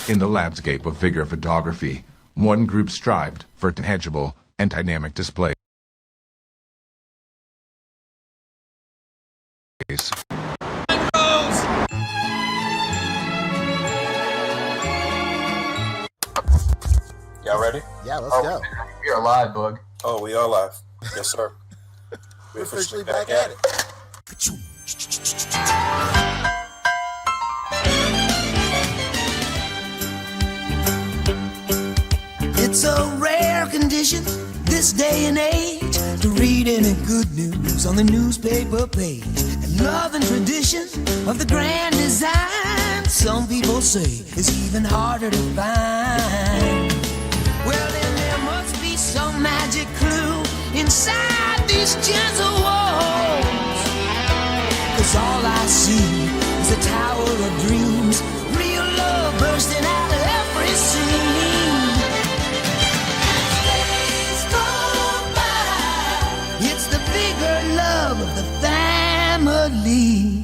In the landscape of figure photography, one group strived for tangible and dynamic displays. Y'all ready? Yeah, let's go. We are live, Bug. Oh, we are live. Yes, sir. We're officially back at it. It's a rare condition this day and age to read any good news on the newspaper page. And love and tradition of the grand design, some people say, is even harder to find. Well, then there must be some magic clue inside these gentle walls. 'Cause all I see is a tower of dreams, real love bursting out of every scene. Days go by, it's the bigger love of the family.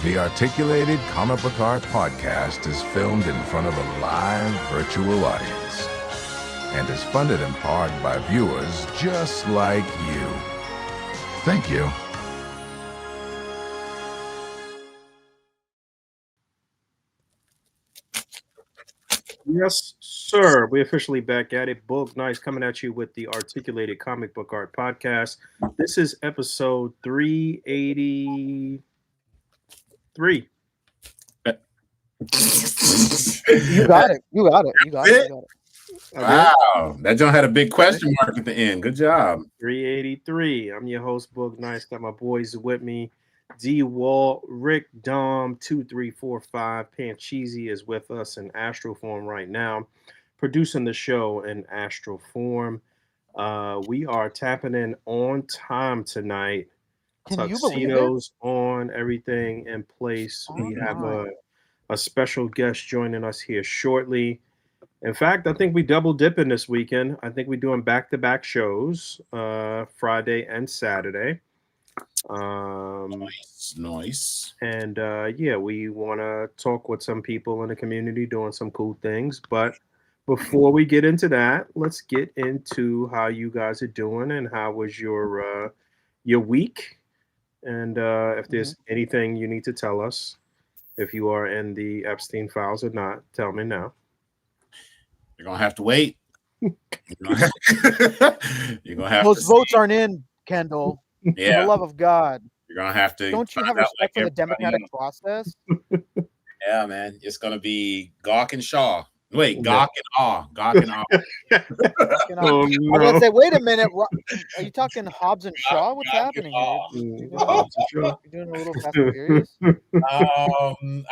The Articulated Comic Book Art Podcast is filmed in front of a live virtual audience and is funded in part by viewers just like you. Thank you. Yes, sir. We officially back at it. Bug Nice coming at you with the Articulated Comic Book Art Podcast. This is episode 383. You got it. You got it. You got it. You got it. Wow, that joint had a big question mark at the end. Good job. 383. I'm your host, Bug Nice. Got my boys with me. D Walt, Rick, Dom, 2345. Pancheesy is with us in astral form right now, producing the show in astral form. We are tapping in on time tonight. Can you believe it? Tuxedos on, everything in place. We have a special guest joining us here shortly. In fact, I think we double dipping this weekend. I think we're doing back-to-back shows, Friday and Saturday. Nice. And yeah, we want to talk with some people in the community doing some cool things. But before we get into that, let's get into how you guys are doing and how was your week. And if there's anything you need to tell us, if you are in the Epstein files or not, tell me now. You're gonna have to wait. You're gonna have Those to votes see. aren't in, Kendall. For Yeah, the love of God. you're gonna have to. Don't you find have out respect for the everybody democratic else. process? Yeah, man. It's gonna be Gawk and Shaw. Wait, Yeah. Gawk and Awe. Gawk and Awe. Oh, I was no. gonna say, wait a minute. Are you talking Hobbs and Shaw? What's Gawk and happening here? Awe. You're doing a little Fast and Furious?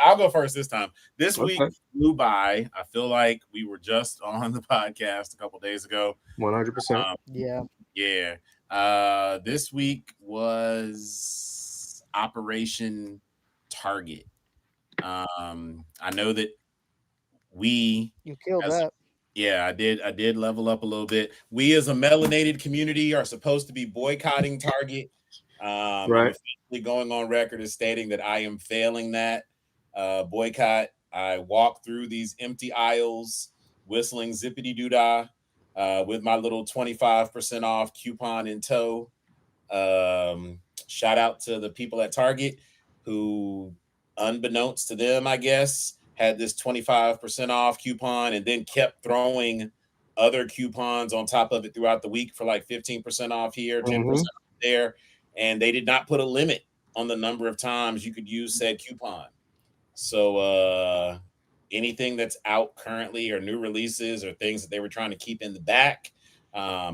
I'll go first this time. This week Okay. flew by. I feel like we were just on the podcast a couple days ago. 100%. Yeah. Yeah. This week was Operation Target. I know that You killed that. yeah, I did level up a little bit. We as a melanated community are supposed to be boycotting Target. I'm Right. officially going on record as stating that I am failing that boycott. I walk through these empty aisles, whistling zippity doo dah, with my little 25% off coupon in tow. Shout out to the people at Target who, unbeknownst to them, I guess, had this 25% off coupon and then kept throwing other coupons on top of it throughout the week for like 15% off here, 10% off there. And they did not put a limit on the number of times you could use said coupon. So anything that's out currently or new releases or things that they were trying to keep in the back,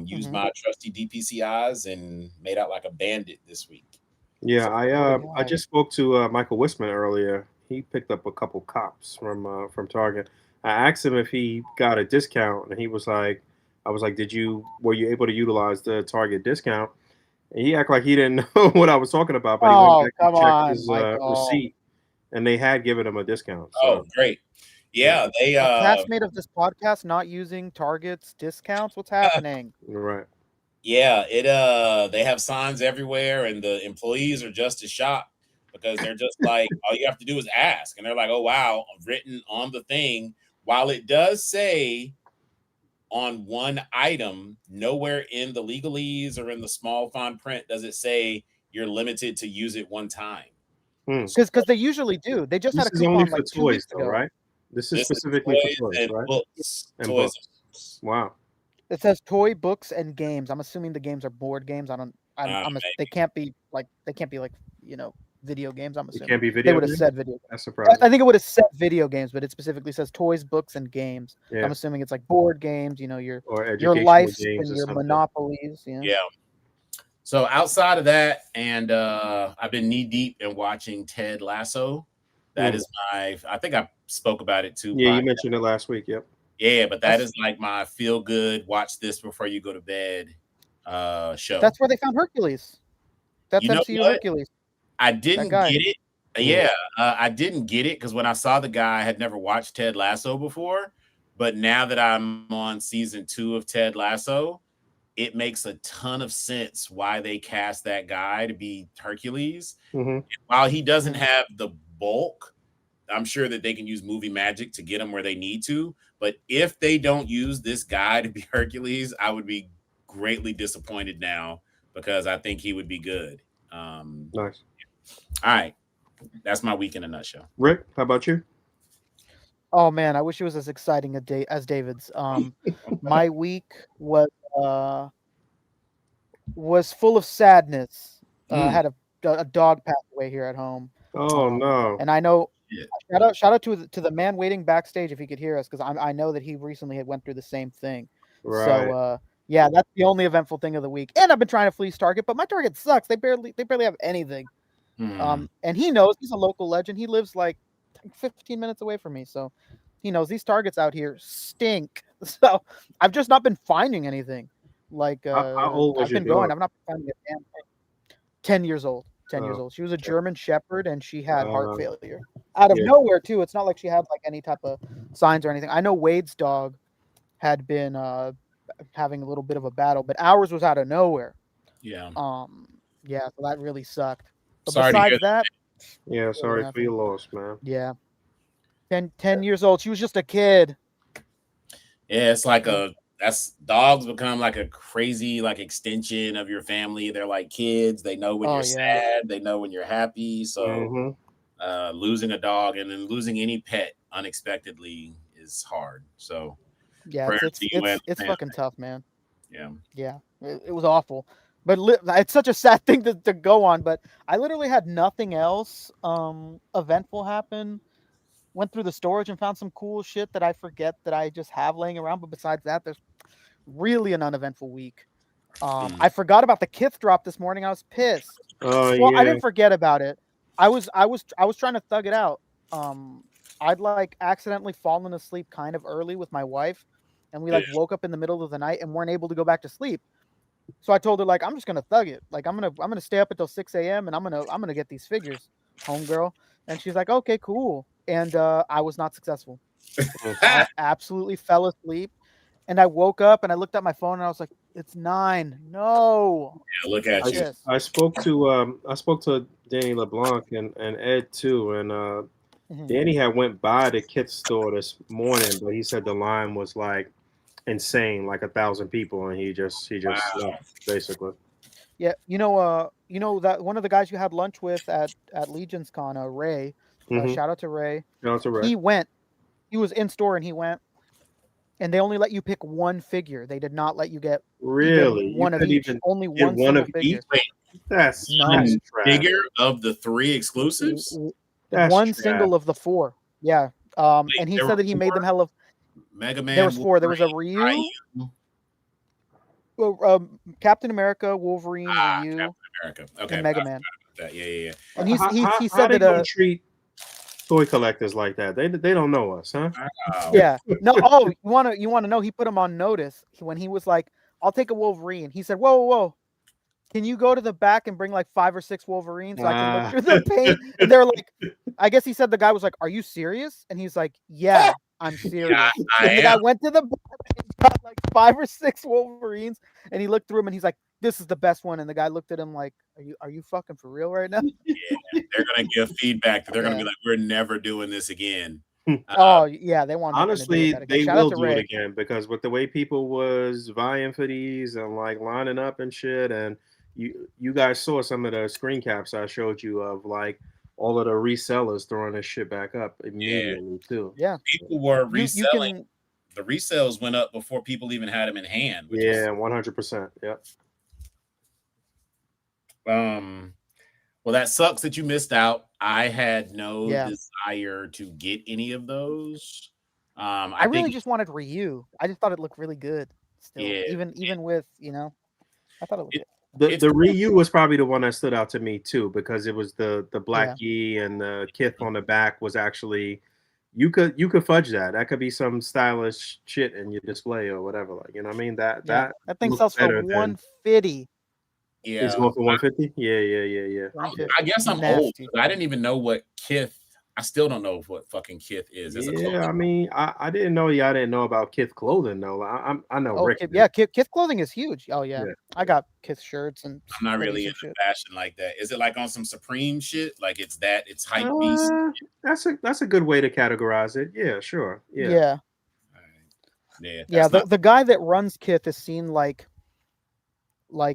used my trusty DPCIs and made out like a bandit this week. Yeah, I just spoke to Michael Wisman earlier. He picked up a couple cops from Target. I asked him if he got a discount, and he was like, "I was like, were you able to utilize the Target discount?" And he acted like he didn't know what I was talking about, but he went back and checked his receipt, and they had given him a discount. So. Oh, great! Yeah, they A castmate of this podcast not using Target's discounts. What's happening? Right. Yeah, they have signs everywhere, and the employees are just as shocked because they're just like, all you have to do is ask, and they're like, oh wow, written on the thing. While it does say on one item, nowhere in the legalese or in the small font print does it say you're limited to use it one time. Hmm. Because they usually do. They just had This a is only coupon for like 2 toys, weeks though, ago. right? This is This is specifically toys for toys, and right? books. And Toys. books. Wow. It says toy, books, and games. I'm assuming the games are board games. They can't be like video games. I'm It assuming can't be they video would have games? said video. That's I surprising. think it would have said video games, but it specifically says toys, books, and games. Yeah. I'm assuming it's like board games. Your Or your educational life games and or your something. monopolies. Yeah. So outside of that, and I've been knee deep in watching Ted Lasso. That is I think I spoke about it too. Yeah, you mentioned it last week. Yep. Yeah, but that is like my feel good, watch this before you go to bed show. That's where they found Hercules. That's You know MCU what? Hercules. I didn't guy. get it. Yeah, I didn't get it because when I saw the guy, I had never watched Ted Lasso before. But now that I'm on season 2 of Ted Lasso, it makes a ton of sense why they cast that guy to be Hercules. Mhm. While he doesn't have the bulk, I'm sure that they can use movie magic to get him where they need to. But if they don't use this guy to be Hercules, I would be greatly disappointed now because I think he would be good. Nice. All right. That's my week in a nutshell. Rick, how about you? Oh man, I wish it was as exciting as David's. My week was full of sadness. Had a dog pass away here at home. Oh no! And I know. Shout out to the man waiting backstage if he could hear us, because I know that he recently had went through the same thing. Right. So yeah, that's the only eventful thing of the week. And I've been trying to fleece Target, but my Target sucks. They barely have anything. And he knows, he's a local legend. He lives like 15 minutes away from me, so he knows these Targets out here stink. So I've just not been finding anything. Like how old was I've your been going. dog? I've not been finding a damn thing. 10 years old. 10 years old. She was a German Shepherd, and she had heart failure out of nowhere too. It's not like she had like any type of signs or anything. I know Wade's dog had been having a little bit of a battle, but ours was out of nowhere. Yeah. Yeah, so that really sucked. But Sorry besides that, yeah, sorry for your loss, man. Yeah. 10 years old. She was just a kid. Yeah, it's like dogs become like a crazy like extension of your family. They're like kids. They know when you're sad. They know when you're happy. So losing a dog and then losing any pet unexpectedly is hard. So yeah, it's fucking tough, man. Yeah. It was awful. But it's such a sad thing to go on. But I literally had nothing else eventful happen. Went through the storage and found some cool shit that I forget that I just have laying around. But besides that, there's really an uneventful week. I forgot about the Kith drop this morning. I was pissed. Well, I didn't forget about it. I was trying to thug it out. I'd like accidentally fallen asleep kind of early with my wife, and we like woke up in the middle of the night and weren't able to go back to sleep. So I told her, like, I'm just gonna thug it. Like I'm gonna stay up until 6 a.m. and I'm gonna get these figures, homegirl. And she's like, okay, cool. And I was not successful. I absolutely fell asleep. And I woke up and I looked at my phone and I was like, it's 9. No. Yeah, look at you. I spoke to Danny LeBlanc and Ed too, and Danny had went by the Kith store this morning, but he said the line was like insane, like 1,000 people, and he just left, basically. Yeah, you know that one of the guys you had lunch with at Legion's Con, Ray. Shout out to Ray. Shout out to Ray. He went. He was in store and he went. And they only let you pick one figure. They did not let you get one of each. Only one single figure. Wait, that's one figure of the 3 exclusives. One single of the 4. Yeah. And he said that he made them hell of Mega Man. There was 4. There was a Ryu. Captain America, Wolverine, Ryu, Captain America. Okay, and Mega Man. Yeah. And he said that treat toy collectors like that. They don't know us, huh? Yeah. No. Oh, you want to know? He put him on notice when he was like, "I'll take a Wolverine." He said, "Whoa. Can you go to the back and bring like 5 or 6 Wolverines so I can look through the paint?" And they're like, I guess he said the guy was like, "Are you serious?" And he's like, "Yeah, I'm serious." Yeah, and the guy went to the back and got like 5 or 6 Wolverines, and he looked through them and he's like, "This is the best one." And the guy looked at him like, "Are you fucking for real right now?" Yeah, they're gonna give feedback. They're gonna Yeah. be like, "We're never doing this again." Oh yeah, they want nothing to do with Honestly, that again. they Shout out will to do Ray. it again because with the way people was vying for these and like lining up and shit, and you guys saw some of the screen caps I showed you of like all of the resellers throwing this shit back up immediately too. Yeah, People were you reselling. can. The resales went up before people even had them in hand. Which Yeah, 100%. Yep. Well, that sucks that you missed out. I had no Yeah. desire to get any of those. I really just wanted Ryu. I just thought it looked really good. Still, Yeah. even with I thought it looked good. The Ryu was probably the one that stood out to me too because it was the Black Yeah. Yi and the Kith on the back was actually you could fudge that. That could be some stylish shit in your display or whatever. Like you know what I mean? That thing looked sells for better than 150. Yeah, it's going for 150. Yeah. 150. I guess I'm old. Nasty. I didn't even know what Kith. I still don't know what fucking Kith is. It's a Yeah, clothing. I mean, I didn't know y'all didn't know about Kith clothing though. I know Oh, Rick. Kith, yeah, Kith clothing is huge. Oh yeah, Yeah. I got Kith shirts and. I'm not hoodies really and into shit. fashion like that. Is it like on some Supreme shit? Like it's hype beast. That's a good way to categorize it. Yeah, sure. Yeah. Yeah. Yeah, that's the guy that runs Kith is seen like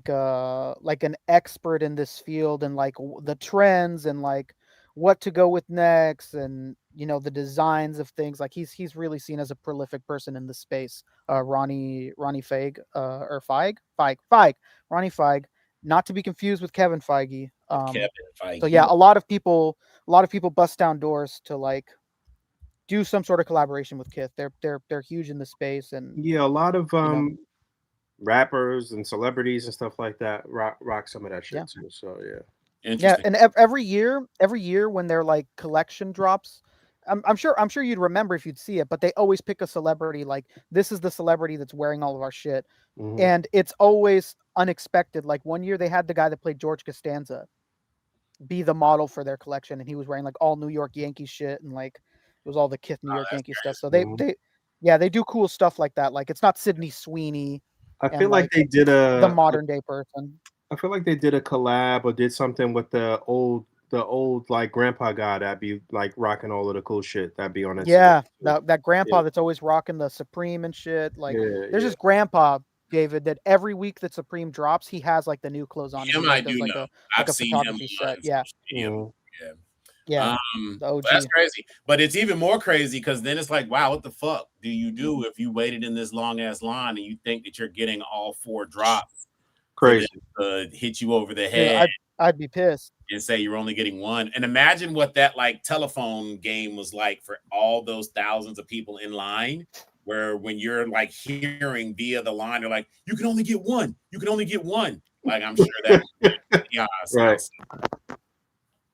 an expert in this field and like the trends and like what to go with next and the designs of things. Like he's really seen as a prolific person in the space. Ronnie Feig or Feig Ronnie Feig, not to be confused with Kevin Feige. Kevin Feige. So yeah, a lot of people bust down doors to like do some sort of collaboration with Kith. They're huge in the space and Yeah, a lot of rappers and celebrities and stuff like that rock some of that shit too. So yeah, and every year when their like collection drops, I'm sure you'd remember if you'd see it, but they always pick a celebrity like this is the celebrity that's wearing all of our shit, and it's always unexpected. Like one year they had the guy that played George Costanza be the model for their collection, and he was wearing like all New York Yankees shit and like it was all the Kith New York Yankees stuff. So they do cool stuff like that. Like it's not Sydney Sweeney. I feel like they did the modern day person. I feel like they did a collab or did something with the old like grandpa guy that'd be like rocking all of the cool shit that'd be on it. Yeah, that grandpa that's always rocking the Supreme and shit. Like there's this grandpa, David, that every week that Supreme drops, he has like the new clothes on. Him, I do know. I've seen him set. Yeah. That's crazy. But it's even more crazy because then it's like, wow, what the fuck do you do if you waited in this long ass line and you think that you're getting all 4 drops? Crazy. Hit you over the head. I'd be pissed. And say you're only getting 1. And imagine what that like telephone game was like for all those thousands of people in line, where when you're like hearing via the line, they're like, you can only get 1. You can only get 1. Like I'm sure that right.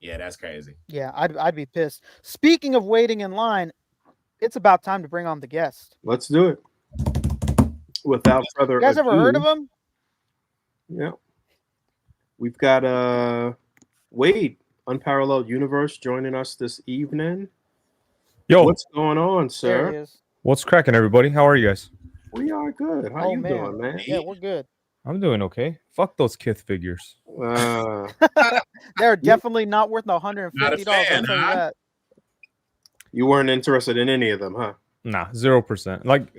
Yeah, that's crazy. Yeah, I'd be pissed. Speaking of waiting in line, it's about time to bring on the guest. Let's do it. Without further ado. You guys ever heard of him? Yeah. We've got Wade, Unparalleled Universe, joining us this evening. Yo, what's going on, sir? There he is. What's cracking, everybody? How are you guys? We are good. How you doing, man? Yeah, we're good. I'm doing okay. Fuck those Kith figures. They're definitely not worth no $150. I'll tell you that. You weren't interested in any of them, huh? Nah, 0%. Like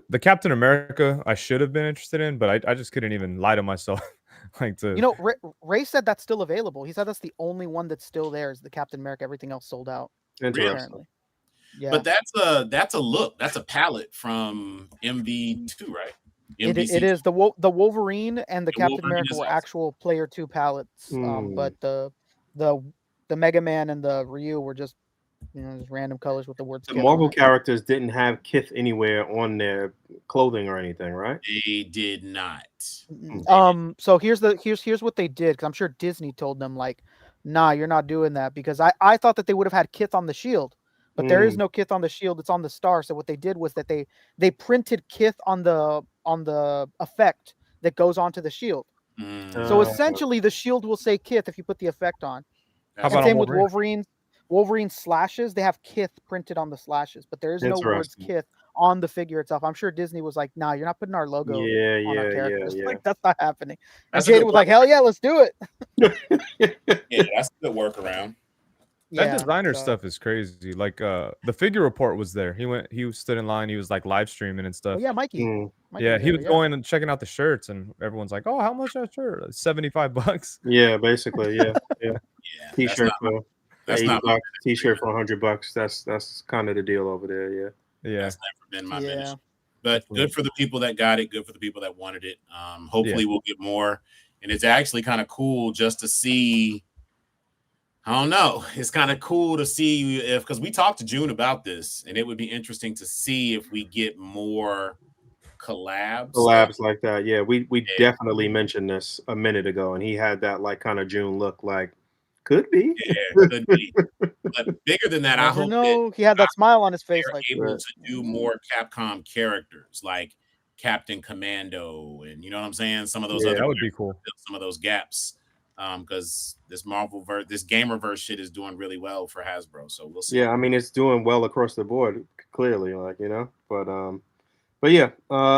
the Captain America, I should have been interested in, but I just couldn't even lie to myself. Ray said that's still available. He said that's the only one that's still there is the Captain America. Everything else sold out. Apparently. Yeah. But that's a look. That's a palette from MV2, right? It is the Wolverine and the Captain America were actual player 2 palettes, but the Mega Man and the Ryu were just just random colors with the words. The Marvel characters didn't have Kith anywhere on their clothing or anything, right? They did not. So here's what they did, because I'm sure Disney told them like, nah, you're not doing that, because I thought that they would have had Kith on the shield. But there is no Kith on the shield. It's on the star. So what they did was that they printed Kith on the effect that goes onto the shield. So essentially, the shield will say Kith if you put the effect on. How about same with Wolverine slashes. They have Kith printed on the slashes, but there is no words Kith on the figure itself. I'm sure Disney was like, "Nah, you're not putting our logo on our characters. Like that's not happening." And That's a good Jada was like, "Hell yeah, let's do it." Yeah, that's a good workaround. That Yeah, designer so- stuff is crazy. Like the figure report was there. He stood in line. He was like live streaming and Oh, stuff. yeah, Mikey. Mikey Yeah, was he there, was going and checking out the shirts, and everyone's like, "Oh, how much that shirt? $75." Yeah, basically, yeah. Yeah, T-shirt for that's $80, not T-shirt for $100. That's kind of the deal over there. Yeah. Yeah, that's never been my Yeah. ministry. But good for the people that got it. Good for the people that wanted it. Hopefully, we'll get more. And it's actually kind of cool just to see. I don't know. It's kind of cool to see if, because we talked to June about this, and it would be interesting to see if we get more collabs like that. Yeah, we definitely mentioned this a minute ago, and he had that like kind of June look, like could be. Yeah, could be. But bigger than that, I Never hope know. He had that smile on his face, they're like able to do more Capcom characters, like Captain Commando, and you know what I'm saying. Some of those other that would be cool. Some of those gaps. Because this this Gamerverse shit is doing really well for Hasbro, so we'll see. Yeah, I mean it's doing well across the board, clearly, like but yeah.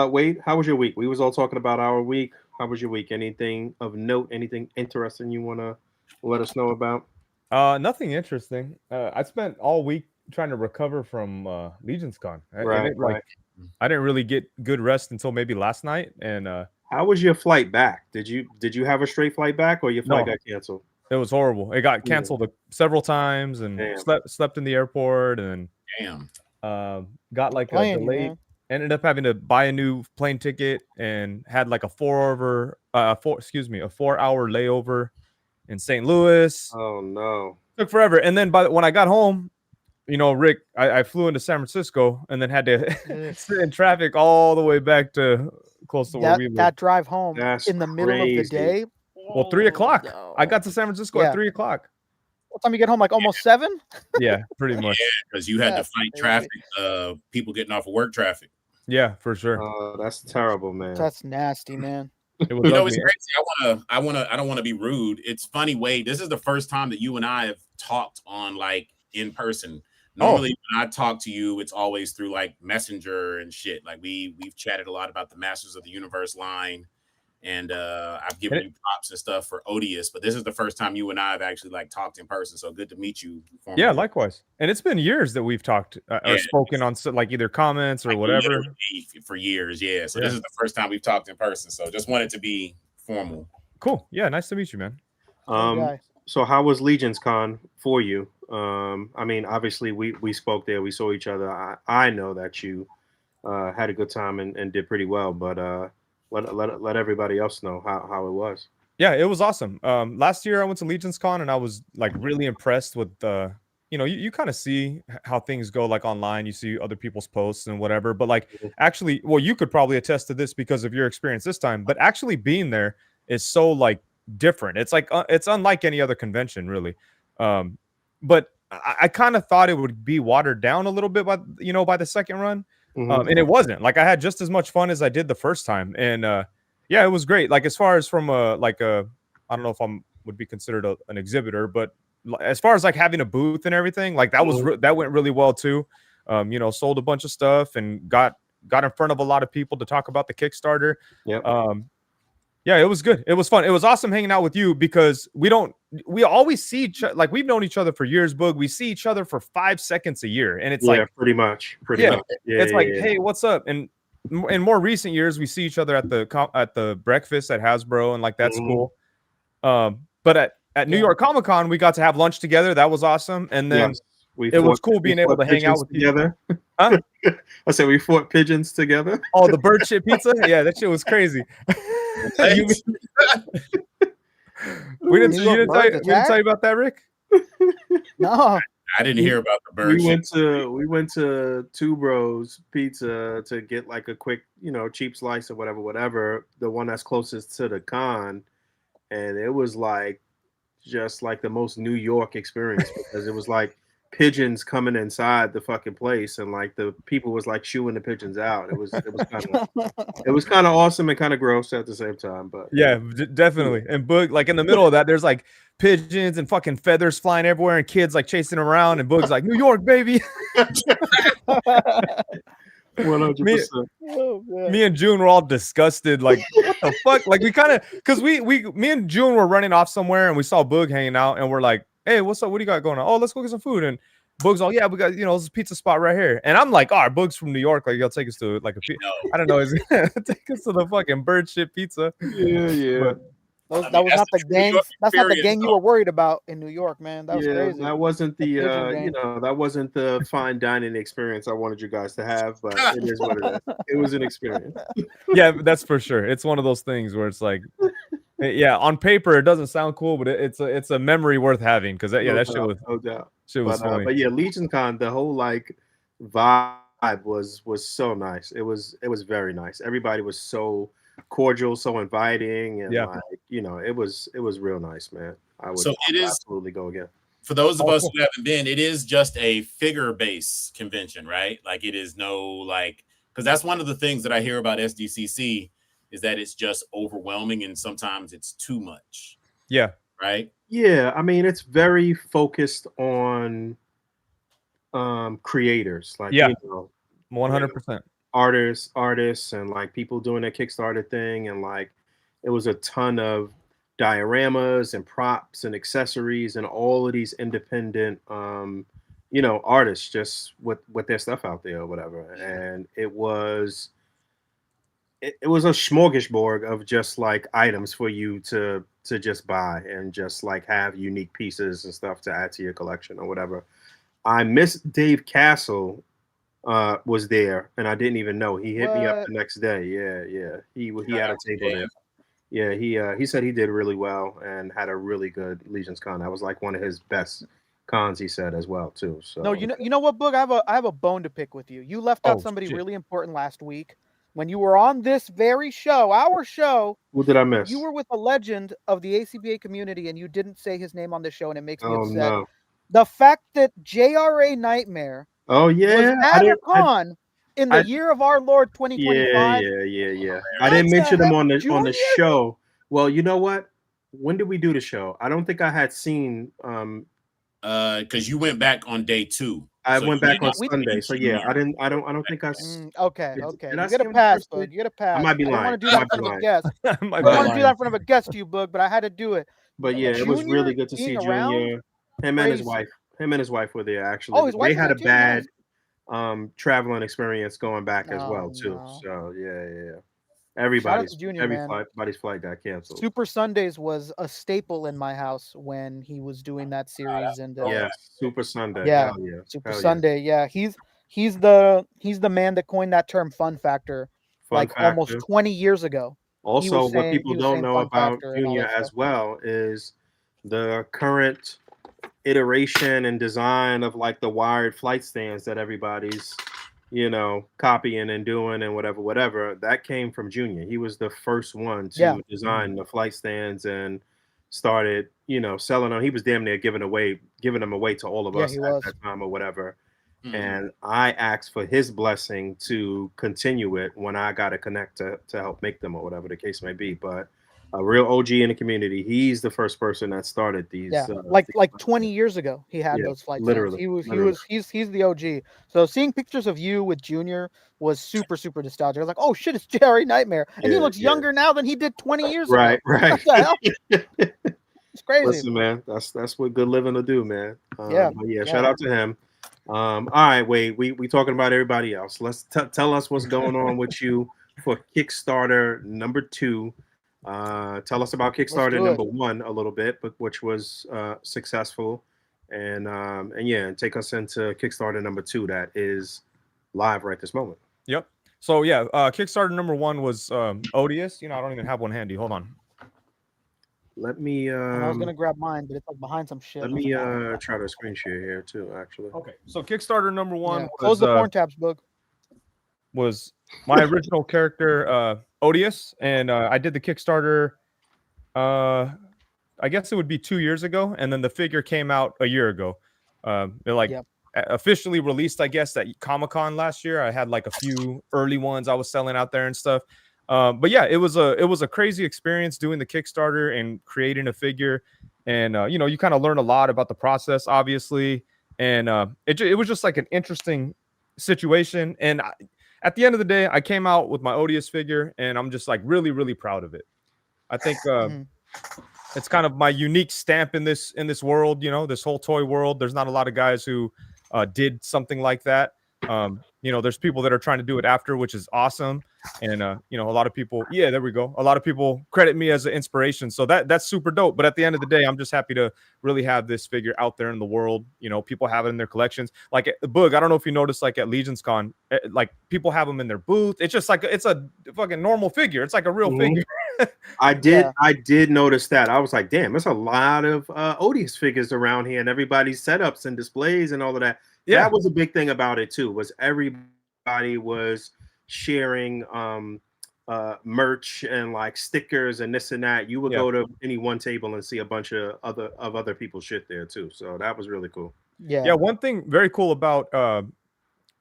Wade, how was your week? We was all talking about our week. How was your week? Anything of note? Anything interesting you want to let us know about? Nothing interesting. I spent all week trying to recover from Legion's Con. Right. I didn't really get good rest until maybe last night, and how was your flight back? Did you have a straight flight back, or your flight got canceled? It was horrible. It got canceled several times, and slept in the airport, and got like a delay. Man. Ended up having to buy a new plane ticket, and had like a 4 hour layover in St. Louis. Oh no! Took forever, and then when I got home, you know, Rick, I flew into San Francisco and then had to sit in traffic all the way back to close to where we live. That drive home That's in the middle of the day. Well, 3 o'clock. No. I got to San Francisco at 3 o'clock. What time you get home? Like almost 7? Yeah, pretty much. Yeah, because you had to fight traffic, people getting off of work traffic. Yeah, for sure. Oh, that's terrible, man. That's nasty, man. It was you know, it's crazy. I don't want to be rude. It's funny, Wade. This is the first time that you and I have talked on like in person. Normally, when I talk to you, it's always through like Messenger and shit. Like we've chatted a lot about the Masters of the Universe line, and I've given you props and stuff for Odious. But this is the first time you and I have actually like talked in person. So good to meet you. Yeah, likewise. And it's been years that we've talked or spoken on like either comments or like whatever for years. Yeah. So this is the first time we've talked in person. So just wanted to be formal. Cool. Yeah, nice to meet you, man. So how was Legion's Con for you? I mean, obviously we spoke there, we saw each other. I know that you had a good time and did pretty well, but let everybody else know how it was. Yeah, it was awesome. Last year I went to Legion's Con and I was like really impressed with you know, you kind of see how things go like online, you see other people's posts and whatever, but like actually, well, you could probably attest to this because of your experience this time, but actually being there is so like different. It's like it's unlike any other convention, really. But I kind of thought it would be watered down a little bit by the second run, and it wasn't. Like I had just as much fun as I did the first time, and yeah, it was great. Like as far as from I don't know if would be considered an exhibitor, but as far as like having a booth and everything, like that was that went really well too. You know, sold a bunch of stuff and got in front of a lot of people to talk about the Kickstarter. Yeah, it was good. It was fun. It was awesome hanging out with you because we always see each other. Like we've known each other for years, Boog. We see each other for 5 seconds a year. And it's like pretty much. It's like, hey, what's up? And in more recent years, we see each other at the breakfast at Hasbro, and like that's cool. But at New York Comic Con, we got to have lunch together. That was awesome. And then it was cool being able to hang out with together. Huh? I said we fought pigeons together. Oh, the bird shit pizza? Yeah, that shit was crazy. We didn't tell you about that, Rick? No, I didn't hear about the bird. We went to Two Bros Pizza to get like a quick, cheap slice or whatever. The one that's closest to the con, and it was like just like the most New York experience because it was like pigeons coming inside the fucking place, and like the people was like shooing the pigeons out. It was kind of awesome and kind of gross at the same time. But yeah, definitely. And Boog, like in the middle of that, there's like pigeons and fucking feathers flying everywhere, and kids like chasing around, and Boog's like, "New York, baby." Me, 100%. Oh, man. me and June were all disgusted. Like, what the fuck? Like, we kind of, because me and June were running off somewhere and we saw Boog hanging out and we're like, hey, what's up? What do you got going on? Oh, let's go get some food. And Boog's all, yeah, we got, this pizza spot right here. And I'm like, oh, Boog's from New York. Like, he'll take us to like I don't know. He's gonna take us to the fucking bird shit pizza. Yeah. But That was that's not the the true New gang. York That's not the gang experience, you though. were worried about in New York, man. That was crazy. That wasn't the Asian gang. that wasn't the fine dining experience I wanted you guys to have, but it is what it is. It was an experience. yeah, that's for sure. It's one of those things where it's like, yeah, on paper it doesn't sound cool, but it's a memory worth having because that No shit doubt, was no doubt. funny. But yeah, Legion Con, the whole like vibe was so nice. It was very nice. Everybody was so cordial, so inviting, and Yeah. like it was real nice, man. I would So it is absolutely go again. for those of us who haven't been. It is just a figure-based convention, right? Like it is no like because that's one of the things that I hear about SDCC is that it's just overwhelming and sometimes it's too much, Yeah. right? Yeah, I mean it's very focused on creators, like Yeah. 100%. artists and like people doing their Kickstarter thing, and like it was a ton of dioramas and props and accessories and all of these independent artists just with their stuff out there or whatever. And it was a smorgasbord of just like items for you to just buy and just like have unique pieces and stuff to add to your collection or whatever. I missed Dave Castle was there, and I didn't even know. He hit me up the next day. Yeah. He had a table there. Yeah, he said he did really well and had a really good Legions Con. That was like one of his best cons, he said, as well too. So No, you know what, Boog? I have a bone to pick with you. You left out somebody shit. really important last week when you were on this very show, our show. Who did I miss? You were with a legend of the A.C.B.A. community, and you didn't say his name on the show, and it makes me Oh upset. no. The fact that J.R.A. Nightmare Oh yeah. was at a con in the year of our Lord 2025. Yeah. I didn't mention him on the show. Well, you know what? When did we do the show? I don't think I had seen Because you went back on day 2. I So went you back on didn't Sunday. So yeah, Junior. I don't think I Okay. Did I You get see a him pass, first day? Bug. You get a pass. I might be I didn't lying. want to do that in front of a guest. I I might didn't be want to do lying. that in front of a guest to you, Bug, but I had to do it. But yeah, it was Junior really good to see being around, Junior. Him and his crazy. wife. Him and his wife were there actually. Oh, his wife They was had there a too? bad Nice. traveling experience going back as well Oh, too. no. So yeah. Shout out to Junior, man. Everybody's flight got canceled. Super Sundays was a staple in my house when he was doing that series, and Yeah, Super Sunday. yeah, Hell yeah. Super Hell yeah. Sunday. Yeah, he's the man that coined that term "fun factor" Fun like factor. almost 20 years ago. Also, what he people was don't saying know fun about factor and all Junior that as stuff. well is the current iteration and design of like the wired flight stands that everybody's copying and doing and whatever. That came from Junior. He was the first one to design the flight stands and started selling them. He was damn near giving them away to all of us at that time or whatever. And I asked for his blessing to continue it when I got to connect to help make them or whatever the case may be. But a real OG in the community, he's the first person that started these. Yeah, these like 20 years ago, he had those flight stands. He's the OG. So seeing pictures of you with Junior was super nostalgic. I was like, oh shit, it's Jerry Nightmare, and he looks younger now than he did 20 years ago. Right. What the hell? It's crazy. Listen, man, that's what good living will do, man. Yeah. Shout out to him. All right, wait, we talking about everybody else. Let's tell us what's going on with you for Kickstarter number 2. Tell us about Kickstarter number 1 a little bit, but which was successful, and take us into Kickstarter number 2 that is live right this moment. Yep. So yeah, Kickstarter number 1 was Odious. I don't even have one handy. Hold on. Let me. I was gonna grab mine, but it's like behind some shit. Let me try to screen share here too. Actually. Okay. So Kickstarter number 1 was, close the porn tabs, Book. Was my original character Odious, and I did the Kickstarter. I guess it would be 2 years ago, and then the figure came out a year ago. They're officially released, I guess, at Comic-Con last year. I had like a few early ones I was selling out there and stuff. But yeah, it was a crazy experience doing the Kickstarter and creating a figure, and you kind of learn a lot about the process, obviously, and it was just like an interesting situation. And at the end of the day, I came out with my Odious figure, and I'm just like really, really proud of it. I think it's kind of my unique stamp in this world. You know, this whole toy world. There's not a lot of guys who did something like that. You know, there's people that are trying to do it after, which is awesome. And you know, a lot of people, yeah, there we go. A lot of people credit me as an inspiration. So that's super dope. But at the end of the day, I'm just happy to really have this figure out there in the world. You know, people have it in their collections. Like Boog, I don't know if you noticed, like at Legion's Con, like people have them in their booth. It's just like it's a fucking normal figure. It's like a real figure. I did notice that. I was like, damn, there's a lot of Odious figures around here, and everybody's setups and displays and all of that. Yeah. That was a big thing about it too, was everybody was sharing merch and like stickers and this and that. You would go to any one table and see a bunch of other people's shit there too. So that was really cool. Yeah. Yeah, one thing very cool about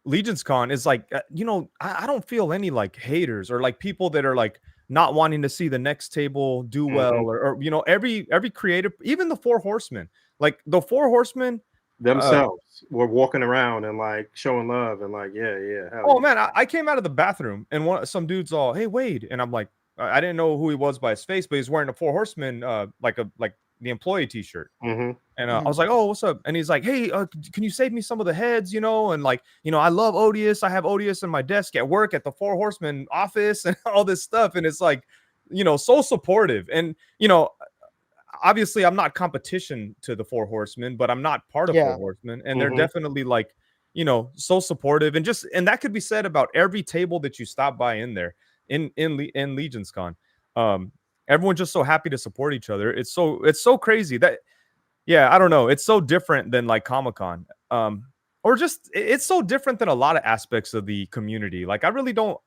Legion's Con is like, you know, I don't feel any like haters or like people that are like not wanting to see the next table do well, or you know, every creative, even the Four Horsemen, like the Four Horsemen themselves were walking around and like showing love and like, yeah. Oh man, I came out of the bathroom and some dude's all, "Hey Wade," and I'm like, I didn't know who he was by his face, but he's wearing a Four Horsemen like the employee T-shirt. And I was like, "Oh, what's up?" And he's like, "Hey, can you save me some of the heads, you know?" And like, you know, I love Odious. I have Odious in my desk at work at the Four Horsemen office and all this stuff. And it's like, you know, so supportive. And, you know, obviously I'm not competition to the Four Horsemen, but I'm not part of Four Horsemen. And they're definitely like, you know, so supportive. And just, and that could be said about every table that you stop by in there in Legion's Con. Everyone's just so happy to support each other. It's so crazy that, yeah, I don't know. It's so different than like Comic-Con. Or just, it's so different than a lot of aspects of the community. Like, I really don't,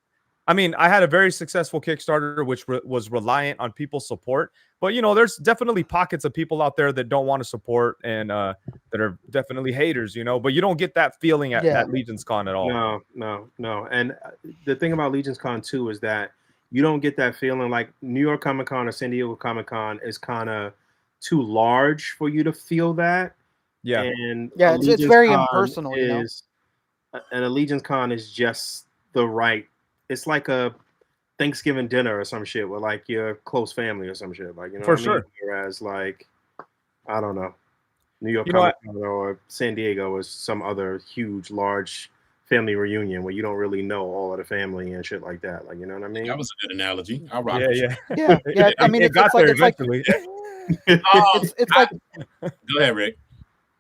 I mean, I had a very successful Kickstarter, which was reliant on people's support. But, you know, there's definitely pockets of people out there that don't want to support and that are definitely haters, you know. But you don't get that feeling at Legion's Con at all. No. And the thing about Legion's Con, too, is that you don't get that feeling like New York Comic Con or San Diego Comic Con is kind of too large for you to feel that. Yeah. And it's very impersonal, and Legion's Con is just the right. It's like a Thanksgiving dinner or some shit with like your close family or some shit. Like, you know, for sure. Whereas like, I don't know, New York Comic Con or San Diego is some other huge, large family reunion where you don't really know all of the family and shit like that. Like, you know what I mean? That was a good analogy. I'll rock Yeah. I mean, it got there eventually. It's like, go ahead, Rick.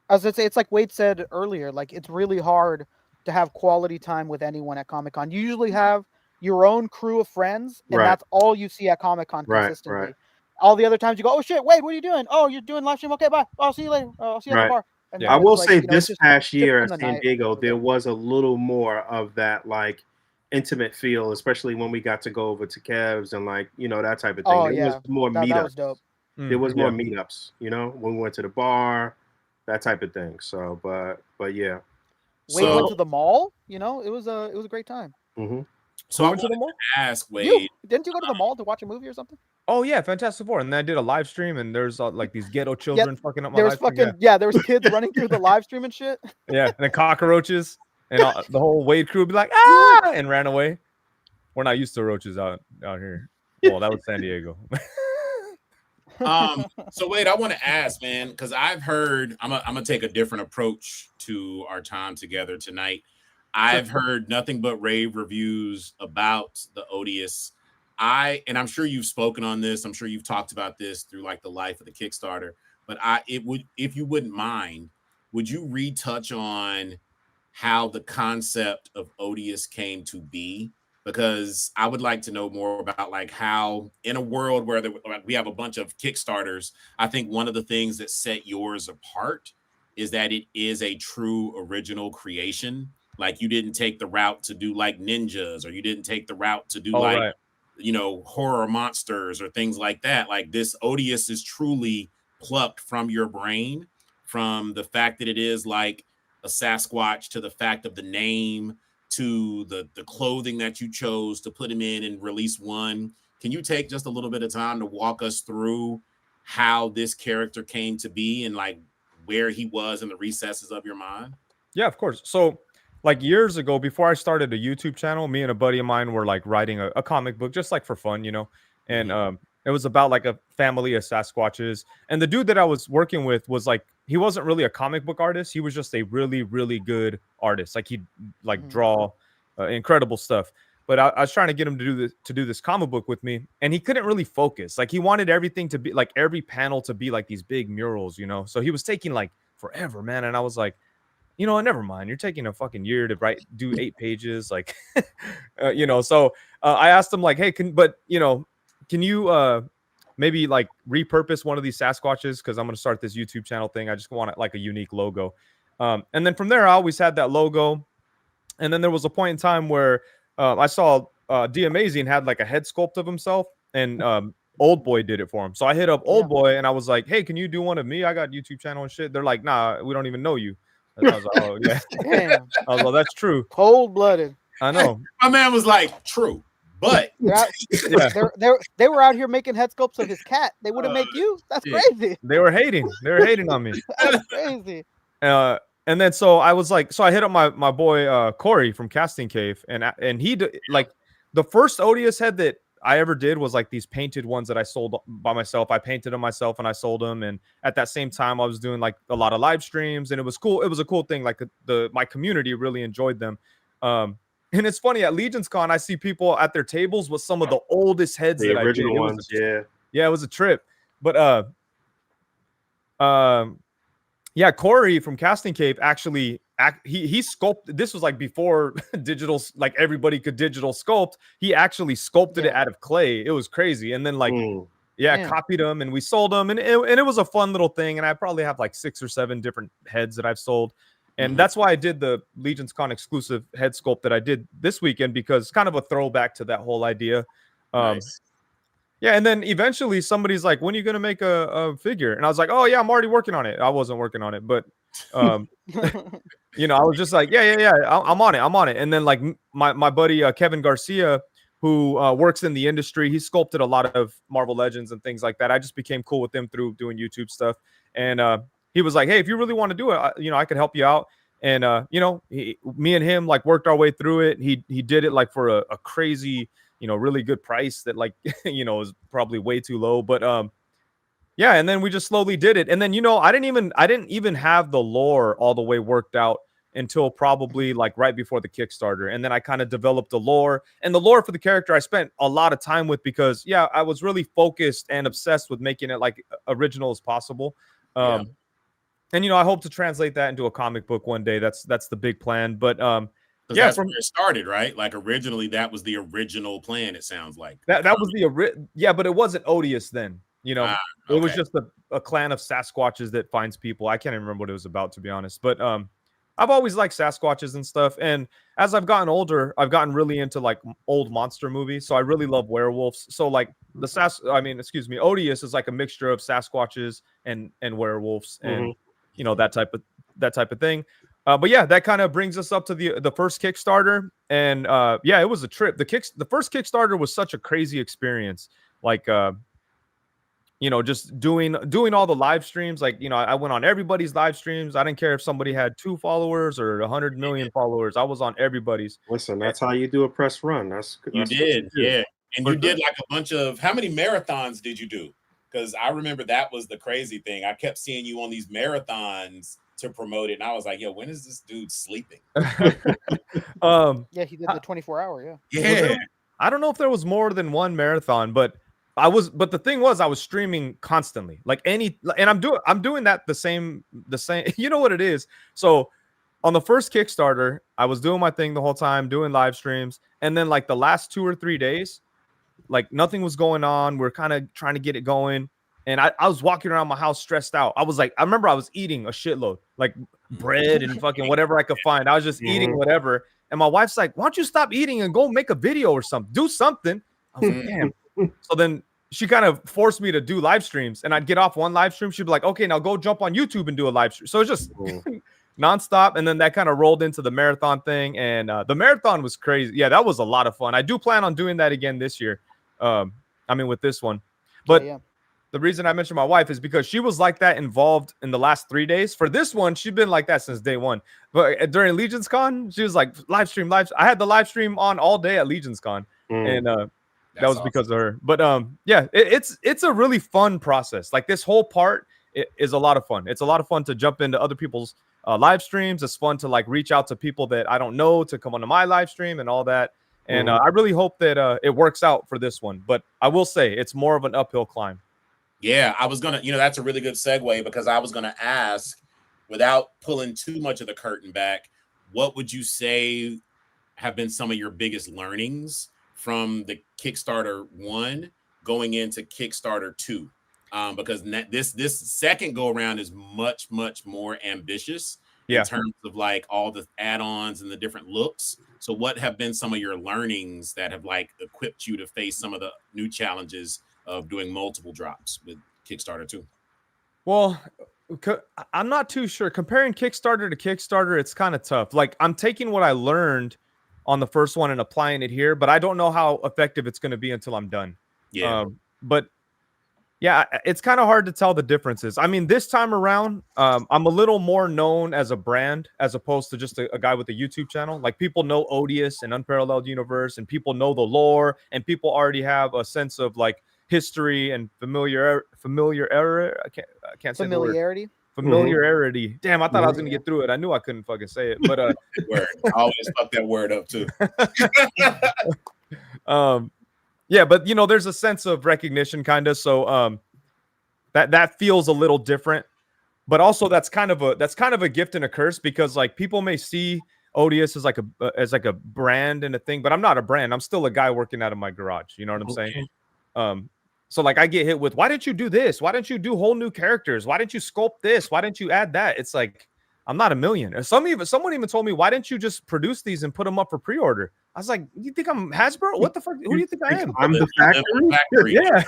I was gonna say, it's like Wade said earlier. Like, it's really hard to have quality time with anyone at Comic-Con. You usually have your own crew of friends, and that's all you see at Comic-Con consistently. Right. All the other times you go, "Oh shit, Wade, what are you doing? Oh, you're doing live stream. Okay, bye. I'll see you later. I'll see you at the bar." And I will like, say, you know, this past year at San night. Diego, there was a little more of that like intimate feel, especially when we got to go over to Kev's and like, you know, that type of thing. Oh, there was more meetups. That was dope. There was more meetups, you know, when we went to the bar, that type of thing. So, but yeah. Wade went to the mall. You know, it was a great time. So I wanted to ask Wade, didn't you go to the mall to watch a movie or something? Oh yeah, Fantastic Four, and then I did a live stream, and there's like these ghetto children fucking up my live stream. There was kids running through the live stream and shit. Yeah, and then cockroaches, and the whole Wade crew would be like, and ran away. We're not used to roaches out here. Well, that was San Diego. So Wade, I want to ask, man, because I've heard I'm gonna take a different approach to our time together tonight. I've heard nothing but rave reviews about the Odious. And I'm sure you've spoken on this. I'm sure you've talked about this through like the life of the Kickstarter. But if you wouldn't mind, would you retouch on how the concept of Odious came to be? Because I would like to know more about like how, in a world where we have a bunch of Kickstarters, I think one of the things that set yours apart is that it is a true original creation. Like, you didn't take the route to do like ninjas, or you didn't take the route to do you know, horror monsters or things like that. Like, this Odious is truly plucked from your brain, from the fact that it is like a Sasquatch, to the fact of the name, to the clothing that you chose to put him in release one. Can you take just a little bit of time to walk us through how this character came to be and like where he was in the recesses of your mind? Yeah, of course. So like years ago, before I started a YouTube channel, me and a buddy of mine were like writing a comic book just like for fun, you know. And it was about like a family of Sasquatches. And the dude that I was working with was like, he wasn't really a comic book artist. He was just a really, really good artist. Like he'd like draw incredible stuff. But I was trying to get him to do this comic book with me, and he couldn't really focus. Like he wanted everything to be like every panel to be like these big murals, you know. So he was taking like forever, man. And I was like, you know, never mind. You're taking a fucking year to do 8 pages, like, you know. So I asked him like, hey, can you maybe like repurpose one of these Sasquatches, because I'm gonna start this YouTube channel thing. I just want like a unique logo. And then from there, I always had that logo. And then there was a point in time where I saw D Amazing had like a head sculpt of himself, and Old Boy did it for him. So I hit up Old Boy and I was like, hey, can you do one of me? I got a YouTube channel and shit. They're like, nah, we don't even know you. I was like, oh yeah. Damn. I was like, that's true. Cold-blooded. I know. My man was like, true, but They were out here making head sculpts of his cat. They wouldn't make you. That's crazy. They were hating. They were hating on me. That's crazy. And then so I was like, so I hit up my boy Corey from Casting Cave, and he like the first Odious head that I ever did was like these painted ones that I sold by myself. I painted them myself and I sold them. And at that same time, I was doing like a lot of live streams, and it was cool. It was a cool thing. Like my community really enjoyed them. And it's funny, at Legion's Con, I see people at their tables with some of the oldest heads the that original I did. ones, Yeah, it was a trip. But yeah, Corey from Casting Cave actually he sculpted. This was like before digital, like everybody could digital sculpt. He actually sculpted it out of clay. It was crazy. And then like copied them, and we sold them, and it was a fun little thing. And I probably have like 6 or 7 different heads that I've sold. And that's why I did the Legion's Con exclusive head sculpt that I did this weekend, because it's kind of a throwback to that whole idea. nice. Yeah, and then eventually somebody's like, when are you going to make a figure? And I was like, oh, yeah, I'm already working on it. I wasn't working on it, but, you know, I was just like, yeah, I'm on it. And then, like, my buddy Kevin Garcia, who works in the industry, he sculpted a lot of Marvel Legends and things like that. I just became cool with him through doing YouTube stuff. And he was like, hey, if you really want to do it, you know, I could help you out. And, you know, me and him, like, worked our way through it. He did it, like, for a crazy, you know, really good price that, like, you know, is probably way too low. But yeah, and then we just slowly did it. And then, you know, I didn't even have the lore all the way worked out until probably like right before the Kickstarter. And then I kind of developed the lore, and the lore for the character I spent a lot of time with, because I was really focused and obsessed with making it like original as possible. And, you know, I hope to translate that into a comic book one day. That's the big plan. But that's where it started, right? Like originally, that was the original plan. It sounds like that was the but it wasn't Odious then. You know, It was just a clan of Sasquatches that finds people. I can't even remember what it was about, to be honest. But I've always liked Sasquatches and stuff. And as I've gotten older, I've gotten really into like old monster movies. So I really love werewolves. So like Odious is like a mixture of Sasquatches and werewolves, and you know, that type of thing. But yeah, that kind of brings us up to the first Kickstarter. And yeah, it was a trip. The first Kickstarter was such a crazy experience. Like you know, just doing all the live streams. Like, you know, I went on everybody's live streams. I didn't care if somebody had 2 followers or 100 million followers. I was on everybody's. Listen, that's how you do a press run. You did. And you did like a bunch of, how many marathons did you do? Because I remember that was the crazy thing. I kept seeing you on these marathons to promote it, and I was like, yo, when is this dude sleeping? Yeah, he did the 24-hour. Yeah. I don't know if there was more than one marathon, but the thing was, I was streaming constantly, and I'm doing that the same, you know what it is. So on the first Kickstarter, I was doing my thing the whole time, doing live streams. And then like the last 2 or 3 days, like nothing was going on. We're kind of trying to get it going. And I was walking around my house stressed out. I remember I was eating a shitload, like bread and fucking whatever I could find. I was just eating whatever. And my wife's like, why don't you stop eating and go make a video or something? Do something. I was like, damn. So then she kind of forced me to do live streams, and I'd get off one live stream. She'd be like, okay, now go jump on YouTube and do a live stream. So it's just nonstop. And then that kind of rolled into the marathon thing. And the marathon was crazy. Yeah, that was a lot of fun. I do plan on doing that again this year. With this one. But the reason I mentioned my wife is because she was like that involved in the last 3 days. For this one, she's been like that since day one. But during Legion's Con, she was like live stream. I had the live stream on all day at Legion's Con, and that was because of her. But yeah, it's a really fun process. Like this whole part is a lot of fun. It's a lot of fun to jump into other people's live streams. It's fun to like reach out to people that I don't know to come onto my live stream and all that. And I really hope that it works out for this one. But I will say it's more of an uphill climb. Yeah, I was gonna, that's a really good segue because I was gonna ask, without pulling too much of the curtain back, what would you say have been some of your biggest learnings from the Kickstarter 1 going into Kickstarter 2? Because this second go around is much more ambitious in terms of like all the add-ons and the different looks. So what have been some of your learnings that have like equipped you to face some of the new challenges of doing multiple drops with Kickstarter 2? Well, I'm not too sure. Comparing Kickstarter to Kickstarter, it's kind of tough. Like I'm taking what I learned on the first one and applying it here, but I don't know how effective it's going to be until I'm done. Yeah. But yeah, it's kind of hard to tell the differences. I mean, this time around, I'm a little more known as a brand as opposed to just a guy with a YouTube channel. Like people know Odious and Unparalleled Universe, and people know the lore, and people already have a sense of like history and familiarity. I can't say Familiarity. Familiarity. Damn, I thought I was gonna get through it. I knew I couldn't fucking say it, but word. I always fuck that word up too. Yeah, but there's a sense of recognition, kind of. So that feels a little different, but also that's kind of a gift and a curse because like people may see Odious as like a brand and a thing, but I'm not a brand. I'm still a guy working out of my garage. You know what I'm saying? So like I get hit with, why didn't you do this? Why didn't you do whole new characters? Why didn't you sculpt this? Why didn't you add that? It's like, I'm not a million. Someone even told me, why didn't you just produce these and put them up for pre-order? I was like, you think I'm Hasbro? What the fuck? Who do you think I am? I'm the factory. Yeah.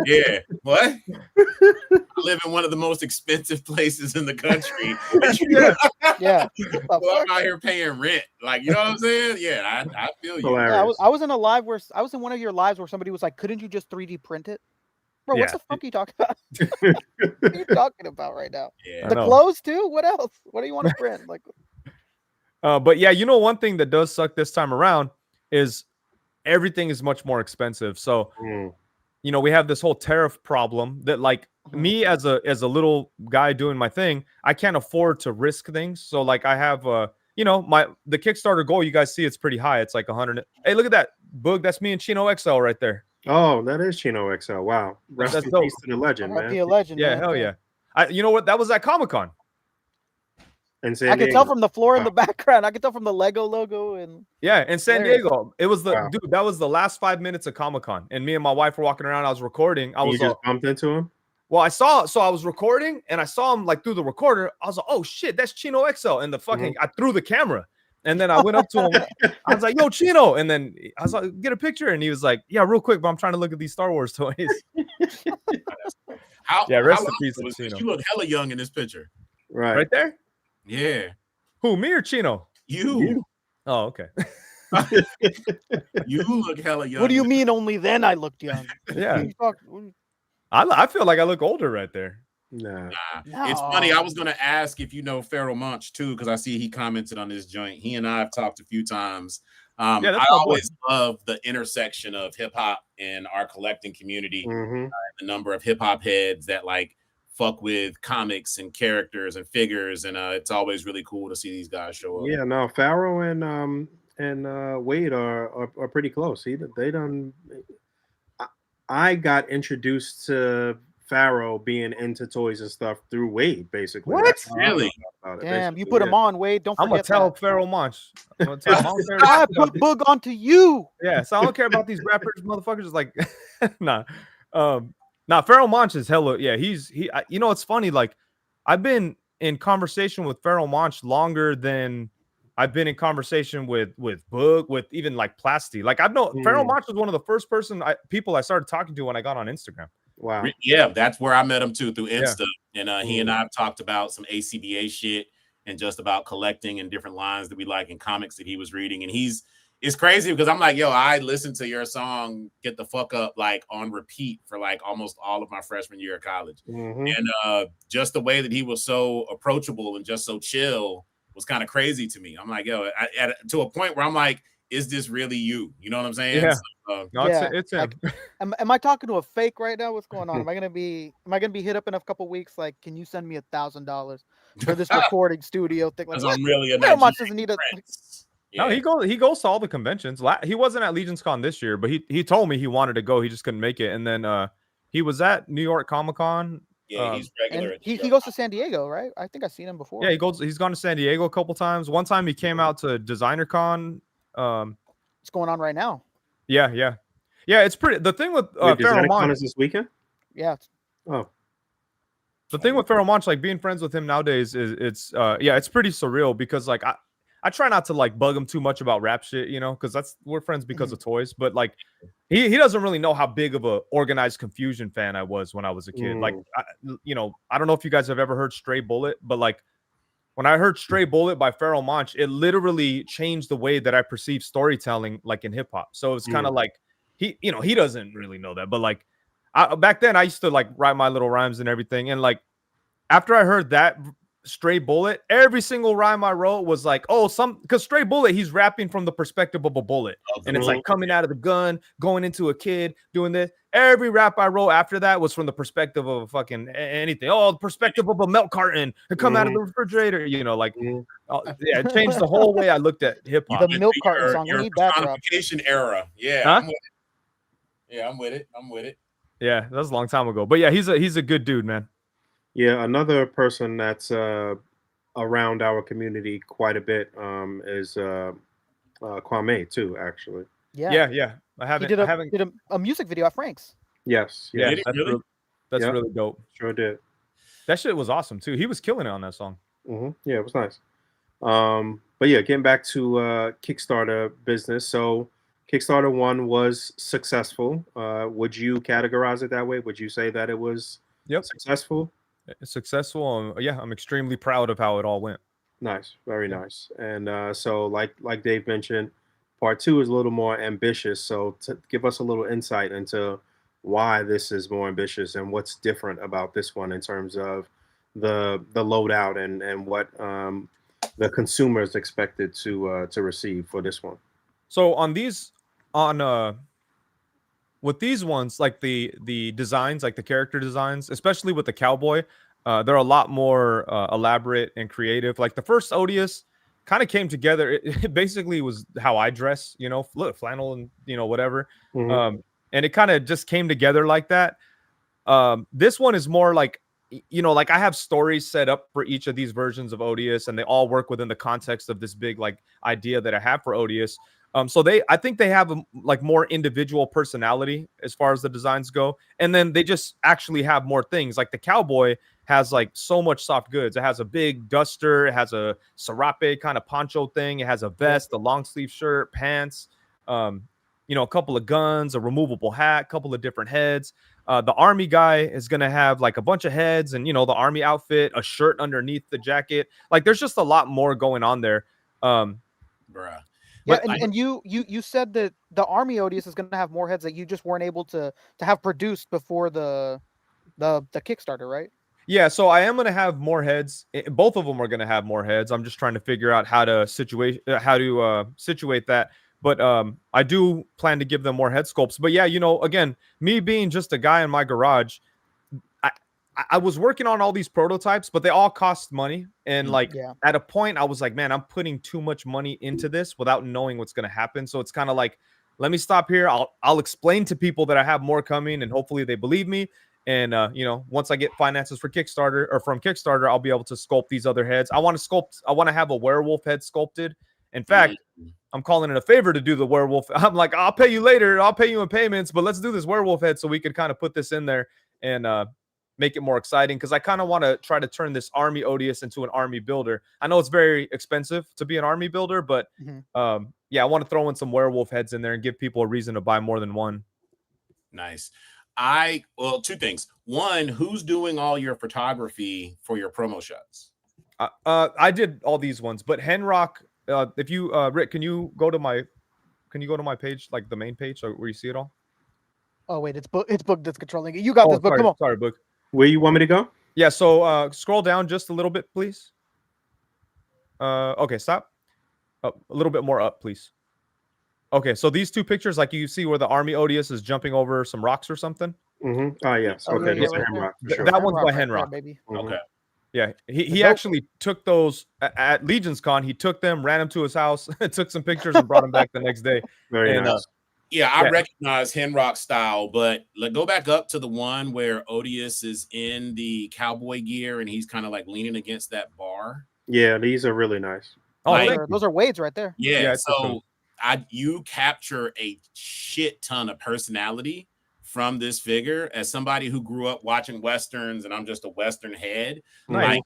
Yeah. What? I live in one of the most expensive places in the country. Yeah. Well, I'm out here paying rent. Like, you know what I'm saying? Yeah, I feel you. Yeah, I was in a live where I was in one of your lives where somebody was like, couldn't you just 3D print it? Bro, what the fuck are you talking about? What are you talking about right now? Yeah, the clothes too? What else? What do you want to print? Like, but yeah, one thing that does suck this time around is everything is much more expensive. So, we have this whole tariff problem that like me as a little guy doing my thing, I can't afford to risk things. So like I have the Kickstarter goal, you guys see it's pretty high. It's like 100. Hey, look at that. Boog, that's me and Chino XL right there. Oh, that is Chino XL. Wow. Rest in peace to the legend, man. Be a legend. Yeah, man. hell yeah. You know what? That was at Comic-Con. And San I could Diego. tell from the floor in the background. I could tell from the Lego logo and in San Diego. It was dude. That was the last 5 minutes of Comic-Con, and me and my wife were walking around. I was recording. You just bumped into him. Well, I was recording and I saw him like through the recorder. I was like, oh shit, that's Chino XL. And the fucking I threw the camera. And then I went up to him. I was like, yo, Chino. And then I was like, get a picture. And he was like, yeah, real quick, but I'm trying to look at these Star Wars toys. Rest in peace to Chino. You look hella young in this picture. Right there? Yeah. Who, me or Chino? You. Oh, okay. You look hella young. What do you mean only then I looked young? Yeah. I feel like I look older right there. Nah. It's funny. I was going to ask if you know Pharaoh Monch too, because I see he commented on this joint. He and I have talked a few times. I always love the intersection of hip hop and our collecting community. The number of hip hop heads that like fuck with comics and characters and figures, and it's always really cool to see these guys show up. Yeah, no, Pharaoh and Wade are pretty close. They done. I got introduced to Pharaoh being into toys and stuff through Wade, basically. What? Really? Damn, you put him on, Wade. Don't forget. I'm gonna tell Pharaoh Monch. I'm gonna tell him, I put Boog onto you. Yeah, so I don't care about these rappers, motherfuckers. Like, nah. Pharaoh Monch is hella. Yeah, it's funny. Like, I've been in conversation with Pharaoh Monch longer than I've been in conversation with Boog, with even like Plasty. Like, I've known Pharaoh Monch was one of the first people I started talking to when I got on Instagram. Wow. Yeah, that's where I met him too, through Insta. And he and I have talked about some A.C.B.A. shit and just about collecting and different lines that we like in comics that he was reading. And he's it's crazy because I'm like, yo, I listened to your song "Get the Fuck Up" like on repeat for like almost all of my freshman year of college, and just the way that he was so approachable and just so chill was kind of crazy to me. I'm like, yo, to a point where I'm like, is this really you? You know what I'm saying? Yeah. So, No, it's him. Like, am I talking to a fake right now? What's going on? Am I gonna be hit up in a couple weeks? Like, can you send me $1,000 for this recording studio thing? Like, because I'm really a Very Nigerian much doesn't need a. prince. No, he goes to all the conventions. He wasn't at Legion's Con this year, but he told me he wanted to go. He just couldn't make it. And then he was at New York Comic Con. Yeah, he's regular. And he goes to San Diego, right? I think I've seen him before. Yeah, he's gone to San Diego a couple times. One time he came out to Designer Con. What's going on right now? Yeah. It's pretty. The thing with Designer Con is this weekend. Yeah. Oh. The thing with Pharaoh Monch, like being friends with him nowadays, is it's pretty surreal because like I try not to like bug him too much about rap shit, you know, because we're friends because of toys. But like he doesn't really know how big of a Organized Confusion fan I was when I was a kid. Like I don't know if you guys have ever heard Stray Bullet, but like when I heard Stray Bullet by Pharaoh Monch, it literally changed the way that I perceive storytelling, like in hip hop. So it's kind of like he doesn't really know that, but like back then I used to like write my little rhymes and everything, and like after I heard that Stray Bullet, every single rhyme I wrote was like, because Stray Bullet, he's rapping from the perspective of a bullet. And it's like coming out of the gun, going into a kid, doing this. Every rap I wrote after that was from the perspective of a fucking anything. Oh, the perspective of a milk carton to come out of the refrigerator. You know, like, it changed the whole way I looked at hip hop. The milk carton song, we need that drop. Era. Yeah, huh? I'm with it. I'm with it. Yeah, that was a long time ago. But yeah, he's a good dude, man. Yeah, another person that's around our community quite a bit is Kwame too, actually. Yeah. I haven't. He did a music video at Frank's. Yes. Yeah, Did he really? that's really dope. Sure did. That shit was awesome too. He was killing it on that song. Yeah, it was nice. But yeah, getting back to Kickstarter business. So Kickstarter 1 was successful. Would you categorize it that way? Would you say that it was successful? It's successful. Yeah, I'm extremely proud of how it all went. Nice, very nice. And so, like Dave mentioned, part 2 is a little more ambitious. So, to give us a little insight into why this is more ambitious and what's different about this one in terms of the loadout and what the consumer is expected to receive for this one. So with these ones, like the designs, like the character designs, especially with the cowboy, they're a lot more elaborate and creative. Like the first Odious kind of came together. It basically was how I dress, you know, flannel and, you know, whatever. And it kind of just came together like that. This one is more like, you know, like I have stories set up for each of these versions of Odious, and they all work within the context of this big like idea that I have for Odious. So I think they have like more individual personality as far as the designs go. And then they just actually have more things. Like the cowboy has like so much soft goods. It has a big duster. It has a serape kind of poncho thing. It has a vest, a long sleeve shirt, pants, you know, a couple of guns, a removable hat, a couple of different heads. The army guy is going to have like a bunch of heads and, you know, the army outfit, a shirt underneath the jacket. Like there's just a lot more going on there. Bruh. Yeah, and you said that the Army Odious is going to have more heads that you just weren't able to have produced before the Kickstarter, right? Yeah, so I am going to have more heads. Both of them are going to have more heads. I'm just trying to figure out how to situate that. But I do plan to give them more head sculpts. But yeah, you know, again, me being just a guy in my garage, I was working on all these prototypes, but they all cost money. And like at a point I was like, man, I'm putting too much money into this without knowing what's going to happen. So it's kind of like, let me stop here. I'll explain to people that I have more coming and hopefully they believe me. And, you know, once I get finances for Kickstarter or from Kickstarter, I'll be able to sculpt these other heads. I want to have a werewolf head sculpted. In fact, I'm calling it a favor to do the werewolf. I'm like, I'll pay you later. I'll pay you in payments, but let's do this werewolf head so we could kind of put this in there and, make it more exciting, because I kind of want to try to turn this army Odious into an army builder. I know it's very expensive to be an army builder, but yeah, I want to throw in some werewolf heads in there and give people a reason to buy more than one. Nice. Well, two things. One, who's doing all your photography for your promo shots? I did all these ones, but Henrock, if you Rick, can you go to my Can you go to my page, like the main page, so where you see it all? Oh wait, it's book that's controlling it. You got this book. Sorry, Come on. sorry, Book. Where you want me to go? Yeah, so scroll down just a little bit, please. Okay, stop. A little bit more up, please. Okay, so these two pictures, like you see where the army Odious is jumping over some rocks or something. Mm-hmm. Oh yes. Oh, Okay, yeah, those right are there. Hemrock for sure. That one's by Henrock right there, Henrock. baby. Mhm. Okay. Yeah, he dope. actually took those at Legion's Con. He took them, ran them to his house, took some pictures, and brought them back the next day. Very And, nice. Yeah, I Yeah. recognize Henrock style, but go back up to the one where Odious is in the cowboy gear and he's kind of like leaning against that bar. Yeah, these are really nice. Oh, Like- thank you. Those are Wades right there. Yeah, Yeah, it's so you capture a shit ton of personality from this figure. As somebody who grew up watching westerns and I'm just a western head, Nice. like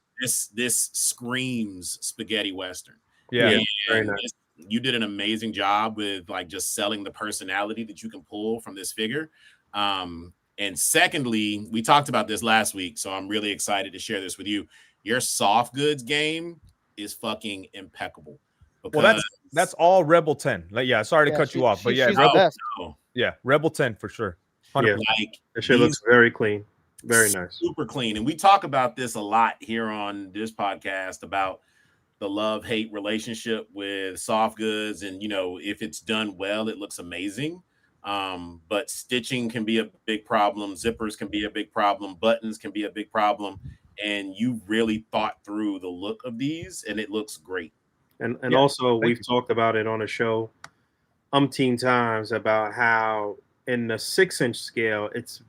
this screams spaghetti western. Yeah. And very nice. you did an amazing job with like just selling the personality that you can pull from this figure. And secondly, we talked about this last week, so I'm really excited to share this with you. Your soft goods game is fucking impeccable. Well, that's all Rebel 10. Like, yeah, sorry to Yeah, cut you off, but she's yeah, the Rebel, best. yeah, Rebel 10 for sure. 100%. Yeah, like that shit looks very clean. Very nice. super clean. And we talk about this a lot here on this podcast about the love-hate relationship with soft goods. And, you know, if it's done well, it looks amazing. But stitching can be a big problem. Zippers can be a big problem. Buttons can be a big problem. And you really thought through the look of these, and it looks great. And Yeah, also thank we've you. talked about it on the show umpteen times about how in the 6-inch scale it's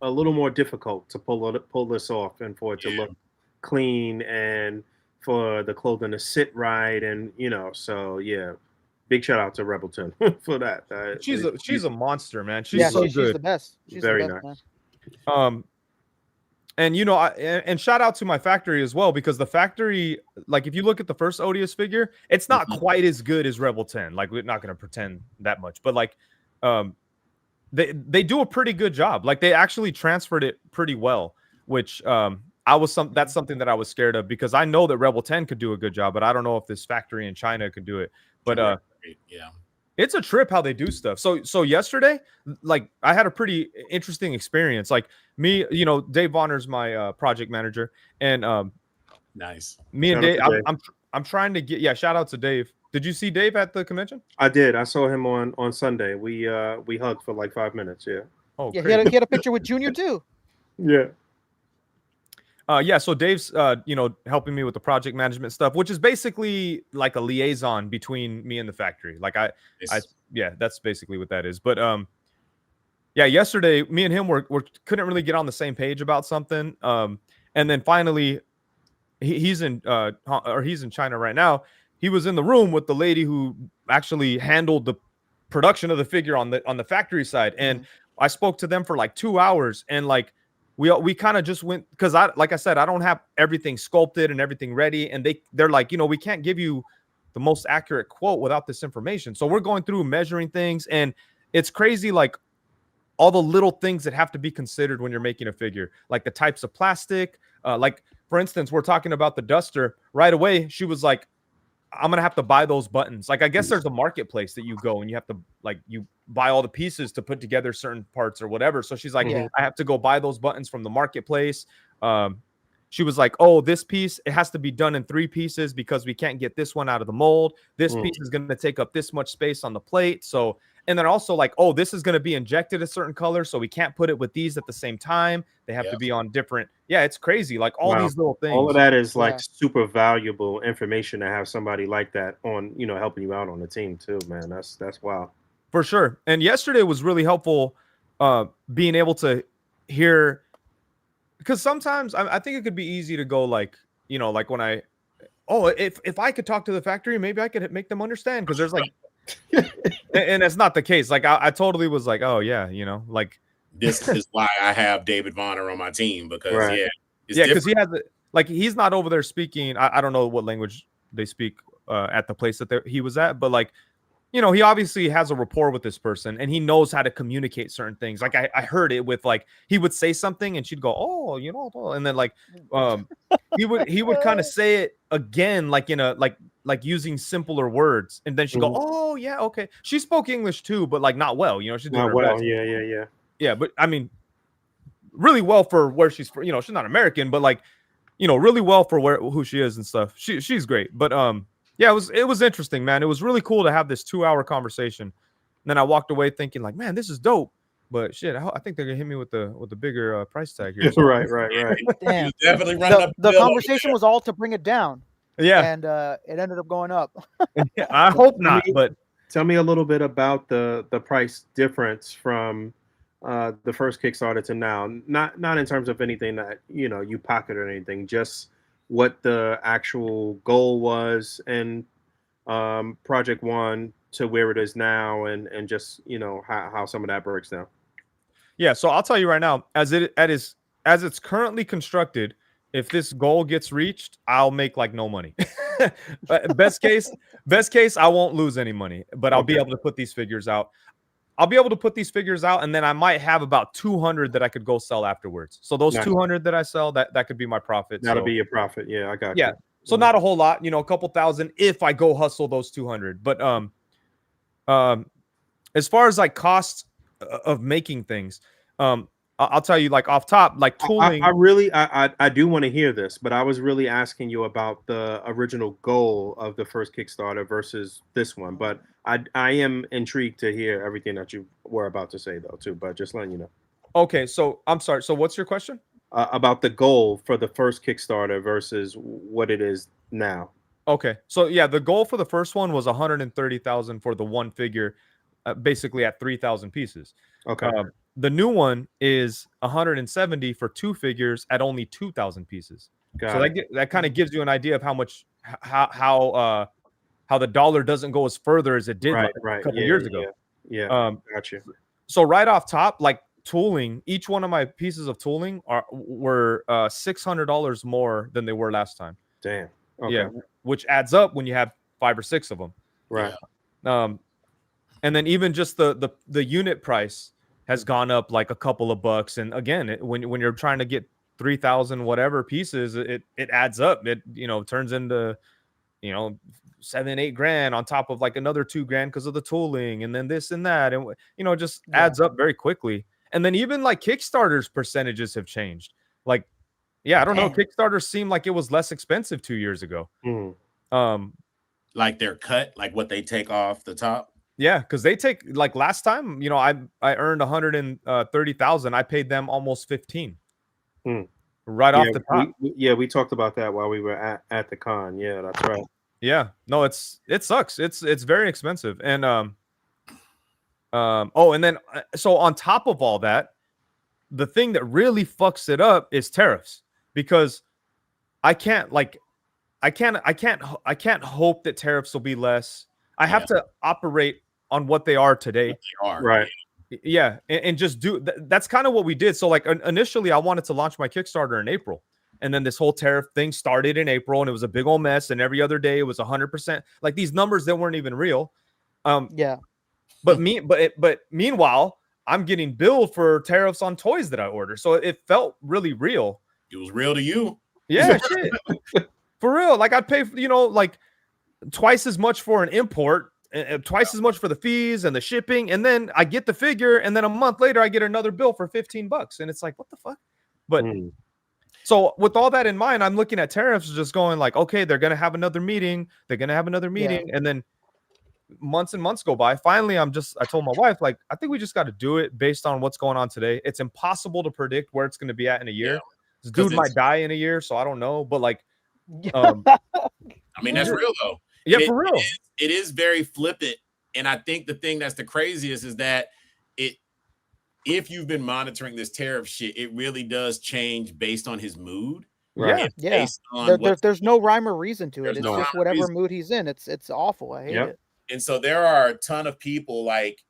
a little more difficult to pull this off and for it to Yeah. look clean and for the clothing to sit right, and you know, so yeah, big shout out to Rebelton for that. She's a monster, man. She's Yeah, so she's good. the best. She's Very the best, nice. man. And you know, and shout out to my factory as well, because the factory, like if you look at the first Odious figure, it's not quite as good as Rebel 10. Like we're not going to pretend that much, but like they do a pretty good job. Like they actually transferred it pretty well, which that's something that I was scared of, because I know that Rebel 10 could do a good job, but I don't know if this factory in China could do it. But Yeah. it's a trip how they do stuff. So yesterday, like I had a pretty interesting experience. Like me, you know, Dave Bonner's my project manager, and Nice. me and Shout out Dave, to Dave. I'm trying to get, shout out to Dave. Did you see Dave at the convention? I did. I saw him on Sunday. We hugged for like 5 minutes. Yeah. Oh, Yeah, crazy. he had a picture with Junior too. Yeah. Yeah, so Dave's you know, helping me with the project management stuff, which is basically like a liaison between me and the factory. Like yeah, that's basically what that is. But yeah, yesterday me and him were couldn't really get on the same page about something. And then finally he's in China right now. He was in the room with the lady who actually handled the production of the figure on the factory side, and I spoke to them for like 2 hours, and like we kind of just went, because like I said, I don't have everything sculpted and everything ready, and they're like, you know, we can't give you the most accurate quote without this information. So we're going through measuring things, and it's crazy, like all the little things that have to be considered when you're making a figure, like the types of plastic. Like for instance, we're talking about the duster. Right away, she was like, I'm gonna have to buy those buttons. Like I guess there's a marketplace that you go and you have to, like, you buy all the pieces to put together certain parts or whatever. So she's like, Yeah. I have to go buy those buttons from the marketplace. She was like, oh, this piece, it has to be done in 3 pieces because we can't get this one out of the mold. This piece is gonna take up this much space on the plate. So, and then also like, oh, this is gonna be injected a certain color, so we can't put it with these at the same time. They have to be on different. Yeah, it's crazy. Like all these little things. All of that is like Yeah. super valuable information to have somebody like that on, you know, helping you out on the team too, man. That's wild. For sure. And yesterday was really helpful, being able to hear, because sometimes I think it could be easy to go like, you know, like when if I could talk to the factory, maybe I could make them understand, because there's like, and that's not the case. Like I totally was like, oh yeah, you know, like This is why I have David Bonner on my team, because Right. because he has like, he's not over there speaking. I don't know what language they speak at the place that he was at, but like, you know, he obviously has a rapport with this person and he knows how to communicate certain things. Like I heard it with, like, he would say something and she'd go, oh, you know, and then like he would kind of say it again, like in a, like like using simpler words, and then she go, oh yeah, okay. She spoke English too, but like not well, you know, she's doing Not her well. best. Yeah. Yeah, but I mean, really well for where she's, you know, she's not American, but like, you know, really well for who she is and stuff. She's great. But yeah, it was interesting, man. It was really cool to have this 2-hour conversation. And then I walked away thinking like, man, this is dope. But shit, I think they're gonna hit me with the bigger price tag here. So. Right. Damn. Definitely running up The bill over conversation was all to bring it down. Yeah, And it ended up going up. I hope not. But Tell me a little bit about the price difference from the first Kickstarter to now. Not in terms of anything that you pocket or anything. Just what the actual goal was and Project One to where it is now, and just how some of that breaks down. yeah, so I'll tell you right now, as it's currently constructed, if this goal gets reached, I'll make like no money. best case, I won't lose any money, but I'll be able to put these figures out. And then I might have about 200 that I could go sell afterwards. So those 200 that I sell, that could be my profit. That'll be your profit. Yeah, I got you. So not a whole lot, a couple thousand if I go hustle those 200. But as far as like costs of making things, I'll tell you, like off top, like tooling. I do want to hear this, but I was really asking you about the original goal of the first Kickstarter versus this one. But I am intrigued to hear everything that you were about to say though too. But just letting you know. Okay, so I'm sorry. So what's your question? About the goal for the first Kickstarter versus what it is now. Okay, so yeah, the goal for the first one was 130,000 for the one figure, basically at 3,000 pieces. Okay. The new one is 170 for 2 figures at only 2,000 pieces. That kind of gives you an idea of how much how the dollar doesn't go as further as it did a couple years ago. Yeah. Got you. So right off top, like tooling, each one of my pieces of tooling were $600 more than they were last time. Damn. Okay. Yeah, which adds up when you have 5 or 6 of them. Right. And then even just the unit price has gone up like a couple of bucks. And again, when you're trying to get 3,000 whatever pieces, it adds up. It turns into $7-8 grand on top of like another $2 grand because of the tooling, and then this and that, and just adds up very quickly. And then even like Kickstarter's percentages have changed. Like, yeah, I don't know. Kickstarter seemed like it was less expensive 2 years ago. Like their cut, like what they take off the top. Yeah, because they take like last time, I earned 130,000. I paid them almost 15 right off the top. We talked about that while we were at the con. Yeah, that's right. Yeah, no, it sucks. It's very expensive. And and then so on top of all that, the thing that really fucks it up is tariffs, because I can't hope that tariffs will be less. I have to operate on what they are today. Right. Yeah, and just do that's kind of what we did. So like initially I wanted to launch my Kickstarter in April, and then this whole tariff thing started in April, and it was a big old mess, and every other day it was 100%, like these numbers that weren't even real. But meanwhile I'm getting billed for tariffs on toys that I order, so it felt really real. It was real to you. Yeah. Shit. For real. Like I'd pay like twice as much for an import, twice as much for the fees and the shipping, and then I get the figure, and then a month later I get another bill for $15, and it's like, what the fuck? But so with all that in mind, I'm looking at tariffs just going like, okay, they're gonna have another meeting, and then months and months go by. Finally, I told my wife, like, I think we just got to do it based on what's going on today. It's impossible to predict where it's going to be at in a year. This dude might die in a year, so I don't know, but like I mean, that's real though. Yeah, for real. It is very flippant. And I think the thing that's the craziest is that if you've been monitoring this tariff shit, it really does change based on his mood. Right. Yeah. There's no rhyme or reason to it. It's just whatever mood he's in. It's awful. I hate it. And so there are a ton of people, like,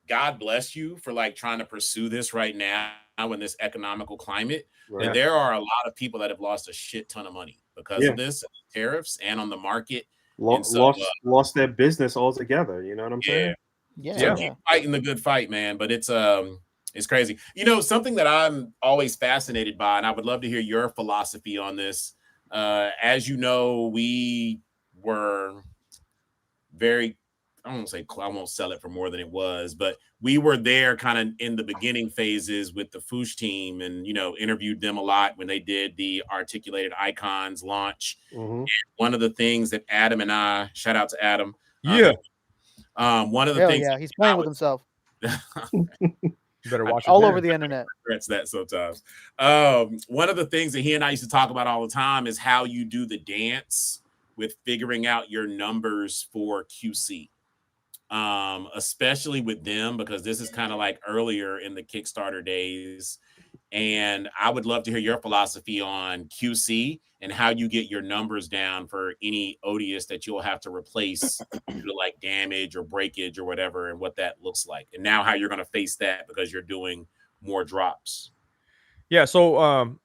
God bless you for like trying to pursue this right now in this economical climate. Right. And there are a lot of people that have lost a shit ton of money because of this tariffs and on the market. Lost their business altogether. You know what I'm saying? So keep fighting the good fight, man. But it's crazy. Something that I'm always fascinated by, and I would love to hear your philosophy on this. As you know, we were very, I won't say, I won't sell it for more than it was, but we were there kind of in the beginning phases with the Foosh team, and interviewed them a lot when they did the articulated icons launch. Mm-hmm. One of the things that Adam and I, shout out to Adam, Yeah. one of the Hell things, yeah, he's playing with himself You better watch all it over there. the internet. regrets that sometimes. One of the things that he and I used to talk about all the time is how you do the dance with figuring out your numbers for QC. Especially with them, because this is kind of like earlier in the Kickstarter days. And I would love to hear your philosophy on QC and how you get your numbers down for any Odious that you'll have to replace due to like damage or breakage or whatever, and what that looks like. And now how you're going to face that because you're doing more drops. Yeah, so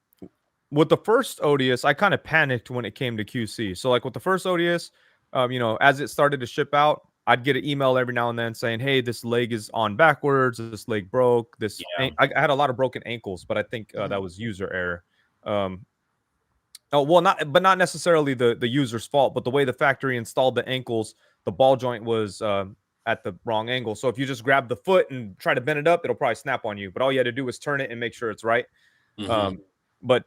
with the first Odious, I kind of panicked when it came to QC. So like with the first Odious, as it started to ship out, I'd get an email every now and then saying, "Hey, this leg is on backwards. This leg broke. I had a lot of broken ankles, but I think that was user error. Not necessarily the user's fault, but the way the factory installed the ankles, the ball joint was at the wrong angle. So if you just grab the foot and try to bend it up, it'll probably snap on you. But all you had to do was turn it and make sure it's right. Mm-hmm. But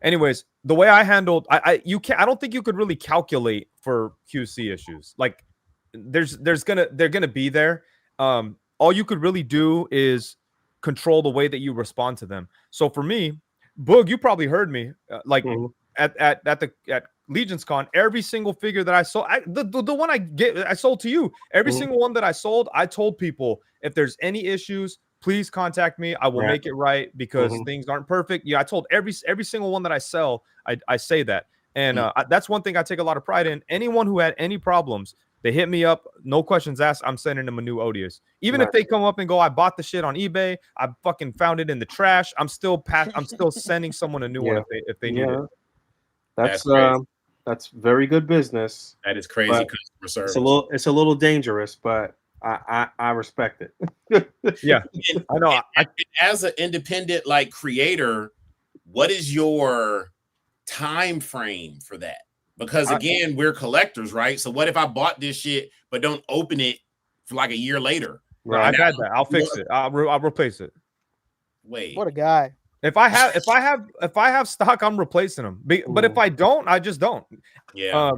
anyways, the way I handled, I don't think you could really calculate for QC issues. Like they're gonna be there. All you could really do is control the way that you respond to them. So for me, Boog, you probably heard me at Legion's Con, every single figure that I sold, the one I sold to you, every single one that I sold, I told people, if there's any issues, please contact me. I will make it right, because things aren't perfect. Yeah, I told every single one that I sell, I say that. And that's one thing I take a lot of pride in. Anyone who had any problems, they hit me up, no questions asked. I'm sending them a new Odious. Even if they come up and go, "I bought the shit on eBay. I fucking found it in the trash." I'm still sending someone a new one if they need it. That's very good business. That is crazy customer service. It's a little dangerous, but I respect it. Yeah, I know. As an independent creator, what is your time frame for that? Because again, we're collectors, right? So what if I bought this shit but don't open it for like a year later? Right. I've had that. I'll fix it. I'll replace it. Wait. What a guy. If I have stock, I'm replacing them. But if I don't, I just don't. Yeah.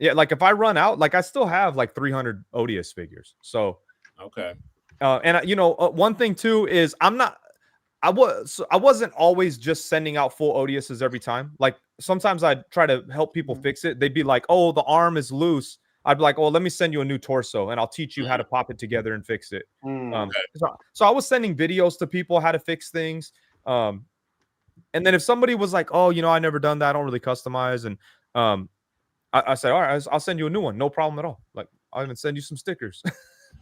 Like if I run out, like I still have like 300 Odious figures. So okay. One thing too is I wasn't always just sending out full Odiouses every time. Like sometimes I'd try to help people fix it. They'd be like, "Oh, the arm is loose." I'd be like, "Oh, let me send you a new torso, and I'll teach you how to pop it together and fix it." So I was sending videos to people how to fix things. And then if somebody was like, "Oh, I never done that. I don't really customize," and I said, "All right, I'll send you a new one. No problem at all. Like I'll even send you some stickers."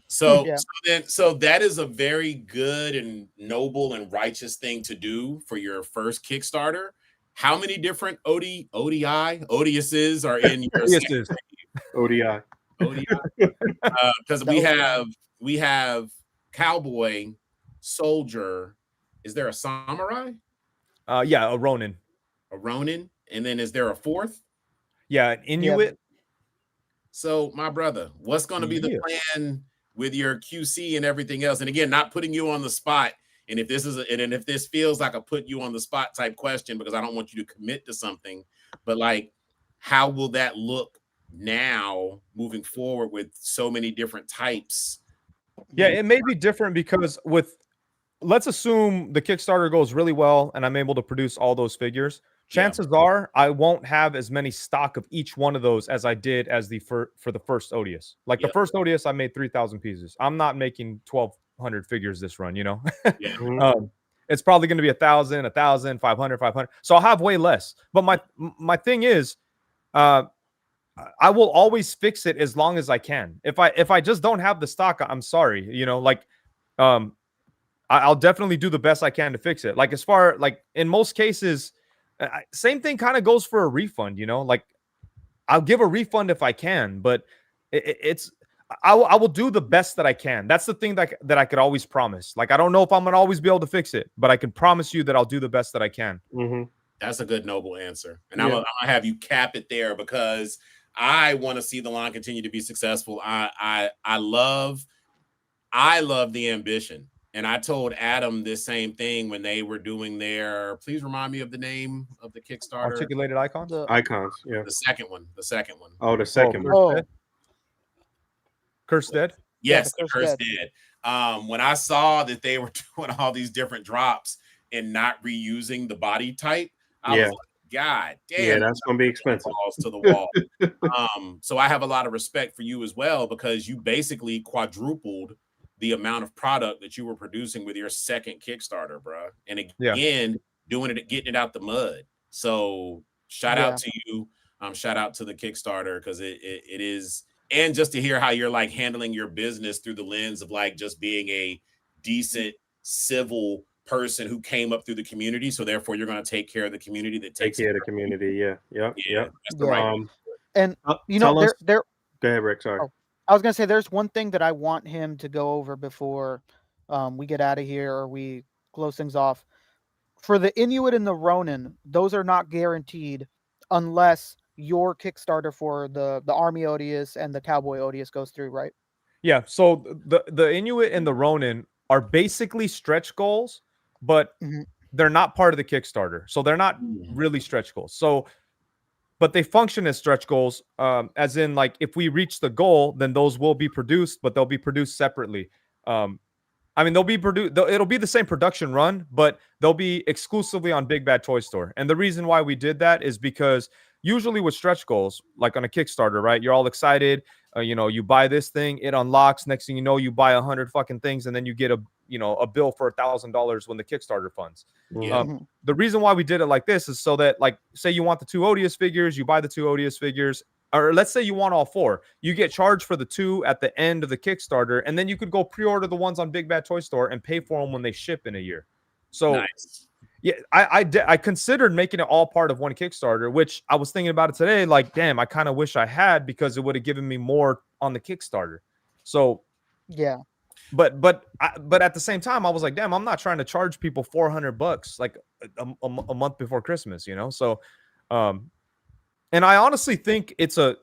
So that is a very good and noble and righteous thing to do for your first Kickstarter. How many different Odiouses are in your ODI? Because we have cowboy, soldier. Is there a samurai? Yeah, a Ronin. A Ronin, and then is there a fourth? Yeah, an Inuit. Yeah. So, my brother, what's going to be the plan with your QC and everything else? And again, not putting you on the spot. And if this feels like a put you on the spot type question, because I don't want you to commit to something, but like, how will that look now moving forward with so many different types? Yeah, it may be different because let's assume the Kickstarter goes really well and I'm able to produce all those figures. Chances are I won't have as many stock of each one of those as I did for the first Odious. Like the first Odious, I made 3,000 pieces. I'm not making 1,200 figures this run, It's probably going to be 1,000, 1,000, 500, 500. So I'll have way less. But my thing is, I will always fix it as long as I can. If I just don't have the stock, I'm sorry. I'll definitely do the best I can to fix it. Like as far like in most cases. Same thing kind of goes for a refund, like I'll give a refund if I can, but I will do the best that I can. That's the thing that I could always promise. Like, I don't know if I'm going to always be able to fix it, but I can promise you that I'll do the best that I can. That's a good, noble answer. And I'm going to have you cap it there because I want to see the line continue to be successful. I love the ambition. And I told Adam this same thing when they were doing their, please remind me of the name of the Kickstarter. Articulated icons. Icons, yeah. The second one. Oh, the second one. Oh, Cursed Dead. Yes, the the Cursed Cursed Dead. When I saw that they were doing all these different drops and not reusing the body type, I was like, God damn. Yeah, that's gonna be expensive. Balls to the wall. So I have a lot of respect for you as well, because you basically quadrupled the amount of product that you were producing with your second Kickstarter, bro. And again, doing it, getting it out the mud. So shout out to you. Shout out to the Kickstarter, because it is, and just to hear how you're like handling your business through the lens of like just being a decent civil person who came up through the community. So therefore you're going to take care of the community that takes care of the community. Yeah. That's the right. And you know, there. Go ahead, Rick. Sorry. I was gonna say there's one thing that I want him to go over before we get out of here or we close things off. For the Inuit and the Ronin, those are not guaranteed unless your Kickstarter for the Army Odious and the Cowboy Odious goes through, right? Yeah. So the Inuit and the Ronin are basically stretch goals, but they're not part of the Kickstarter. So they're not really stretch goals. So, but they function as stretch goals, as in like if we reach the goal, then those will be produced, but they'll be produced separately. I mean, they'll be produced. It'll be the same production run, but they'll be exclusively on Big Bad Toy Store. And the reason why we did that is because usually with stretch goals, like on a Kickstarter, right? You're all excited. You buy this thing, it unlocks. Next thing you know, you buy 100 fucking things, and then you get a bill for $1,000 when the Kickstarter funds. The reason why we did it like this is so that, like, say you want the 2 Odious figures, you buy the 2 Odious figures, or let's say you want all 4, you get charged for the 2 at the end of the Kickstarter, and then you could go pre-order the ones on Big Bad Toy Store and pay for them when they ship in a year. So nice. Yeah, I considered making it all part of one Kickstarter, which I was thinking about it today. Like, damn, I kind of wish I had, because it would have given me more on the Kickstarter. So, yeah. But at the same time, I was like, damn, I'm not trying to charge people $400 like a month before Christmas, So, and I honestly think it's a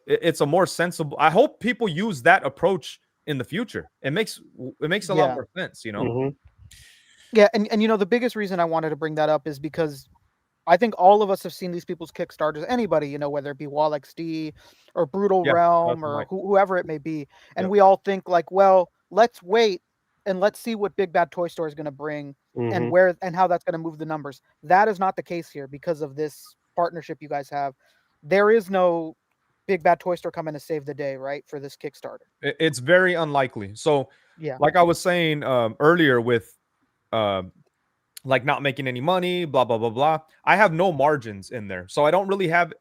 more sensible. I hope people use that approach in the future. It makes a lot more sense, Yeah, and the biggest reason I wanted to bring that up is because I think all of us have seen these people's Kickstarters. Anybody, whether it be Wall XD or Brutal Realm or whoever it may be, and we all think like, well, let's wait and let's see what Big Bad Toy Store is going to bring and where and how that's going to move the numbers. That is not the case here because of this partnership you guys have. There is no Big Bad Toy Store coming to save the day, right, for this Kickstarter. It's very unlikely. So, like I was saying earlier with like not making any money, blah, blah, blah, blah. I have no margins in there. So I don't really have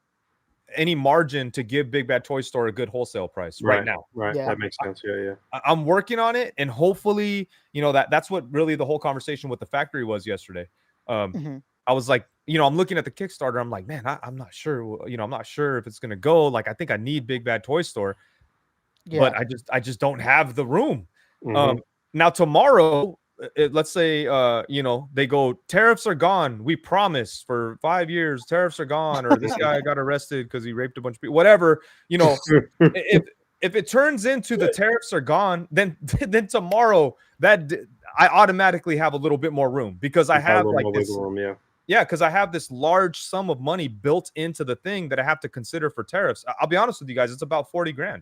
any margin to give Big Bad Toy Store a good wholesale price right now. Right. Yeah. That makes sense. Yeah. I'm working on it. And hopefully, that's what really the whole conversation with the factory was yesterday. I was like, I'm looking at the Kickstarter. I'm like, man, I'm not sure. I'm not sure if it's going to go. Like, I think I need Big Bad Toy Store. Yeah. But I just don't have the room. Now tomorrow, let's say, they go, tariffs are gone. We promise for 5 years, tariffs are gone. Or this guy got arrested because he raped a bunch of people, whatever, if it turns into the tariffs are gone, then tomorrow that I automatically have a little bit more room because I have like this, because I have this large sum of money built into the thing that I have to consider for tariffs. I'll be honest with you guys, it's about $40,000.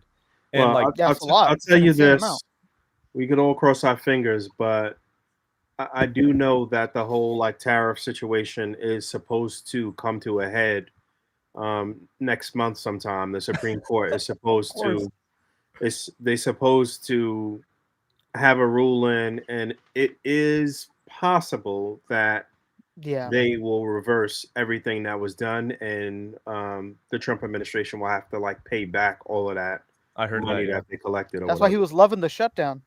And well, I'll tell you this, we could all cross our fingers, but I do know that the whole like tariff situation is supposed to come to a head next month sometime. The Supreme Court is supposed they're supposed to have a ruling, and it is possible that they will reverse everything that was done, and the Trump administration will have to like pay back all of that. I heard money that they collected. That's why he was loving the shutdown.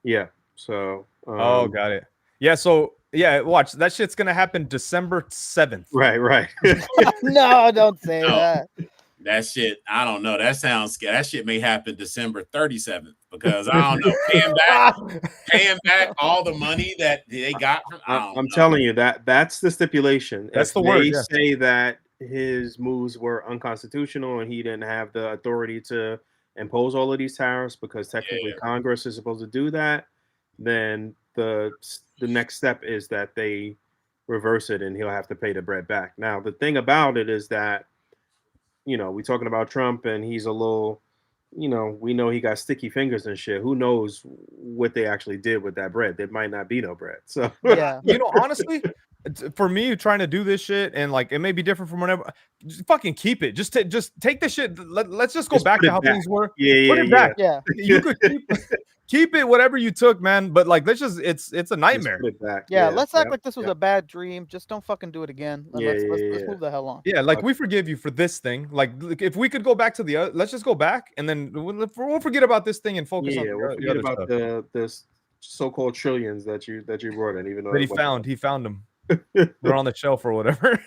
Yeah. So. Got it. Yeah, so watch, that shit's gonna happen December 7th. Right. No, don't say that. That shit, I don't know. That sounds scary. That shit may happen December 37th because I don't know. Paying back all the money that they got from. I'm telling you that's the stipulation. That's if the word. They say that his moves were unconstitutional and he didn't have the authority to impose all of these tariffs because technically Yeah. Congress is supposed to do that, then the next step is that they reverse it and he'll have to pay the bread back. Now, the thing about it is that, we're talking about Trump and he's a little, we know he got sticky fingers and shit. Who knows what they actually did with that bread? There might not be no bread. So, Yeah. Honestly, for me trying to do this shit and like it may be different from whenever, just fucking keep it. Just take the shit. Let's just go back to how things were. Put it back. Yeah. You could keep it whatever you took, man. But like, let's just it's a nightmare. Put it back. Yeah, let's act like this was a bad dream. Just don't fucking do it again. And let's move the hell on. Yeah, like we forgive you for this thing. Like if we could go back to the other, let's just go back and then we'll forget about this thing and focus on we'll forget about the so-called trillions that you brought in, even though that he found them. They're on the shelf or whatever.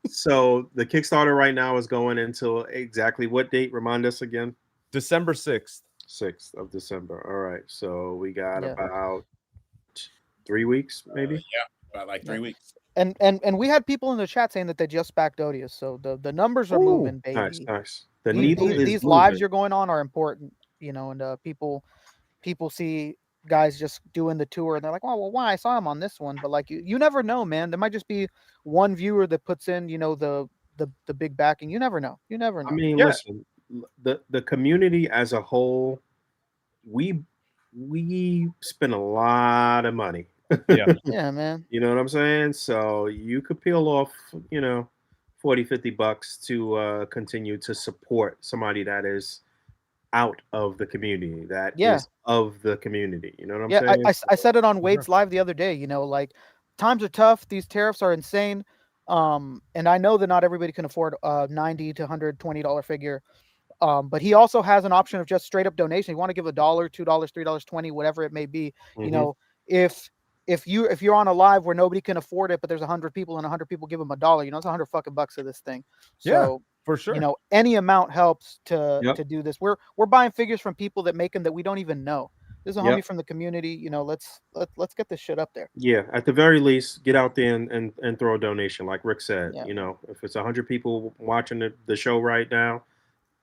So the Kickstarter right now is going until exactly what date? Remind us again. December 6th. 6th of December. All right. So we got about 3 weeks, maybe. About like 3 weeks. And we had people in the chat saying that they just backed Odious, so the numbers are moving, baby. Nice. The needle is these lives you're going on are important, and people see guys just doing the tour and they're like, well, why? I saw him on this one, but like you never know, man. There might just be one viewer that puts in, the big backing. You never know. I mean, listen, the community as a whole, we spend a lot of money. Yeah, man. You know what I'm saying? So you could peel off, $40, $50 to continue to support somebody that is out of the community, that is of the community. You know what I'm saying? I said it on Wade's live the other day, like times are tough. These tariffs are insane. And I know that not everybody can afford a $90 to $120 figure. But he also has an option of just straight up donation. You want to give $1, $2, $3, 20, whatever it may be. If you're on a live where nobody can afford it, but there's 100 people and 100 people give them $1, it's $100 fucking bucks of this thing. So for sure, any amount helps to do this. We're buying figures from people that make them that we don't even know. This is a homie from the community. Let's get this shit up there. Yeah, at the very least, get out there and throw a donation, like Rick said. If it's 100 people watching the show right now,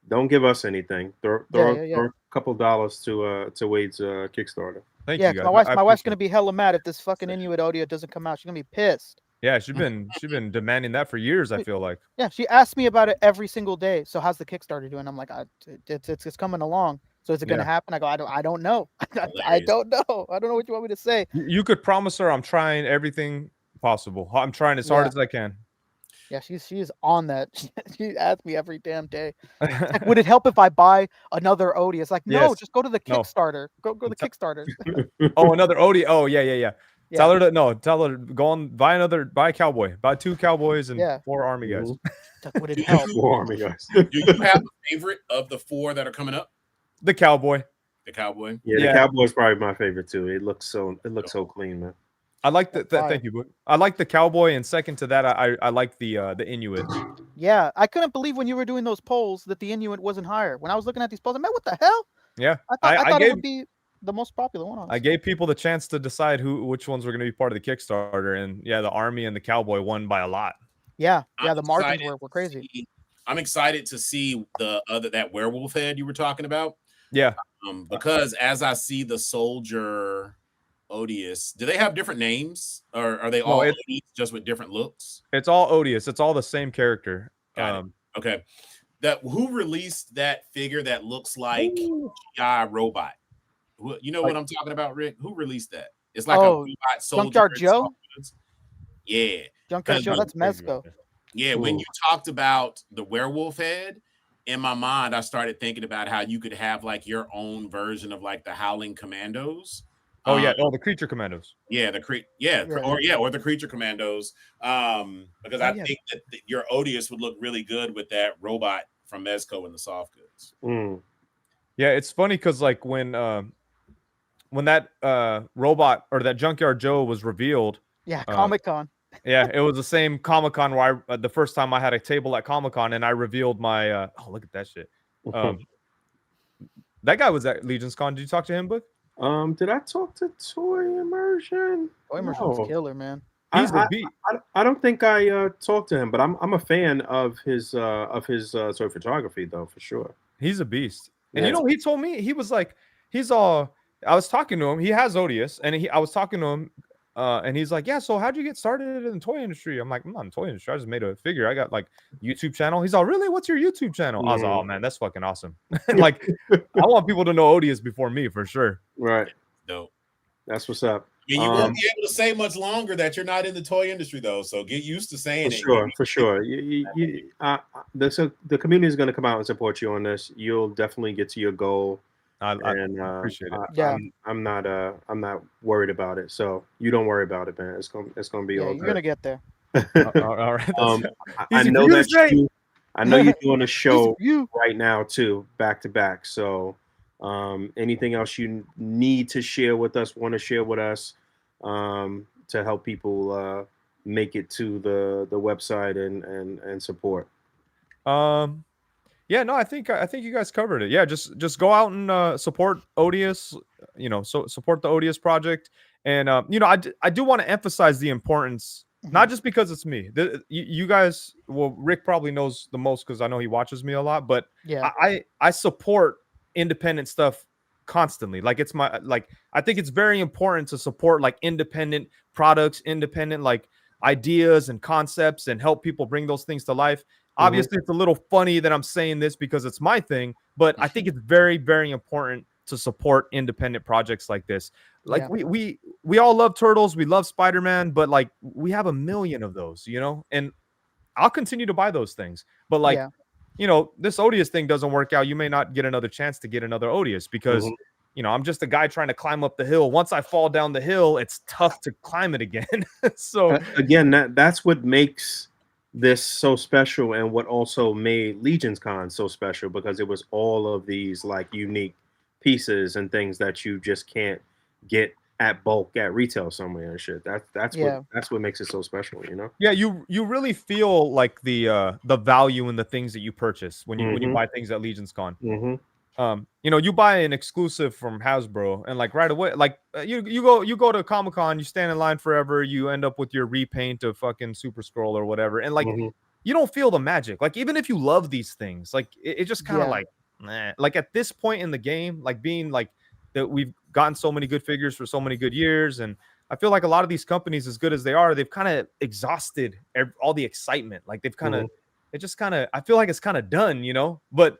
don't give us anything. Throw a couple dollars to Wade's Kickstarter. Thank you, guys. My wife's gonna be hella mad if this fucking Inuit audio doesn't come out. She's gonna be pissed. Yeah, she's been demanding that for years. I feel like. Yeah, she asks me about it every single day. So how's the Kickstarter doing? I'm like, it's coming along. So is it gonna happen? I go, I don't know. I don't know. I don't know what you want me to say. You could promise her I'm trying everything possible. I'm trying as hard as I can. Yeah, she's on that. She asks me every damn day. Like, would it help if I buy another Odious? Like, no, just go to the Kickstarter. Go to the Kickstarter. Another Odious. Oh, yeah. Tell her buy a cowboy. Buy 2 cowboys and 4 army guys. Would it help? 4 army guys. Do you have a favorite of the 4 that are coming up? The cowboy. The cowboy. Yeah, the cowboy's probably my favorite too. It looks so clean, man. I like thank you. I like the cowboy, and second to that, I like the Inuit. Yeah, I couldn't believe when you were doing those polls that the Inuit wasn't higher. When I was looking at these polls, I'm like, what the hell? Yeah, I thought it would be the most popular one. Honestly. I gave people the chance to decide which ones were going to be part of the Kickstarter, and the army and the cowboy won by a lot. Yeah, the margins were crazy. I'm excited to see that werewolf head you were talking about. Yeah, because as I see the soldier Odious, do they have different names, or are they all Odious just with different looks? It's all Odious. It's all the same character. Okay. Who released that figure that looks like GI robot? You know what I'm talking about, Rick? Who released that? It's like a robot soldier. Junkyard Joe? Yeah. Junkyard Joe, that's Mezco. Yeah, when you talked about the werewolf head, in my mind, I started thinking about how you could have like your own version of like the Howling Commandos. The Creature Commandos. Yeah, or the Creature Commandos. Because I think that your Odious would look really good with that robot from Mezco and the soft goods. Yeah, it's funny because like when that robot or that Junkyard Joe was revealed. Yeah, Comic-Con. Yeah, it was the same Comic-Con where the first time I had a table at Comic-Con and I revealed my look at that shit. That guy was at Legion's Con. Did you talk to him, Book? Did I talk to Toy Immersion? Toy Immersion's killer, man. He's a beat. I don't think I talked to him, but I'm a fan of his sort of photography though, for sure. He's a beast. And Yeah. you know, he told me, he was like, he's all, I was talking to him. He has Odious, and I was talking to him, and he's like, yeah, so how'd you get started in the toy industry? I'm like, I'm not in the toy industry. I just made a figure. I got like YouTube channel. He's all, really? What's your YouTube channel? I was like, oh man, that's fucking awesome. Like, I want people to know Odious before me for sure. Right. Dope. That's what's up. Yeah, you won't be able to say much longer that you're not in the toy industry though. So get used to saying it. For sure. The community is going to come out and support you on this. You'll definitely get to your goal. I appreciate it. Yeah. I'm not worried about it. So you don't worry about it, man. It's gonna be all you're good. gonna get there. All right. I know that I know you're doing a show You. right now too, back to back. So anything else you need to share with us, want to share with us, to help people make it to the website and support? Yeah, no, I think you guys covered it. Yeah, just go out and support Odious, you know, so support the Odious project. And you know, I do want to emphasize the importance, not just because it's me. You guys, well, Rick probably knows the most because I know he watches me a lot, but Yeah. I support independent stuff constantly. Like it's my, like, I think it's very important to support like independent products, independent like ideas and concepts, and help people bring those things to life. Obviously, it's a little funny that I'm saying this because it's my thing, but I think it's very, very important to support independent projects like this. Like we all love Turtles, we love Spider-Man, but like we have a million of those, you know, and I'll continue to buy those things. But like, you know, this Odious thing doesn't work out, you may not get another chance to get another Odious because you know, I'm just a guy trying to climb up the hill. Once I fall down the hill, it's tough to climb it again. So again, that's what makes this so special, and what also made Legions Con so special, because it was all of these like unique pieces and things that you just can't get at bulk at retail somewhere and shit. That's what makes it so special, you know? Yeah, you really feel like the value in the things that you purchase when you buy things at Legions Con. You know, you buy an exclusive from Hasbro, and like right away, like you go to Comic-Con, you stand in line forever, you end up with your repaint of fucking Super Scroll or whatever, and like you don't feel the magic. Like even if you love these things, like it just kind of like, nah. Like at this point in the game, like being like that, we've gotten so many good figures for so many good years, and I feel like a lot of these companies, as good as they are, they've kind of exhausted all the excitement. Like they've kind of, it just kind of, I feel like it's kind of done, you know. But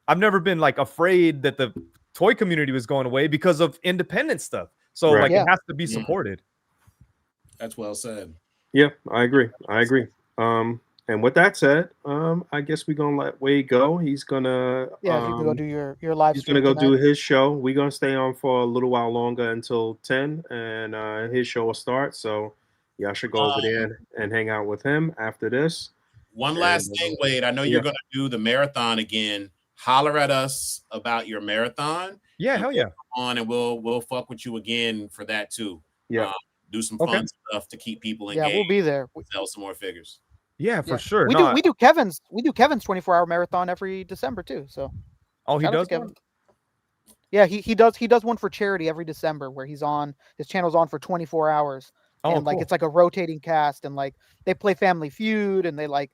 I've never been like afraid that the toy community was going away because of independent stuff. So like it has to be supported. That's well said. Yeah, I agree. And with that said, I guess we're gonna let Wade go. He's gonna if you can go do your live he's stream gonna go tonight. do his show. We're gonna stay on for a little while longer until 10, and his show will start. So y'all should go over there and hang out with him after this. One last thing, Wade. I know you're gonna do the marathon again. Holler at us about your marathon. Yeah, hell yeah. On, and we'll fuck with you again for that too. Yeah. Do some fun stuff to keep people engaged. Yeah, we'll be there. Sell some more figures. Yeah, for sure. We do Kevin's 24-hour marathon every December too. So he does Kevin? Yeah, he does one for charity every December where his channel's on for 24 hours. And like it's like a rotating cast, and like they play Family Feud, and they like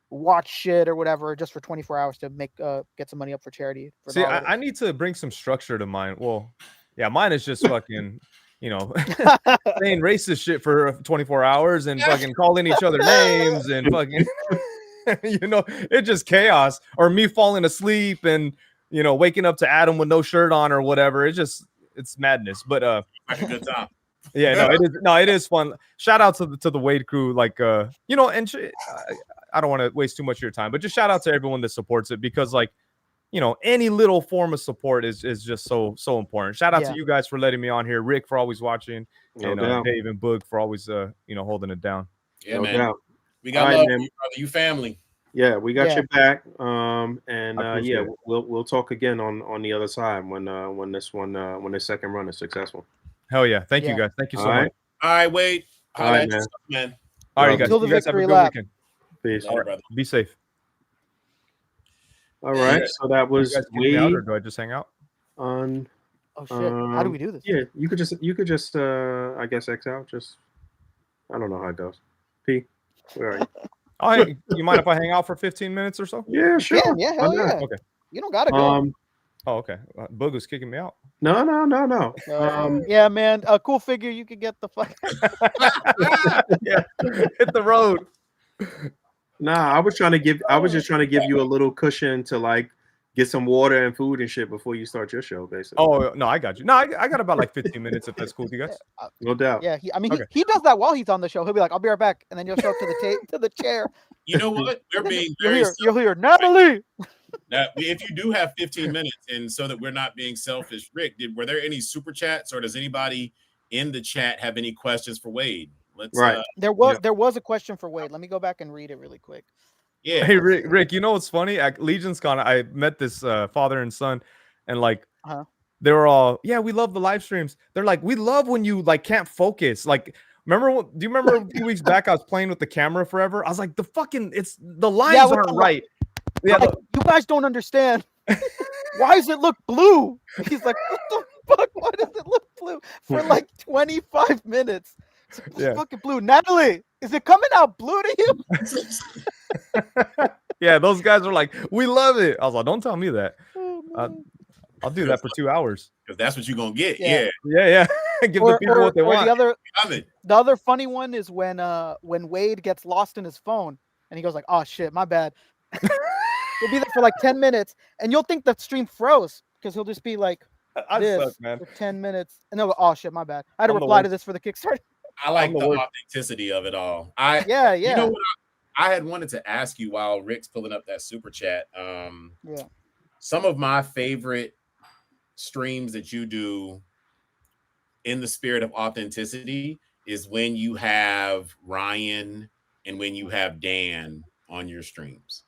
watch shit or whatever just for 24 hours to make get some money up for charity. See, I need to bring some structure to mine. Well, yeah, mine is just fucking, you know, saying racist shit for 24 hours and fucking calling each other names and fucking, you know, it's just chaos. Or me falling asleep and, you know, waking up to Adam with no shirt on or whatever. It's madness. But like a good time. Yeah, it is fun. Shout out to the Wade crew, like you know, and I don't want to waste too much of your time, but just shout out to everyone that supports it, because like, you know, any little form of support is just so important. Shout out to you guys for letting me on here, Rick for always watching, and Dave and Boog for always you know, holding it down. Yeah, man. We got love, brother. You family. Yeah, we got your back. And we'll talk again on the other side when this second run is successful. Hell yeah. Thank you guys. Thank you so much. All right, Wade. All right, man. All right, you guys have a good weekend. Peace. All right, brother. Be safe. All right. So that was Wade. Or do I just hang out? Oh shit. How do we do this? Yeah, you could just I guess X out. Just I don't know how it goes. P, where are you? You mind if I hang out for 15 minutes or so? Yeah, You sure. can, yeah, hell Why not? yeah. Okay. You don't gotta go. Oh, okay. Booga's kicking me out. No. Yeah, man. A cool figure. You could get the fuck. Yeah, hit the road. Nah, I was just trying to give you a little cushion to like get some water and food and shit before you start your show, basically. Oh no, I got you. No, I got about like 15 minutes if that's cool with you guys. No doubt. Yeah, Okay. he does that while he's on the show. He'll be like, "I'll be right back," and then you'll show up to the chair. You know what? We're being You'll very hear Natalie. Now, if you do have 15 minutes, and so that we're not being selfish, Rick, were there any super chats, or does anybody in the chat have any questions for Wade? Let's. Right. There was a question for Wade. Let me go back and read it really quick. Yeah. Hey Rick, you know what's funny? At Legion's Con, I met this father and son, and like they were all, yeah, we love the live streams. They're like, we love when you like can't focus. Like, do you remember a few weeks back I was playing with the camera forever? I was like, the lines aren't right. Yeah, like, you guys don't understand. Why does it look blue? He's like, what the fuck? Why does it look blue for like 25 minutes? It's fucking blue. Natalie, is it coming out blue to you? Yeah, those guys are like, we love it. I was like, don't tell me that. I'll do that for 2 hours. Because that's what you're gonna get. Yeah. Yeah. Give the people what they want. The other funny one is when Wade gets lost in his phone and he goes like, oh shit, my bad. He'll be there for like 10 minutes and you'll think the stream froze because he'll just be like this for 10 minutes. And they'll go, oh shit, my bad. I had to reply to this for the Kickstarter. I like the authenticity of it all. Yeah. You know what? I had wanted to ask you while Rick's pulling up that super chat. Some of my favorite streams that you do in the spirit of authenticity is when you have Ryan and when you have Dan on your streams.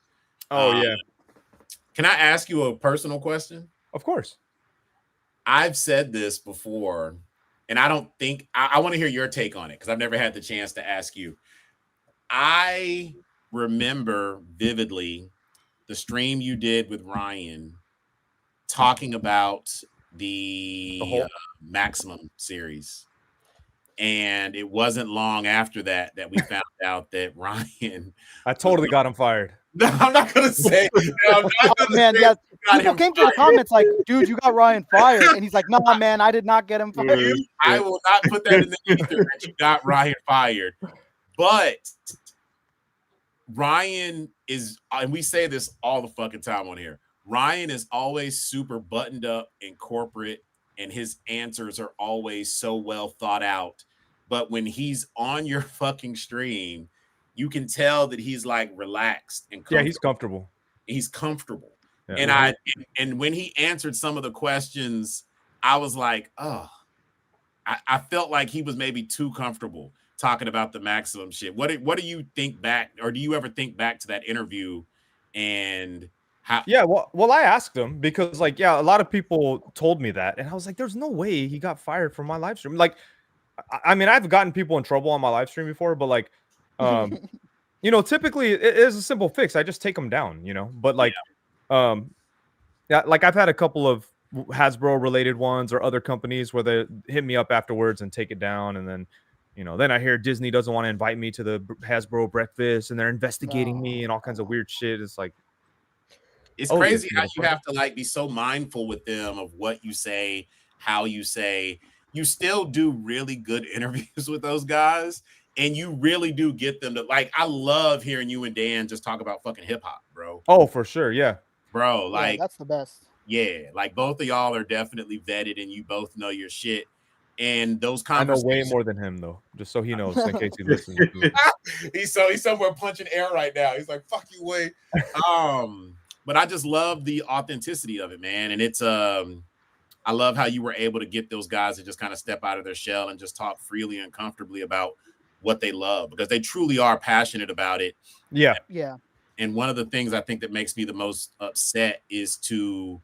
Oh, yeah. Can I ask you a personal question? Of course. I've said this before, and I don't think I want to hear your take on it because I've never had the chance to ask you. I remember vividly the stream you did with Ryan talking about the Maximum series. And it wasn't long after that we found out that Ryan... I totally got him fired. No, I'm not going to say... People came to the comments like, dude, you got Ryan fired. And he's like, no, man, I did not get him fired. I will not put that in the ether that you got Ryan fired. But Ryan is, and we say this all the fucking time on here, Ryan is always super buttoned up and corporate, and his answers are always so well thought out. But when he's on your fucking stream, you can tell that he's like relaxed and comfortable. Yeah, he's comfortable. He's comfortable. Yeah, and when he answered some of the questions, I was like, oh, I felt like he was maybe too comfortable talking about the Maximum shit. What do you think back, or do you ever think back to that interview and how? Yeah, well, I asked him because, like, yeah, a lot of people told me that, and I was like, there's no way he got fired from my live stream. Like, I mean, I've gotten people in trouble on my live stream before, but like, you know, typically it is a simple fix. I just take them down, you know. But like, yeah, like I've had a couple of Hasbro related ones or other companies where they hit me up afterwards and take it down, and then, you know, then I hear Disney doesn't want to invite me to the Hasbro breakfast, and they're investigating me and all kinds of weird shit. It's like, it's crazy how you have to like be so mindful with them of what you say, how you say. You still do really good interviews with those guys, and you really do get them to like. I love hearing you and Dan just talk about fucking hip hop, bro. Oh, for sure, yeah, Yeah, bro. Like that's the best. Yeah, like both of y'all are definitely vetted, and you both know your shit. And those I know conversations, way more than him though, just so he knows in case he listens. he's somewhere punching air right now. He's like, "Fuck you, Wade." But I just love the authenticity of it, man. And it's I love how you were able to get those guys to just kind of step out of their shell and just talk freely and comfortably about what they love, because they truly are passionate about it. Yeah. And one of the things I think that makes me the most upset is to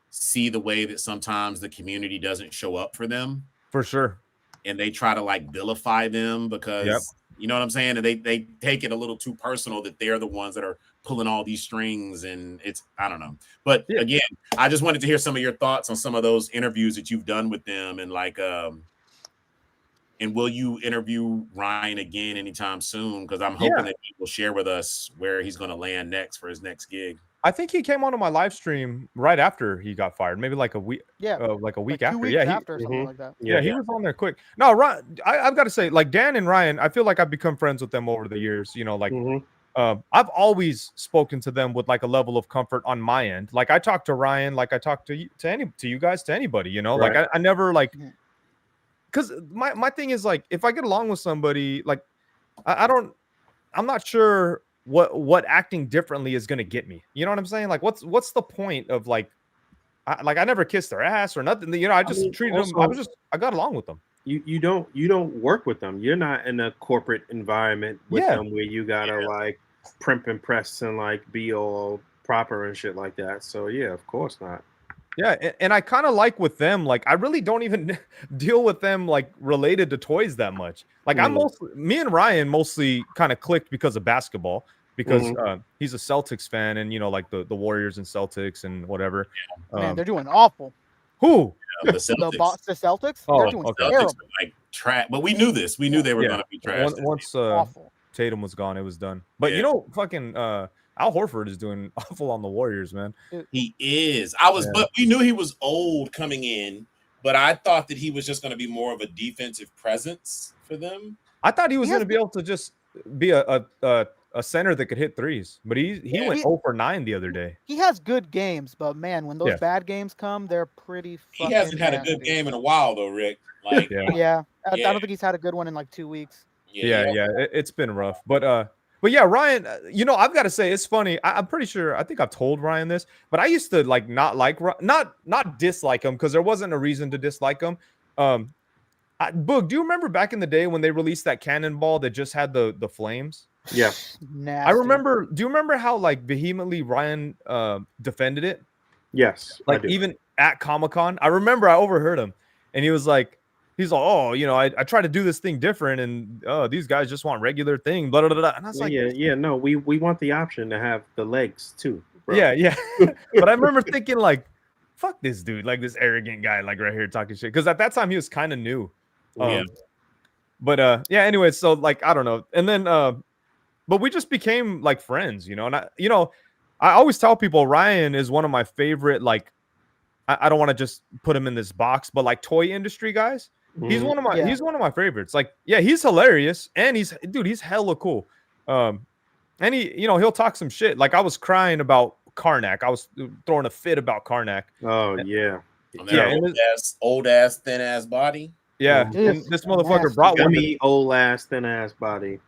see the way that sometimes the community doesn't show up for them. For sure. And they try to like vilify them because you know what I'm saying? And they take it a little too personal that they're the ones that are pulling all these strings, and it's, I don't know. But again, I just wanted to hear some of your thoughts on some of those interviews that you've done with them, and like and And will you interview Ryan again anytime soon? Because I'm hoping that he will share with us where he's going to land next for his next gig. I think he came onto my live stream right after he got fired, maybe like a week. Yeah, like a week like 2 after. weeks Yeah, after, something like that. Yeah, he was on there quick. No, Ryan, I've got to say, like Dan and Ryan, I feel like I've become friends with them over the years. You know, like I've always spoken to them with like a level of comfort on my end. Like I talk to Ryan, like I talk to you guys, to anybody. You know, like I never like, because my thing is like, if I get along with somebody, like I'm not sure what acting differently is going to get me. You know what I'm saying? Like what's the point of like I never kissed their ass or nothing. You know, I just treated them. I got along with them. You don't work with them. You're not in a corporate environment with them where you gotta like primp and press and like be all proper and shit like that. So yeah, of course not. Yeah, and I kind of like with them, like I really don't even deal with them like related to toys that much. Like me and Ryan mostly kind of clicked because of basketball, because he's a Celtics fan, and you know, like the Warriors and Celtics and whatever. Man, they're doing awful. Who? The Celtics. The Celtics? Oh, they're doing terrible. Like trash, but we knew this. We knew they were going to be trash. Once awful. Tatum was gone, it was done. But you know, fucking Al Horford is doing awful on the Warriors, man. He is. But we knew he was old coming in, but I thought that he was just going to be more of a defensive presence for them. I thought he was going to be able to just be a center that could hit threes, but he went 0 for 9 the other day. He has good games, but man, when those bad games come, they're pretty fucking He hasn't had a good game in a while though, Rick. Like I don't think he's had a good one in like 2 weeks. It's been rough. But yeah, Ryan, you know, I've got to say it's funny. I'm pretty sure, I think I've told Ryan this, but I used to like not dislike him because there wasn't a reason to dislike him. Boog, do you remember back in the day when they released that cannonball that just had the flames? Yeah. Nasty. I remember. Do you remember how like vehemently Ryan defended it? Yes. Like even at Comic-Con, I remember I overheard him, and he's like, oh, you know, I try to do this thing different, and these guys just want regular thing, blah, blah, blah. And I was like, no, we want the option to have the legs too, bro. Yeah. But I remember thinking like, fuck this dude, like this arrogant guy, like right here talking shit, because at that time he was kind of new. But anyway, so like I don't know, and then but we just became like friends, you know. And I always tell people Ryan is one of my favorite, like I don't want to just put him in this box, but like toy industry guys. He's one of my favorites. Like, yeah, he's hilarious, and he's hella cool. And he'll talk some shit. Like I was crying about Karnak. I was throwing a fit about Karnak. Oh yeah. Old ass thin ass body. Yeah, and this motherfucker brought one. Old ass thin ass body.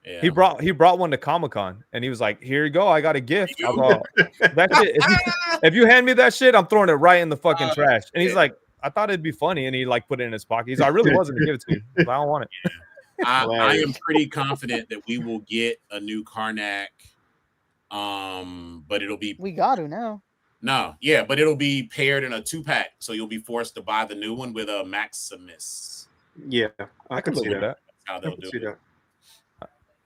Yeah. He brought one to Comic-Con, and he was like, "Here you go, I got a gift." I go, that shit. If you hand me that shit, I'm throwing it right in the fucking trash. And he's like, "I thought it'd be funny," and he like put it in his pocket. He's like, "I really wasn't gonna give it to you. But I don't want it." I am pretty confident that we will get a new Karnak. But it'll be we got to now. No, yeah, but it'll be paired in a 2-pack, so you'll be forced to buy the new one with a Maximus. Yeah, I can see that. That's how they'll do it.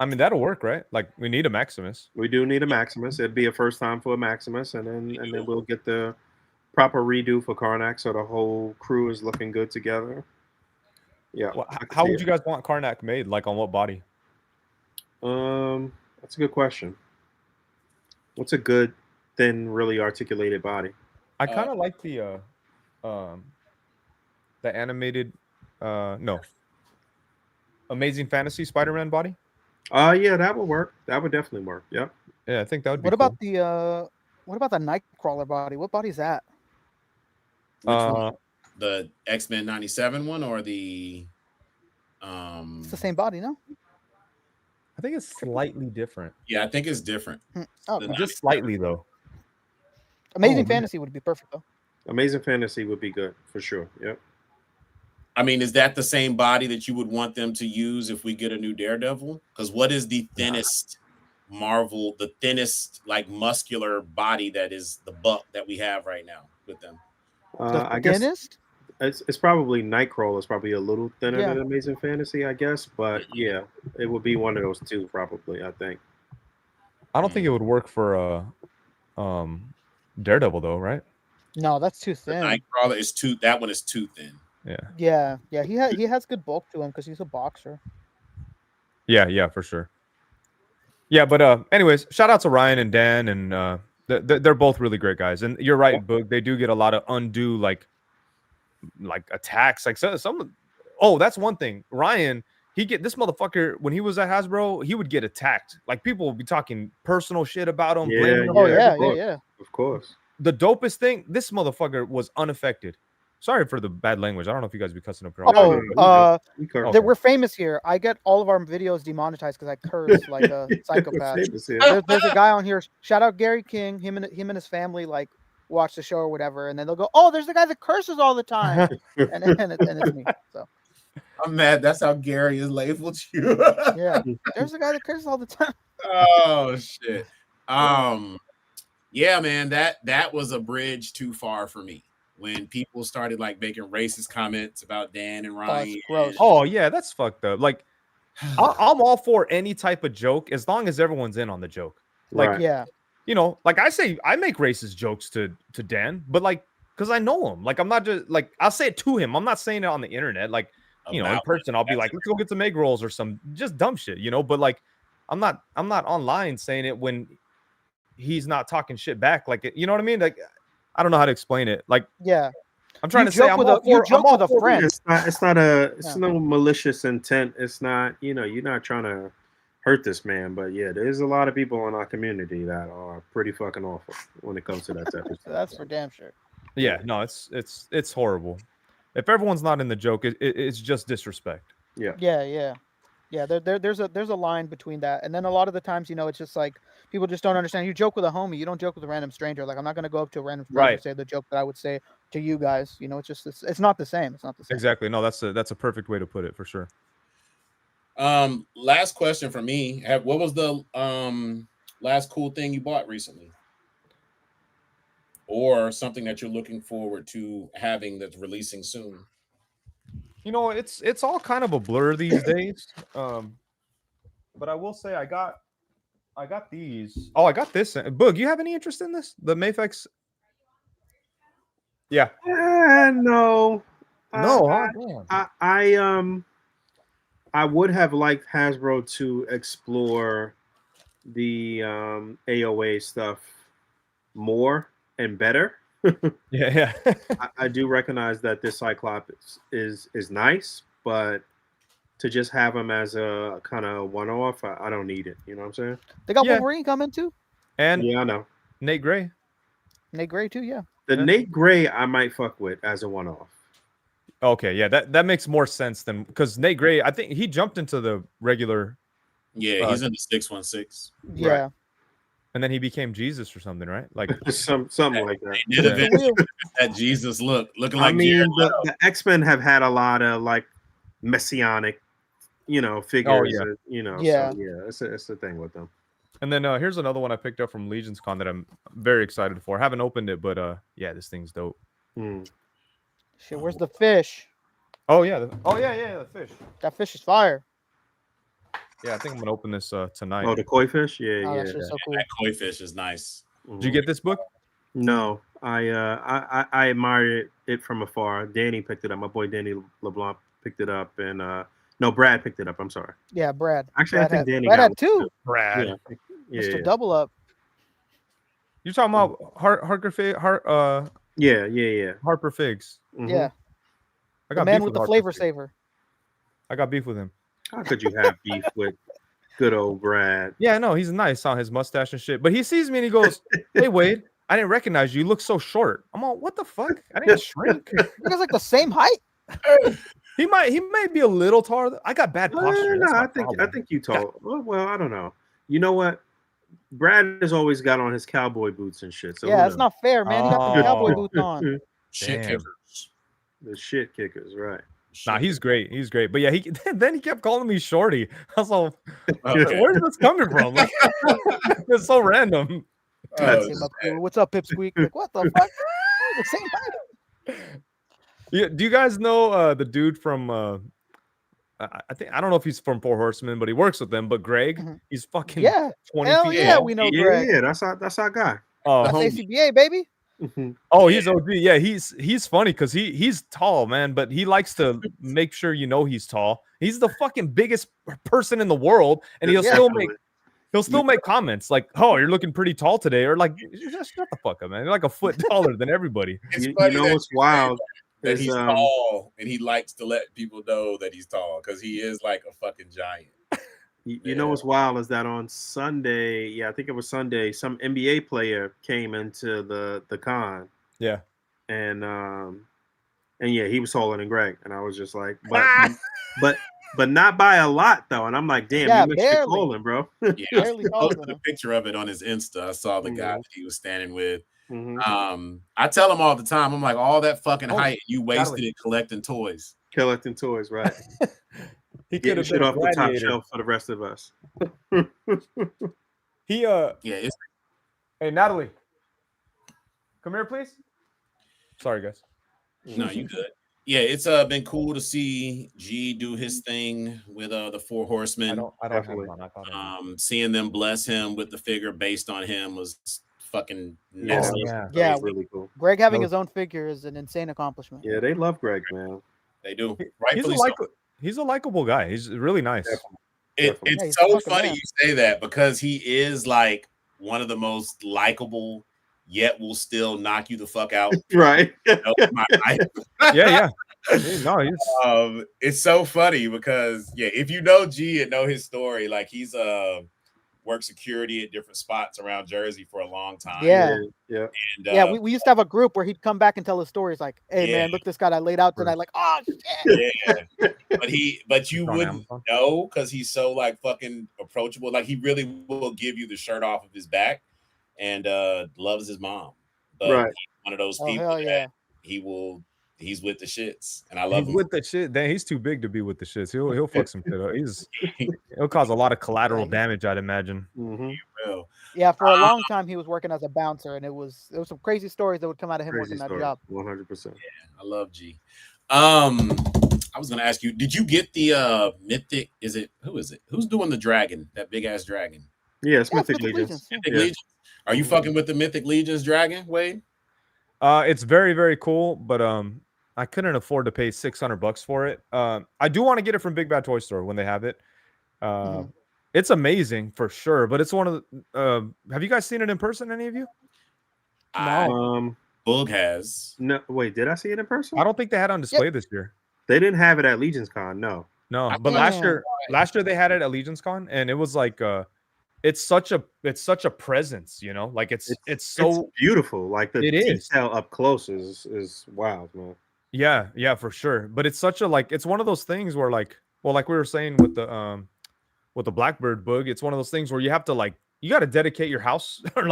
I mean, that'll work, right? Like, we need a Maximus. We do need a Maximus. It'd be a first time for a Maximus, and then we'll get the proper redo for Karnak, so the whole crew is looking good together. Yeah. Well, how would you guys want Karnak made? Like, on what body? That's a good question. What's a good, thin, really articulated body? I kind of like the animated, Amazing Fantasy Spider-Man body. Yeah, that would work. That would definitely work. Yep. Yeah, I think that would be What about the Nightcrawler body? What body's that? The X-Men 97 one or the It's the same body, no? I think it's slightly different. Yeah, I think it's different. Just slightly though. Amazing Fantasy would be perfect though. Amazing Fantasy would be good for sure. Yep. I mean, is that the same body that you would want them to use if we get a new Daredevil? Because what is the thinnest Marvel, the thinnest like muscular body that is the buck that we have right now with them? I guess it's probably Nightcrawler is probably a little thinner than Amazing Fantasy, I guess. But yeah, it would be one of those two probably. I think. I don't think it would work for Daredevil though, right? No, that's too thin. Nightcrawler is too. That one is too thin. Yeah. He has good bulk to him because he's a boxer. Yeah, for sure. Yeah, but anyways, shout out to Ryan and Dan, and they're both really great guys. And you're right, Boog. They do get a lot of undue like attacks. Like some. Oh, that's one thing. Ryan, he get this motherfucker when he was at Hasbro, he would get attacked. Like people would be talking personal shit about him. Blaming him Oh for everything. yeah. Of course. The dopest thing, this motherfucker was unaffected. Sorry for the bad language. I don't know if you guys be cussing up here. We're famous here. I get all of our videos demonetized because I curse like a psychopath. There's a guy on here. Shout out Gary King. Him and his family like watch the show or whatever, and then they'll go, "Oh, there's the guy that curses all the time," and it's me. So I'm mad. That's how Gary is labeled you. yeah, there's the guy that curses all the time. Oh shit. Yeah, man. That was a bridge too far for me. When people started like making racist comments about Dan and Ryan. Oh yeah, that's fucked up. Like, I'm all for any type of joke as long as everyone's in on the joke. Like, yeah, you know, like I make racist jokes to Dan, but like, because I know him. Like, I'm not just like I'll say it to him. I'm not saying it on the internet. Like, you know, in person, I'll be like, let's go get some egg rolls or some just dumb shit, you know. But like, I'm not online saying it when he's not talking shit back. Like, you know what I mean? Like, I don't know how to explain it. Like, yeah, I'm trying to say you joke with a friend. It's no malicious intent. It's not, you know, you're not trying to hurt this man. But yeah, there's a lot of people in our community that are pretty fucking awful when it comes to that type of stuff. That's for damn sure. Yeah, no, it's horrible. If everyone's not in the joke, it's just disrespect. Yeah. There's a line between that, and then a lot of the times, you know, it's just like people just don't understand. You joke with a homie, you don't joke with a random stranger. Like I'm not gonna go up to a random stranger and say the joke that I would say to you guys. You know, it's just it's not the same. It's not the same. Exactly. No, that's a perfect way to put it for sure. Last question for me. What was the last cool thing you bought recently, or something that you're looking forward to having that's releasing soon? You know, it's all kind of a blur these days. But I will say I got these. Oh, I got this. Boog, you have any interest in this? The Mafex? Yeah. No. No. I would have liked Hasbro to explore the AOA stuff more and better. Yeah. I do recognize that this Cyclops is nice, but to just have him as a kind of one-off, I don't need it. You know what I'm saying? They got Wolverine coming too. And yeah, I know. Nate Gray too. Yeah. The Nate Gray I might fuck with as a one-off. Okay, yeah, that makes more sense than because Nate Gray, I think he jumped into the regular. Yeah, he's in the 616. Yeah. Right. And then he became Jesus or something, right? Like something like that. Did eventually that Jesus looking like. I mean, the X-Men have had a lot of like messianic, you know, figures. Oh, yeah. You know, yeah, so, yeah, it's the thing with them. And then here's another one I picked up from Legions Con that I'm very excited for. I haven't opened it, but yeah, this thing's dope. Shit, where's the fish? Oh yeah, the fish. That fish is fire. Yeah, I think I'm gonna open this tonight. Oh, the koi fish? Yeah, Oh, yeah. that shit's so cool. That koi fish is nice. Did you get this book? No, I admire it from afar. Danny picked it up. My boy Danny LeBlanc picked it up, and no, Brad picked it up. I'm sorry. Yeah, Brad. Actually, Brad I think Danny Brad got had one two. too. Brad. Yeah, Mr. Double Up. You're talking about Harper Figs. Mhm. Yeah. I The got man beef with the Harper flavor Figs. saver. I got beef with him. How could you have beef with good old Brad? Yeah, no, he's nice on his mustache and shit. But he sees me and he goes, "Hey Wade, I didn't recognize you. You look so short." I'm all, "What the fuck? I didn't shrink." You guys like the same height? He may be a little taller. I got bad posture. No, That's my I problem. think you tall. Well, I don't know. You know what? Brad has always got on his cowboy boots and shit. So Yeah, that's not fair, man. He got the cowboy Oh. boots on. Shit Damn. kickers. the shit kickers, right? Nah, he's great. He's great. But yeah, then he kept calling me shorty. I was like, Okay. where's this coming from? Like, it's so random. What's up, Pipsqueak? Like, what the fuck? The same height. Yeah, do you guys know the dude from I don't know if he's from Four Horsemen, but he works with them. But Greg, he's fucking 20 Hell feet yeah, tall. we know Greg. Yeah, that's our guy. Oh, That's homie. A.C.B.A, baby. Oh, he's OG. Yeah, he's funny because he's tall, man, but he likes to make sure you know he's tall. He's the fucking biggest person in the world, and he'll still make comments like, "Oh, you're looking pretty tall today," or like, "Just shut the fuck up, man. You're like a foot taller than everybody." You know what's wild? That he's tall, and he likes to let people know that he's tall because he is like a fucking giant. You know what's wild is that on Sunday, I think it was Sunday, some NBA player came into the con. Yeah. And yeah, he was taller than Greg. And I was just like, but not by a lot though. And I'm like, damn, you missed your calling, bro. Yeah, barely posted a picture of it on his Insta. I saw the guy that he was standing with. I tell him all the time, I'm like, all that fucking height, you wasted it collecting toys. Collecting toys, right. He could have shit off the top shelf for the rest of us. Hey Natalie, come here, please. Sorry, guys. No, you good. Yeah, it's been cool to see G do his thing with the Four Horsemen. I don't have one. Seeing them bless him with the figure based on him was fucking next. Yeah, was really cool. Greg having his own figure is an insane accomplishment. Yeah, they love Greg, man. They do. He's a likable guy. He's really nice. It's so funny you say that because he is like one of the most likable, yet will still knock you the fuck out. Right. Yeah. No, it's so funny because if you know G and know his story, like he's worked security at different spots around Jersey for a long time. And we used to have a group where he'd come back and tell his stories like, hey man, look this guy I laid out tonight. Like, oh shit. But you wouldn't know because he's so like fucking approachable. Like he really will give you the shirt off of his back and loves his mom. But he's one of those people that he's with the shits, and I love him. With the shit. Then he's too big to be with the shits. He'll fuck some shit up. He'll cause a lot of collateral damage, I'd imagine. He will. Yeah, for a long time he was working as a bouncer, and there was some crazy stories that would come out of him working that job. 100%. Yeah, I love G. I was gonna ask you, did you get the Mythic? Who is it? Who's doing the dragon? That big ass dragon? Yeah, it's Mythic Legions. Mythic Legions. Are you fucking with the Mythic Legions dragon, Wade? It's very, very cool, but I couldn't afford to pay $600 for it. I do want to get it from Big Bad Toy Store when they have it. It's amazing for sure, but it's one of the. Have you guys seen it in person? Any of you? No. Boog has. No, wait, did I see it in person? I don't think they had it on display this year. They didn't have it at Legions Con. No, but last year they had it at Legions Con, and it was like it's such a presence, you know, like it's so beautiful. Like the detail up close is wild, man. Yeah, for sure. But it's such a it's one of those things where like we were saying with the Blackbird Boog, it's one of those things where you have to you got to dedicate your house or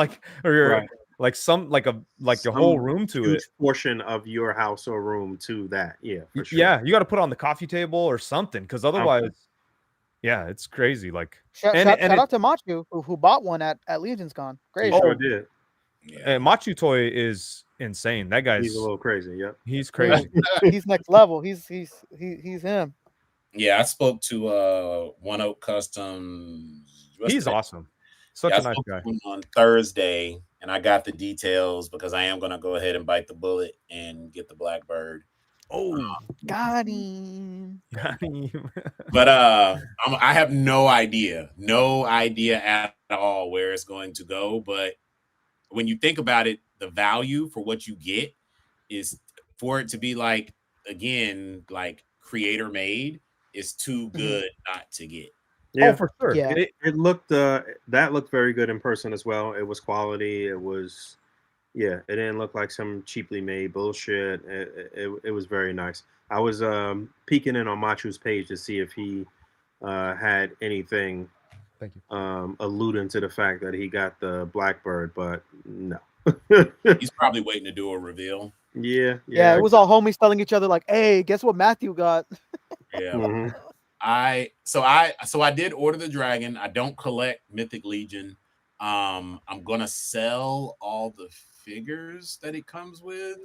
your some whole room to it. Portion of your house or room to that. Yeah, for sure. Yeah, you got to put it on the coffee table or something because otherwise. Yeah, it's crazy. Like shout out to Machu who bought one at Legions Con. Great. He sure did. And Machu Toy is insane. That guy's a little crazy. Yep. He's crazy. He's next level. He's him. Yeah, I spoke to One Oak Customs. He's awesome. Such a nice guy. On Thursday, and I got the details because I am gonna go ahead and bite the bullet and get the Blackbird. Oh, got him. But I have no idea at all where it's going to go. But when you think about it, the value for what you get is for it to be like creator made is too good not to get. Yeah, for sure. Yeah. It looked that looked very good in person as well. It was quality. It was. Yeah, it didn't look like some cheaply made bullshit. It was very nice. I was peeking in on Machu's page to see if he had anything alluding to the fact that he got the Blackbird, but no. He's probably waiting to do a reveal. Yeah. It was all homies telling each other like, "Hey, guess what Matthew got?" Yeah. Mm-hmm. I did order the dragon. I don't collect Mythic Legion. I'm gonna sell all the figures that it comes with,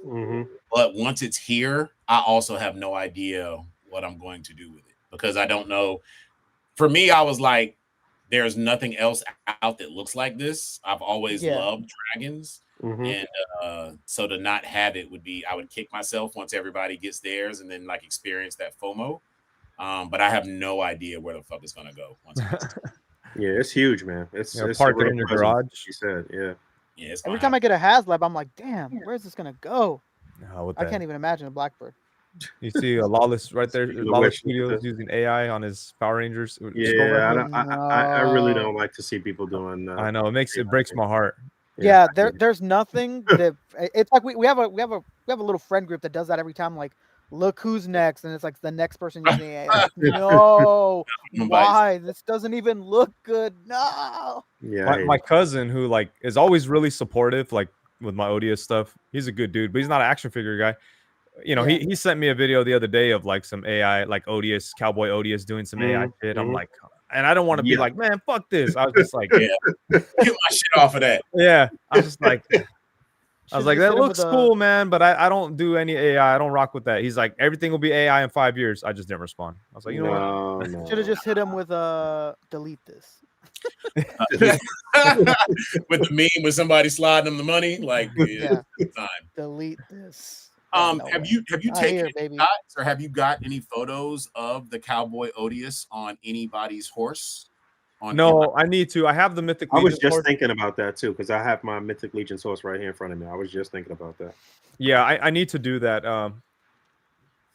but once it's here, I also have no idea what I'm going to do with it because I don't know. For me, I was like, there's nothing else out that looks like this. I've always loved dragons. And so to not have it would be, I would kick myself once everybody gets theirs and then like experience that FOMO. But I have no idea where the fuck it's gonna go once it gets Yeah, it's huge, man. It's park a it real in your presence, garage. like you said, yeah. Yeah, it's Every time I get a HasLab, I'm like, damn, where's this gonna go? I can't even imagine a Blackbird. You see a Lawless right there. Speaking of Lawless which, Studios using AI on his Power Rangers. Yeah, I really don't like to see people doing. I know it breaks my heart. Yeah, there's nothing that it's like we have a little friend group that does that every time. Like, look who's next, and it's like the next person using AI. Like, no, why? This doesn't even look good. No. Yeah, my cousin who like is always really supportive, like with my Odious stuff. He's a good dude, but he's not an action figure guy. You know, he sent me a video the other day of like some AI, like Odious, Cowboy Odious doing some AI shit. I'm like, and I don't want to be like, man, fuck this. I was just like, get my shit off of that. Yeah, I was just like, that looks cool, man, but I don't do any AI. I don't rock with that. He's like, everything will be AI in 5 years. I just didn't respond. I was like, you know what? Should have just hit him with delete this. With the meme with somebody sliding them the money, like time. Delete this. Have you taken any shots or have you got any photos of the Cowboy Odious on anybody's horse? No, I need to. I have the Mythic Legion. I was just thinking about that too, because I have my Mythic Legion horse right here in front of me. I was just thinking about that. Yeah, I need to do that.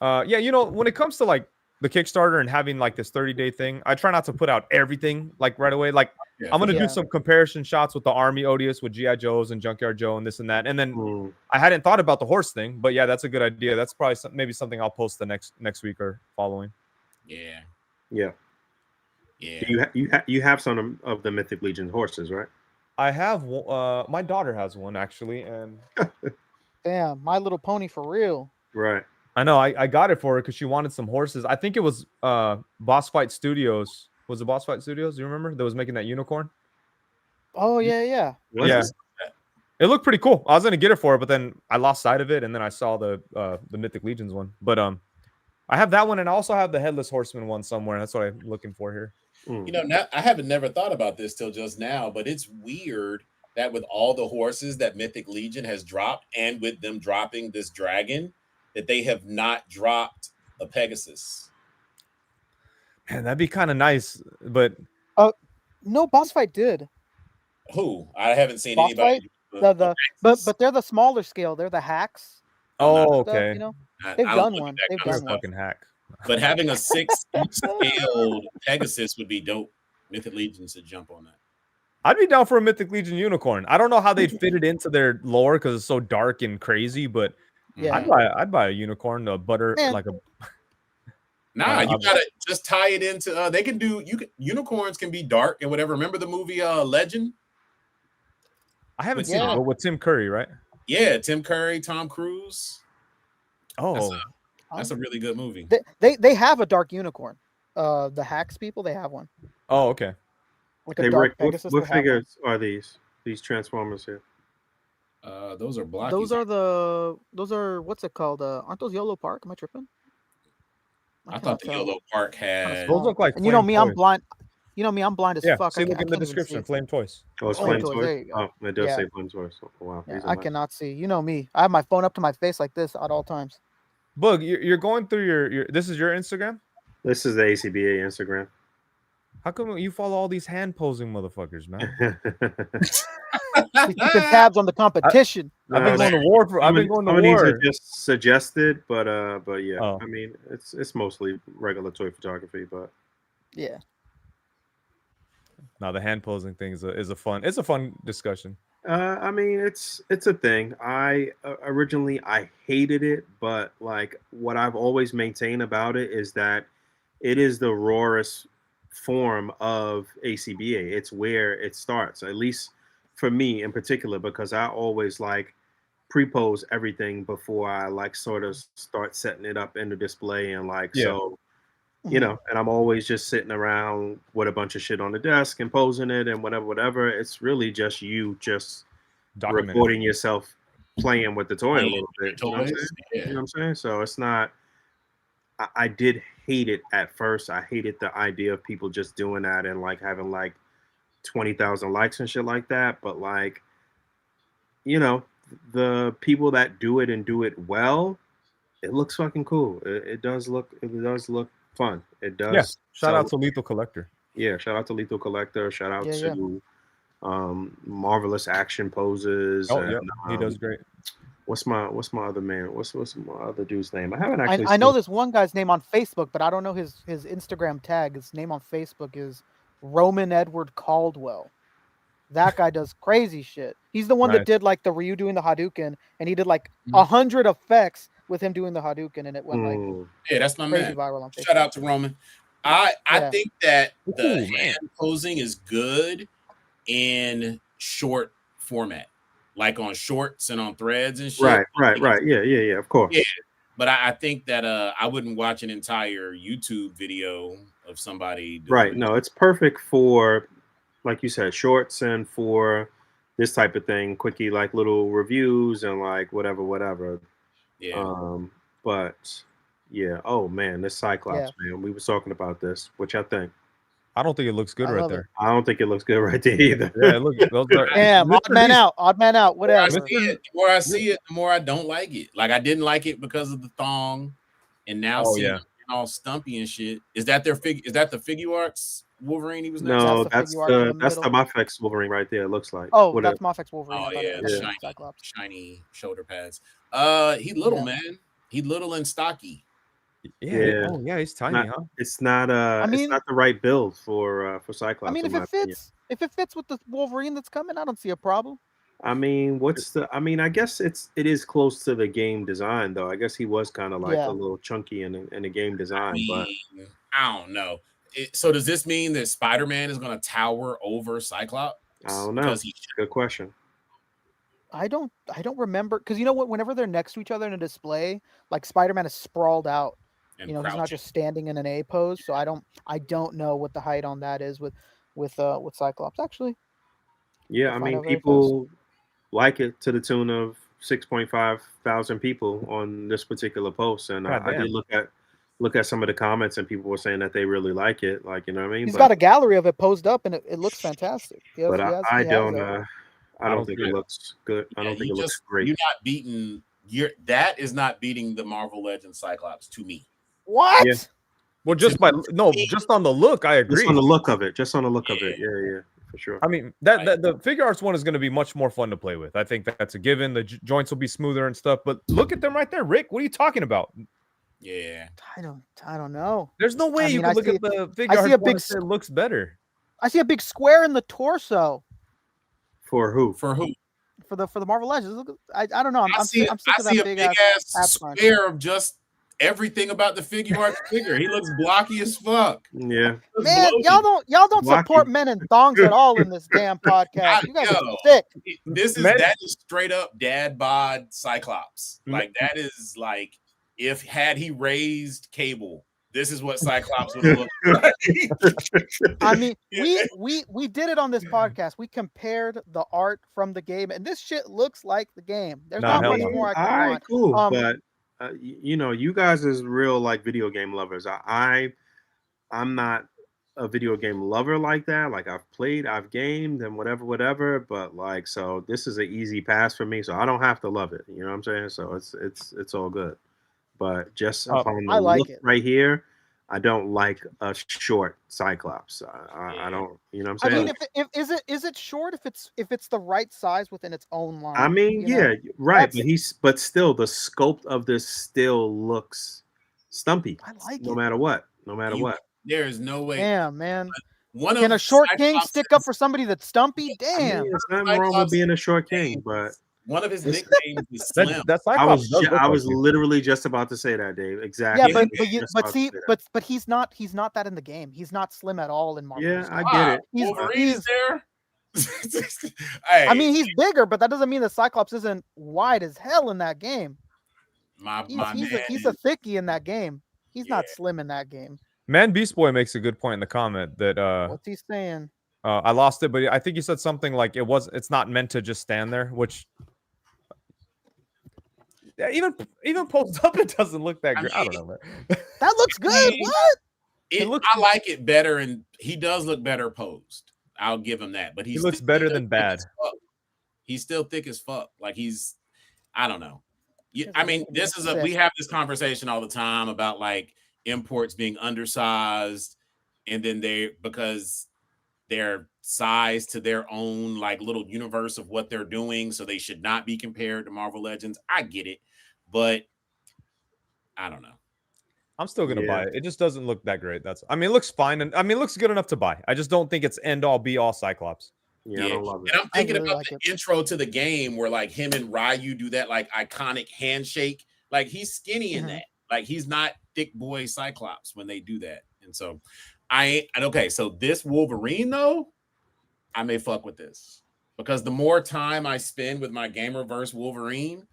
Yeah, you know, when it comes to like the Kickstarter and having like this 30-day thing, I try not to put out everything like right away. Like I'm gonna do some comparison shots with the Army Odious, with GI Joes and Junkyard Joe and this and that. And then I hadn't thought about the horse thing, but yeah, that's a good idea. That's probably maybe something I'll post the next week or following. Yeah. You have some of the Mythic Legion horses, right? I have. My daughter has one actually, and damn, My Little Pony for real. Right. I know. I got it for her because she wanted some horses. I think it was Boss Fight Studios. Was it Boss Fight Studios? Do you remember that was making that unicorn? Oh yeah. Yeah. It looked pretty cool. I was gonna get it for her, but then I lost sight of it, and then I saw the Mythic Legions one. But I have that one, and I also have the Headless Horseman one somewhere. That's what I'm looking for here. You know, now I haven't never thought about this till just now, but it's weird that with all the horses that Mythic Legion has dropped, and with them dropping this dragon, that they have not dropped a Pegasus. Man, that'd be kind of nice, but no, Boss Fight did. Who? I haven't seen Boss anybody. But they're the smaller scale. They're the hacks. Oh, stuff, okay. you know, they've done one. They've done one. Fucking hack. But having a 6-scaled Pegasus would be dope. Mythic Legion should jump on that. I'd be down for a Mythic Legion unicorn. I don't know how they'd fit it into their lore because it's so dark and crazy, but I'd buy a unicorn, a butter, like a. Nah, you gotta just tie it into. They can do. Unicorns can be dark and whatever. Remember the movie Legend? I haven't seen it, but with Tim Curry, right? Yeah, Tim Curry, Tom Cruise. Oh, that's a really good movie. They have a dark unicorn. The hacks people, they have one. Oh, okay. Like a dark Pegasus. What figures are these Transformers here? Those are blocky. Those are what's it called? Aren't those Yolo Park? Am I tripping? I thought the Yolo Park had. Those look like. And you know me, I'm blind. You know me, I'm blind as fuck. See, look in the description. Flame Toys. Oh, it's Flame Toys. Oh, it does say Flame Toys. Oh, wow. Yeah, I cannot see. You know me. I have my phone up to my face like this at all times. Boog, you're going through your. This is your Instagram. This is the A.C.B.A. Instagram. How come you follow all these hand posing motherfuckers, man? Keeping tabs on the competition. I've been going to war. I've been going to war. These are just suggested, but yeah. I mean, it's mostly regular toy photography, but yeah. No, the hand posing thing is a fun discussion. I mean, it's a thing. I originally hated it, but like what I've always maintained about it is that it is the rawest form of A.C.B.A. It's where it starts, at least for me in particular, because I always like pre-pose everything before I like sort of start setting it up in the display and so. You know, and I'm always just sitting around with a bunch of shit on the desk and posing it and whatever. It's really just you just recording yourself playing with the toy a little bit. You know what I'm saying? So it's not. I did hate it at first. I hated the idea of people just doing that and like having like 20,000 likes and shit like that. But like, you know, the people that do it and do it well, it looks fucking cool. It does look fun. It does. Yeah. Shout out so- to Lethal Collector. Yeah, shout out to Lethal Collector. Shout out Yeah, to Marvelous Action Poses. Oh, and, yeah, he does great. What's my other man? What's my other dude's name? I haven't actually. I know seen- this one guy's name on Facebook, but I don't know his Instagram tag. His name on Facebook is Roman Edward Caldwell. That guy does crazy shit. He's the one Nice. that did like the Ryu doing the Hadouken, and he did like 100 effects with him doing the Hadouken, and it went like Mm, Yeah, that's my crazy man. viral on Facebook. Shout out to Roman. I Yeah. think that the Ooh, man. hand posing is good in short format, like on shorts and on threads and shit. right. Yeah. Of course. Yeah. But I think that I wouldn't watch an entire YouTube video of somebody doing Right. No, it's perfect for, like you said, shorts and for this type of thing, quickie like little reviews and like whatever. Yeah. But yeah. Oh man, this Cyclops, man. We were talking about this. Which I think. I don't think it looks good I right love there. I don't think it looks good right there either. Yeah, it looks. Those are, Damn, odd man out, The whatever. more I see it, the more I don't like it. Like I didn't like it because of the thong, and now Oh, seeing yeah. it all stumpy and shit. Is that their Is that the Figure Arts Wolverine he was next No, That's the that's figure art in the that's the middle. Mafex Wolverine right there. It looks like. Oh, Whatever. that's Mofex Wolverine. Oh, I thought yeah, it was shiny. Cyclops. shiny shoulder pads. He little, Yeah. man. He little and stocky. yeah. Oh, yeah, he's tiny, Not- huh? It's not mean- it's not the right build for Cyclops. I mean, in if my it opinion. fits with the Wolverine that's coming, I don't see a problem. I mean, I guess it is close to the game design though. I guess he was kind of like Yeah. a little chunky in the game design, but I don't know. So does this mean that Spider-Man is going to tower over Cyclops? I don't know. Because he Good question. I don't remember, because you know what? Whenever they're next to each other in a display, like Spider-Man is sprawled out. and You know, he's not crouching. just standing in an A pose. So I don't know what the height on that is with Cyclops. Actually, Yeah, I'll I find mean, out very people like it to the tune of 6.5 thousand people on this particular post, and I Goddamn. did look at some of the comments, and people were saying that they really like it. Like, you know what I mean? he's But- got a gallery of it posed up, and it looks fantastic. He has- but he has- I he has don't that. I don't think see it it. looks good. I Yeah, don't think you it looks just- great. You're not beating. That is not beating the Marvel Legends Cyclops to me. What? Yeah. Well, just on the look, I agree. Just on the look of it. Yeah, for sure. I mean, that the figure arts one is going to be much more fun to play with. I think that's a given. The joints will be smoother and stuff. But look at them right there, Rick. What are you talking about? Yeah. I don't know. There's no way you mean, can I look see- at the figure I see arts a one big and say it looks better. I see a big square in the torso For who? For who? for the Marvel Legends. Look, I don't know. I see I'm sick a of that big big ass ass sign. square of just everything about the figure art figure. He looks blocky as fuck. Yeah. Man, Bloated. y'all don't Blocky. support men in thongs at all in this damn podcast. You guys are Yo. sick. That is straight up dad bod Cyclops. Mm. Like that is like had he raised Cable, this is what Cyclops would look like. I mean, we did it on this podcast. We compared the art from the game, and this shit looks like the game. There's Nah, not hell much no. more I All can right, want. cool. Um, But you know, you guys is real like video game lovers. I'm not a video game lover like that. Like I've gamed and whatever. But like, so this is an easy pass for me. So I don't have to love it. You know what I'm saying? So it's all good. But just upon the I like look it. right here, I don't like a short Cyclops. I don't. You know what I'm I saying? mean, if is it short if it's the right size within its own line? I mean, you know? yeah, right. That's- But still, the sculpt of this still looks stumpy. I like No it. matter what. There is no way. Damn, man. One Can of a short king Cyclops' stick up for somebody that's stumpy? I Damn. mean, there's nothing wrong with being a short king, but One of his nicknames is Slim. That I Cyclops was does look I like was you. literally just about to say that, Dave. Exactly. Yeah, Just about to see, say that. but he's not that in the game. He's not slim at all in Marvel. Yeah, I Wow, get it. He's- Wolverine's he's- there. Hey, I mean, he's bigger, but that doesn't mean the Cyclops isn't wide as hell in that game. my He's man. he's a thickie in that game. He's not Yeah. slim in that game. Man, Beast Boy makes a good point in the comment that What's he saying? I lost it, but I think he said something like it's not meant to just stand there, which yeah, even posed up, it doesn't look that great. I don't know, man. That looks good. mean, What? It looks- I like it better, and he does look better posed. I'll give him that. But he looks better than bad. He's still thick as fuck. Like I don't know. He's I a mean, little we sick. have this conversation all the time about like imports being undersized, and then because they're sized to their own like little universe of what they're doing, so they should not be compared to Marvel Legends. I get it, but I don't know. I'm still gonna buy it. It just doesn't look that great. I mean, it looks fine, and I mean, it looks good enough to buy. I just don't think it's end all be all Cyclops. Yeah, I don't love it. And I'm thinking really about like the intro to the game where like him and Ryu do that like iconic handshake. Like he's skinny in that. Like he's not thick boy Cyclops when they do that. And so okay. So this Wolverine though, I may fuck with this because the more time I spend with my Gamerverse Wolverine,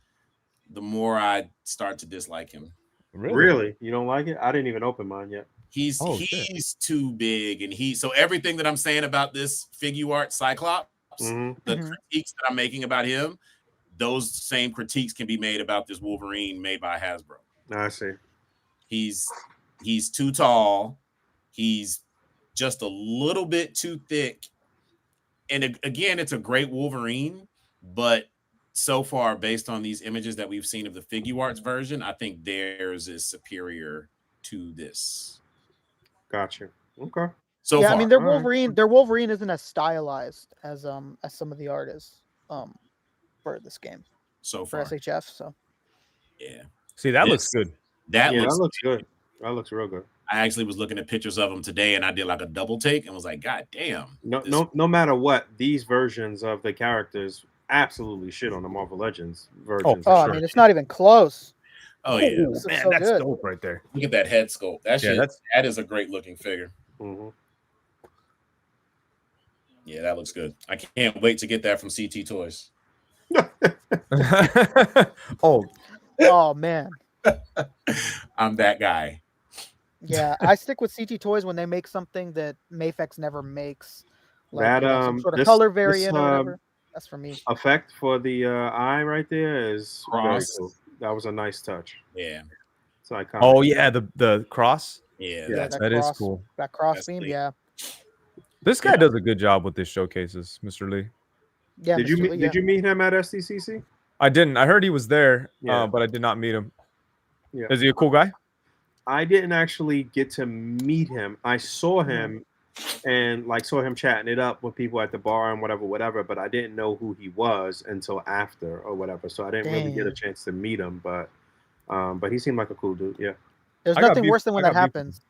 the more I start to dislike him. Really? You don't like it? I didn't even open mine yet. He's too big, and so everything that I'm saying about this figure art Cyclops, the critiques that I'm making about him, those same critiques can be made about this Wolverine made by Hasbro. I see. He's too tall. He's just a little bit too thick. And again, it's a great Wolverine, but so far, based on these images that we've seen of the figure arts version, I think theirs is superior to this. Gotcha. Okay. So yeah, far. I mean, their Wolverine isn't as stylized as some of the artists for this game. So for far. SHF. So yeah. See, that looks good. That looks good. That looks real good. I actually was looking at pictures of them today, and I did like a double take and was like, God damn. No matter what, these versions of the characters absolutely shit on the Marvel Legends version. I mean, it's not even close. Oh yeah, man, so that's good. dope right there. Look at that head sculpt. That is a great looking figure. Yeah, that looks good. I can't wait to get that from CT Toys. Oh man, I'm that guy. Yeah, I stick with CT Toys when they make something that Mafex never makes, like that some sort of color variant or whatever. That's for me. Effect for the eye right there is very Cross. cool. That was a nice touch. Yeah. It's iconic. Oh yeah, the cross. Yeah, that is cool. That cross beam, yeah. This guy does a good job with his showcases, Mr. Lee. Yeah. Did you meet him at SDCC? I didn't. I heard he was there, Yeah. but I did not meet him. Yeah. Is he a cool guy? I didn't actually get to meet him. I saw him and saw him chatting it up with people at the bar and whatever, but I didn't know who he was until after or whatever. So I didn't really get a chance to meet him, but he seemed like a cool dude. Yeah. There's nothing worse than when that happens.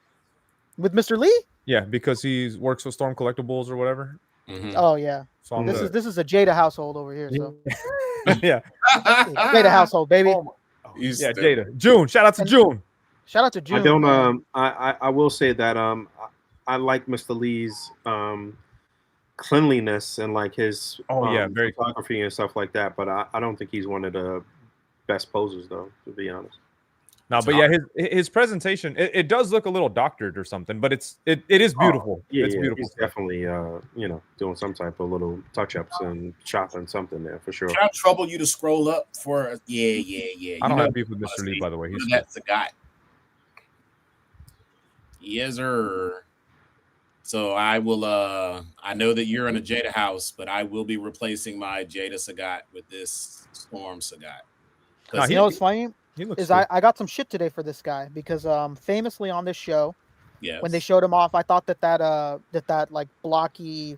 With Mr. Lee? Yeah, because he works with Storm Collectibles or whatever. Oh yeah. So this is a Jada household over here. So yeah. Jada household, baby. Yeah, Jada. June. Shout out to June. Shout out to June. I don't I will say that I like Mr. Lee's cleanliness and like his very photography and stuff like that, but I don't think he's one of the best posers though, to be honest. No, but yeah, his presentation it does look a little doctored or something, but it is beautiful. Yeah, it's beautiful. He's definitely doing some type of little touch ups and chopping something there for sure. Can I trouble you to scroll up for yeah. I don't have beef with Mr. Lee, by the way. He's that's a guy. Yes, sir. So I will I know that you're in a Jada house, but I will be replacing my Jada Sagat with this Storm Sagat. You know what's funny? Is I got some shit today for this guy because famously on this show, when they showed him off, I thought that like blocky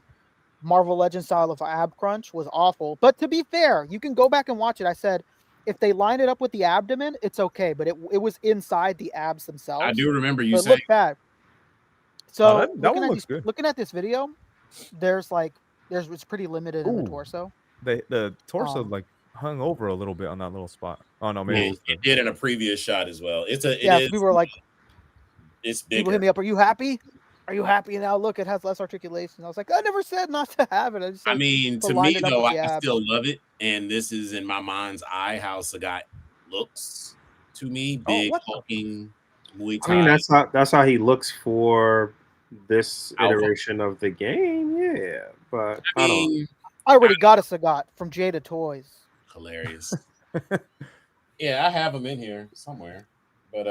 Marvel Legends style of ab crunch was awful. But to be fair, you can go back and watch it. I said if they line it up with the abdomen, it's okay, but it was inside the abs themselves. I do remember you saying it looked bad. So looking at this video, it's pretty limited in the torso. The torso like hung over a little bit on that little spot. Oh no, maybe it did in a previous shot as well. People were like, it's bigger. People hit me up. Are you happy? Are you happy? And now look, it has less articulation. I was like, I never said not to have it. To me though, I still love it, and this is in my mind's eye how Sagat looks to me. Big, hulking, Muay Thai. I mean, that's how he looks for this iteration of the game. Yeah, but I already got a Sagat from Jada Toys. Hilarious. Yeah, I have them in here somewhere, but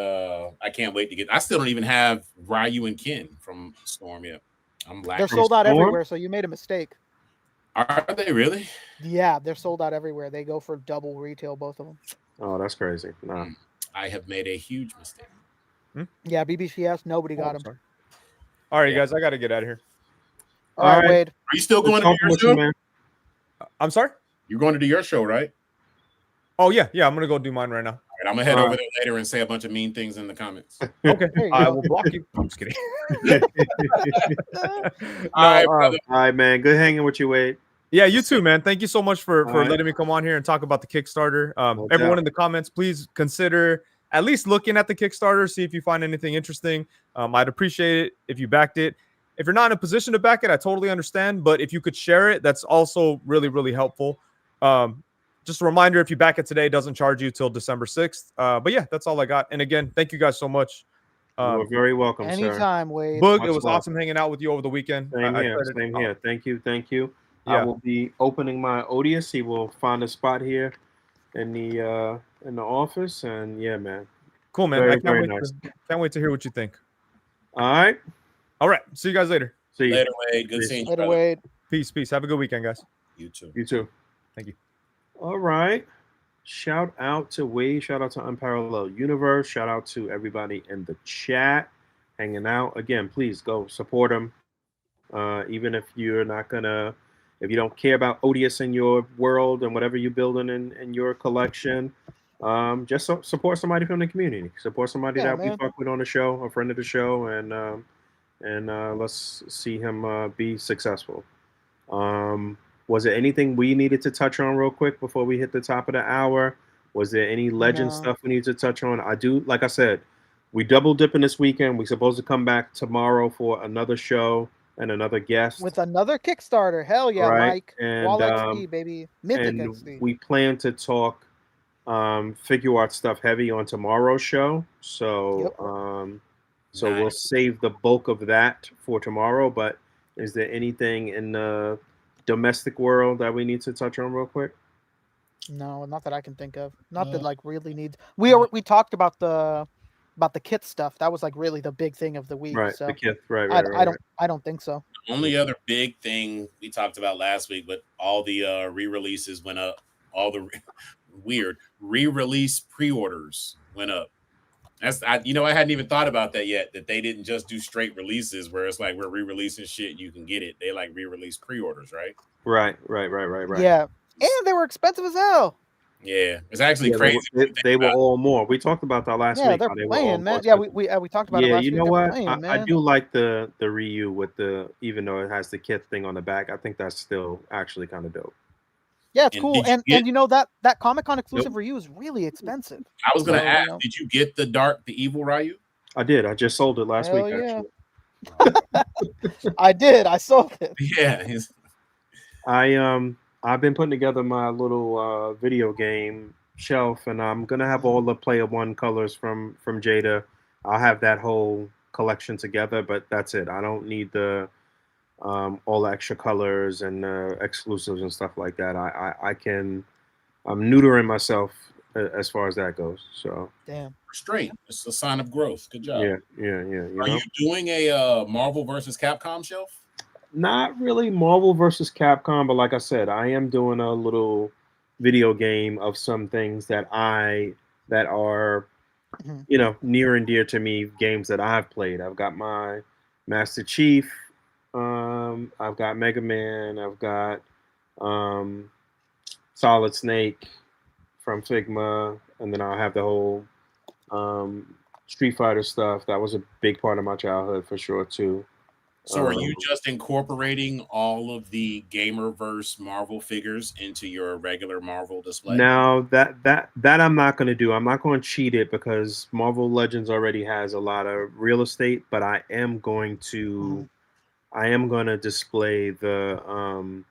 I can't wait to get. I still don't even have Ryu and Ken from Storm yet. I'm They're lacking. sold out Storm? everywhere, so you made a mistake. Are they really? Yeah, they're sold out everywhere. They go for double retail, both of them. Oh, that's crazy. Nah. I have made a huge mistake. Yeah, BBCS, nobody got them. Sorry. All right, Yeah. guys, I got to get out of here. All right, right. Wade. Are you still Good going to do talking your with you, show? man. I'm sorry. You're going to do your show, right? Oh yeah, I'm gonna go do mine right now. All right, I'm gonna head All over right. there later and say a bunch of mean things in the comments. Okay, There you I go. will block you. I'm just kidding. All right, brother. All right, man. Good hanging with you, Wade. Yeah, you too, man. Thank you so much for right. letting me come on here and talk about the Kickstarter. No Everyone doubt. in the comments, please consider at least looking at the Kickstarter, see if you find anything interesting. I'd appreciate it if you backed it. If you're not in a position to back it, I totally understand. But if you could share it, that's also really, really helpful. Just a reminder, if you back it today, it doesn't charge you till December 6th. But yeah, that's all I got. And again, thank you guys so much. You're very welcome, sir. Anytime, Wade. Boog, Much it was love. awesome hanging out with you over the weekend. Same I here. tried to- Same here. Thank you. Thank you. I Yeah. will be opening my Odious. He will find a spot here in the office, and yeah, man. Cool, man. Very, I can't very wait. nice. Can't wait to hear what you think. All right. All right. See you guys later. See you. Later, Wade. Good Peace. seeing you, Later, brother. Wade. Peace. Have a good weekend, guys. You too. You too. Thank you. All right. Shout out to Wade. Shout out to Unparalleled Universe. Shout out to everybody in the chat hanging out. Again, please go support them. Even if you're not gonna, if you don't care about Odious in your world and whatever you're building in your collection, just support somebody from the community. Support somebody Yeah, that we man. fuck with on the show, a friend of the show, and let's see him be successful. Was there anything we needed to touch on real quick before we hit the top of the hour? Was there any legend No. stuff we need to touch on? I do, like I said, we double dipping this weekend. We're supposed to come back tomorrow for another show and another guest. With another Kickstarter. Hell yeah, Right, Mike. and, Wall XP, baby. Mythic and XP. we plan to talk figure art stuff heavy on tomorrow's show. So so we'll Nice. save the bulk of that for tomorrow. But is there anything in the domestic world that we need to touch on real quick? No, not that I can think of. Not that like really needs. We talked about the Kith stuff. That was like really the big thing of the week. Right, So the Kith, right. I don't think so. The only other big thing we talked about last week, but all the re-releases went up. All the weird re-release pre-orders went up. I hadn't even thought about that yet. That they didn't just do straight releases where it's like we're re-releasing shit, you can get it. They like re-release pre-orders, right? Right. Yeah, and they were expensive as hell. Yeah, it's actually Yeah, crazy. they were all more. We talked about that last Yeah, week. they're how they were all playing, man. more Yeah, expensive. we talked about it Yeah, last you week. know They're what? playing, I man. do like the Ryu with the, even though it has the Kith thing on the back. I think that's still actually kind of dope. Yeah, it's And cool. did you And get- and you know that Comic-Con exclusive Ryu is really expensive. I was gonna So, ask, you know. did you get the evil Ryu? I did. I just sold it last Hell week. yeah. Actually, I did. I sold it. Yeah, I've been putting together my little video game shelf, and I'm gonna have all the Player One colors from Jada. I'll have that whole collection together, but that's it. I don't need the all the extra colors and exclusives and stuff like that. I'm neutering myself as far as that goes. So Damn. straight. It's a sign of growth. Good job. yeah. You Are know? you doing a Marvel versus Capcom shelf? Not really Marvel versus Capcom, but like I said, I am doing a little video game of some things that are near and dear to me, games that I've played. I've got my Master Chief, I've got Mega Man, I've got Solid Snake from Figma, and then I'll have the whole Street Fighter stuff. That was a big part of my childhood for sure too. So are you just incorporating all of the Gamerverse Marvel figures into your regular Marvel display? Now that I'm not going to do. I'm not going to cheat it because Marvel Legends already has a lot of real estate. But I am going to display the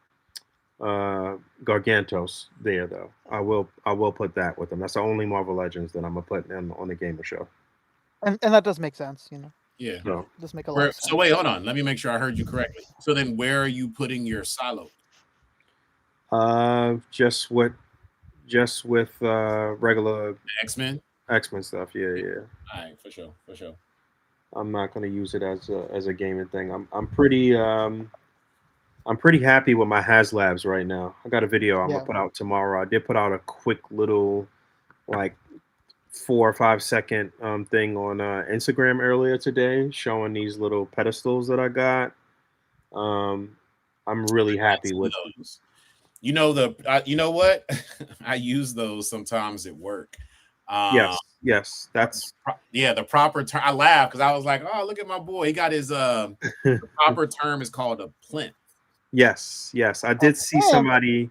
Gargantos there though. I will put that with them. That's the only Marvel Legends that I'm gonna put on the Gamer Show. And that does make sense, you know. Yeah. So Does make a lot of sense. So wait, hold on. Let me make sure I heard you correctly. So then where are you putting your silo? just with regular X-Men? X-Men stuff. Yeah. All right, for sure. I'm not going to use it as a gaming thing. I'm pretty happy with my HasLabs right now. I got a video I'm Yeah. gonna put out tomorrow. I did put out a quick little like 4 or 5 second thing on Instagram earlier today, showing these little pedestals that I got. I'm really happy with. those. You know what? I use those sometimes at work. Yes, that's Yeah, the proper term. I laugh because I was like, oh, look at my boy. He got his the proper term is called a plinth. yes. I did see plinth? somebody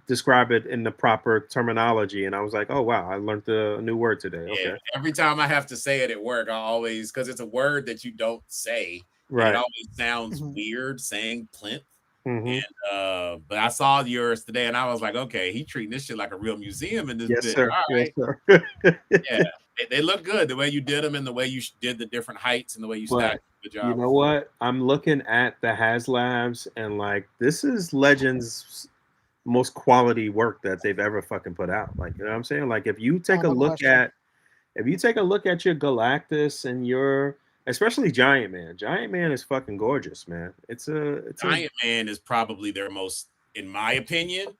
describe it in the proper terminology, and I was like, oh wow, I learned a new word today. Yeah, Okay, every time I have to say it at work, I always because it's a word that you don't say, and it right. always sounds Mhm. weird saying plinth. Hmm. And but I saw yours today, and I was like, okay, he treating this shit like a real museum in this Yes, bit. sir. All Yes, right, sir. yeah, they look good the way you did them, and the way you did the different heights, and the way you But stacked. Good you job. know what? I'm looking at the HasLabs and like this is Legends' most quality work that they've ever fucking put out. Like, you know what I'm saying? Like Oh, no question. if you take a look at your Galactus and your especially Giant Man is fucking gorgeous, man. It's a Giant Man is probably their most, in my opinion,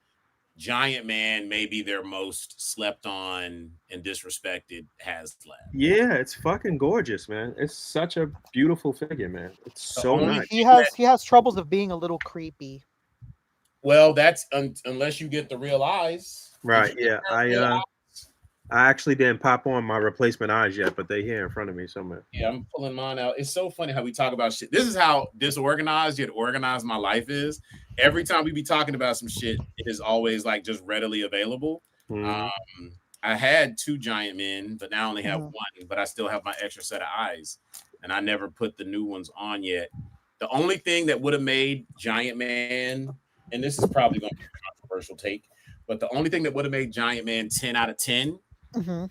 Giant Man may be their most slept on and disrespected HasLab. yeah, it's fucking gorgeous, man. It's such a beautiful figure, man. It's The so only nice. He thing that, has troubles of being a little creepy. well, that's unless you get the real eyes. Did Right, you get yeah. the real eyes? I actually didn't pop on my replacement eyes yet, but they here in front of me somewhere. Yeah, I'm pulling mine out. It's so funny how we talk about shit. This is how disorganized yet organized my life is. Every time we be talking about some shit, it is always like just readily available. Mhm. Um, I had 2 Giant Men, but now I only have Mhm. one, but I still have my extra set of eyes, and I never put the new ones on yet. The only thing that would have made Giant Man, and this is probably going to be a controversial take, but the only thing that would have made Giant Man 10 out of 10, Hmm.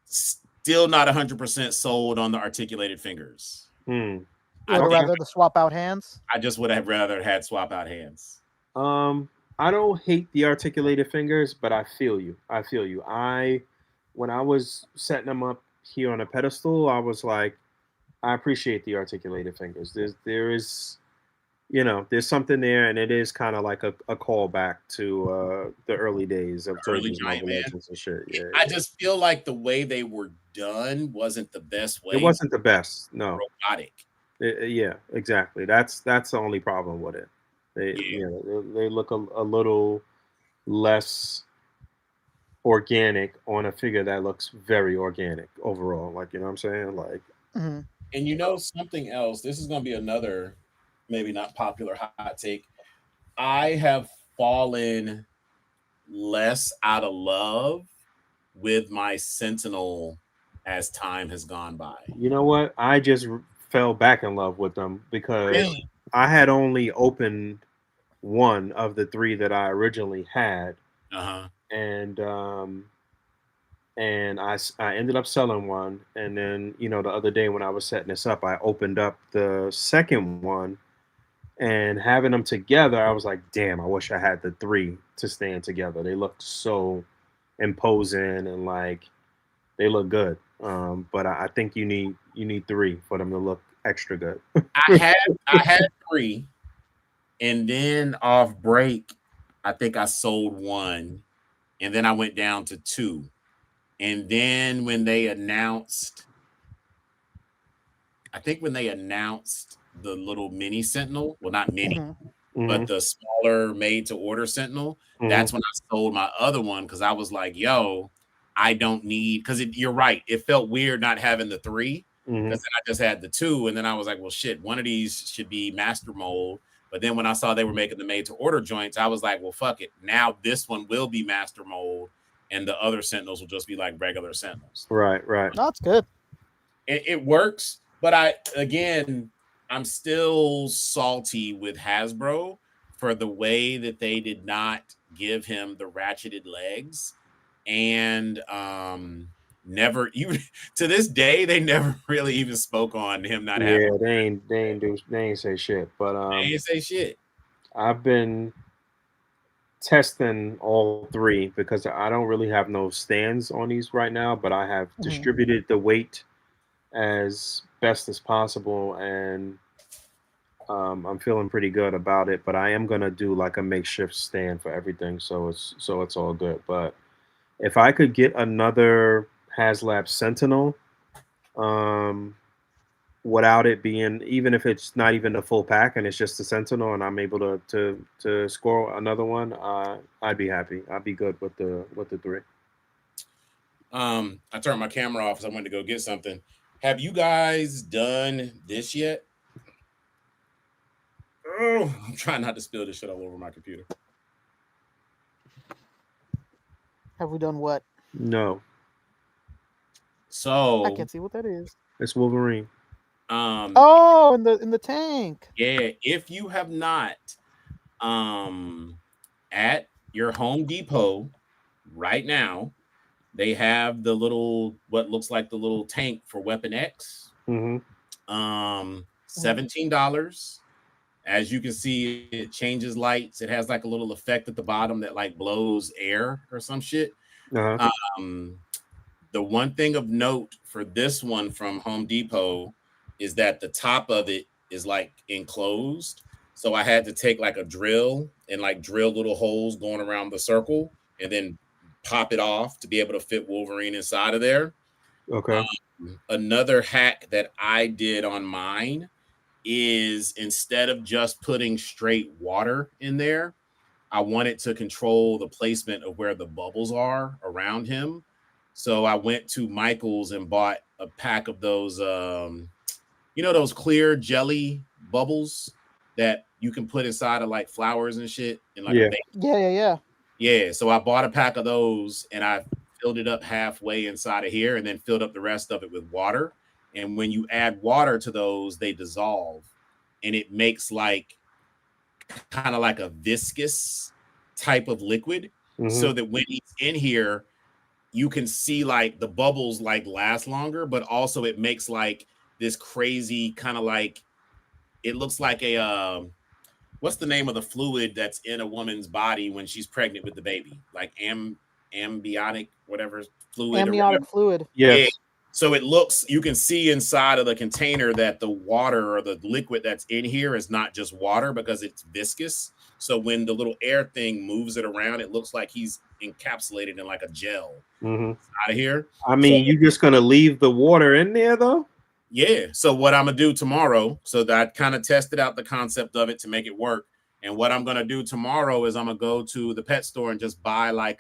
still not 100% sold on the articulated fingers. Hmm. You would have Okay. rather the swap out hands. I just would have rather had swap out hands. I don't hate the articulated fingers, but I feel you. I feel you. When I was setting them up here on a pedestal, I was like, I appreciate the articulated fingers. There is, there's something there, and it is kind of like a callback to the early days of Early Turtles, Giant Marvel Man. Legends, and shit. Yeah, I yeah. just feel like the way they were done wasn't the best It way. wasn't the best. No. Robotic. Yeah, exactly. That's the only problem with it. Yeah. They look a little less organic on a figure that looks very organic overall. Like, you know what I'm saying? Like, Hmm. And you know something else? This is going to be another maybe not popular hot take. I have fallen less out of love with my Sentinel as time has gone by. you know what? I just fell back in love with them because Really? I had only opened one of the three that I originally had, Uh-huh. and I ended up selling one, and then the other day when I was setting this up, I opened up the second one, and having them together, I was like, damn, I wish I had the three to stand together. They look so imposing and like they look good. But I think you need three for them to look extra good. I had 3, and then off break, I think I sold one, and then I went down to 2. And then when they announced, I think when they announced the little mini Sentinel, well, not mini, Hmm. Hmm. but the smaller made to order Sentinel, Hmm. that's when I sold my other one because I was like, yo, I don't need, because you're right. It felt weird not having the 3 Hmm. because then I just had the 2. And then I was like, well, shit, one of these should be master mold. But then when I saw they were making the made to order joints, I was like, well, fuck it. Now this one will be master mold, and the other Sentinels will just be like regular Sentinels. Right, right. No, that's good. It works, but I'm still salty with Hasbro for the way that they did not give him the ratcheted legs, and never even to this day they never really even spoke on him not having. Yeah, they ain't say shit. But They didn't say shit. I've been testing all three because I don't really have no stands on these right now, but I have distributed the weight as best as possible, and I'm feeling pretty good about it. But I am gonna do like a makeshift stand for everything, so it's all good. But if I could get another HasLab Sentinel, um, without it being, even if it's not even the full pack and it's just the Sentinel, and I'm able to score another one, I'd be happy. I'd be good with the three. I turned my camera off because I went to go get something. Have you guys done this yet? Oh, I'm trying not to spill this shit all over my computer. Have we done what? No, So I can't see what that is. it's Wolverine. Oh, in the tank. Yeah, if you have not, at your Home Depot right now, they have the little, what looks like the little tank for Weapon X. $17. As you can see, it changes lights. It has like a little effect at the bottom that like blows air or some shit. The one thing of note for this one from Home Depot is that the top of it is like enclosed. So I had to take like a drill and like drill little holes going around the circle and then pop it off to be able to fit Wolverine inside of there. Okay. Another hack that I did on mine is instead of just putting straight water in there, I wanted to control the placement of where the bubbles are around him. So I went to Michael's and bought a pack of those, those clear jelly bubbles that you can put inside of like flowers and shit. And like Yeah. So I bought a pack of those and I filled it up halfway inside of here and then filled up the rest of it with water. And when you add water to those, they dissolve and it makes like kind of like a viscous type of liquid. So that when he's in here, you can see like the bubbles like last longer, but also it makes like this crazy kind of like, it looks like a what's the name of the fluid that's in a woman's body when she's pregnant with the baby? Like amniotic, whatever fluid. Amniotic fluid. Yes. Yeah. So it looks, you can see inside of the container that the water or the liquid that's in here is not just water because it's viscous. So when the little air thing moves it around, it looks like he's encapsulated in like a gel out of here. I mean, you just gonna leave the water in there though? Yeah. So what I'm gonna do tomorrow, so that I kind of tested out the concept of it to make it work. And what I'm gonna do tomorrow is I'm gonna go to the pet store and just buy like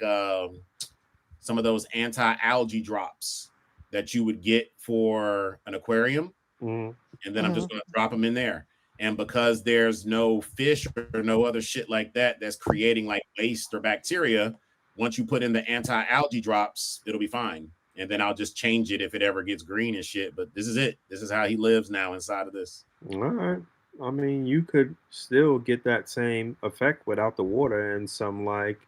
some of those anti-algae drops that you would get for an aquarium. And then I'm just gonna drop them in there. And because there's no fish or no other shit like that that's creating like waste or bacteria, once you put in the anti-algae drops, it'll be fine. And then I'll just change it if it ever gets green and shit. But this is it. This is how he lives now inside of this. All right. I mean, you could still get that same effect without the water and some like,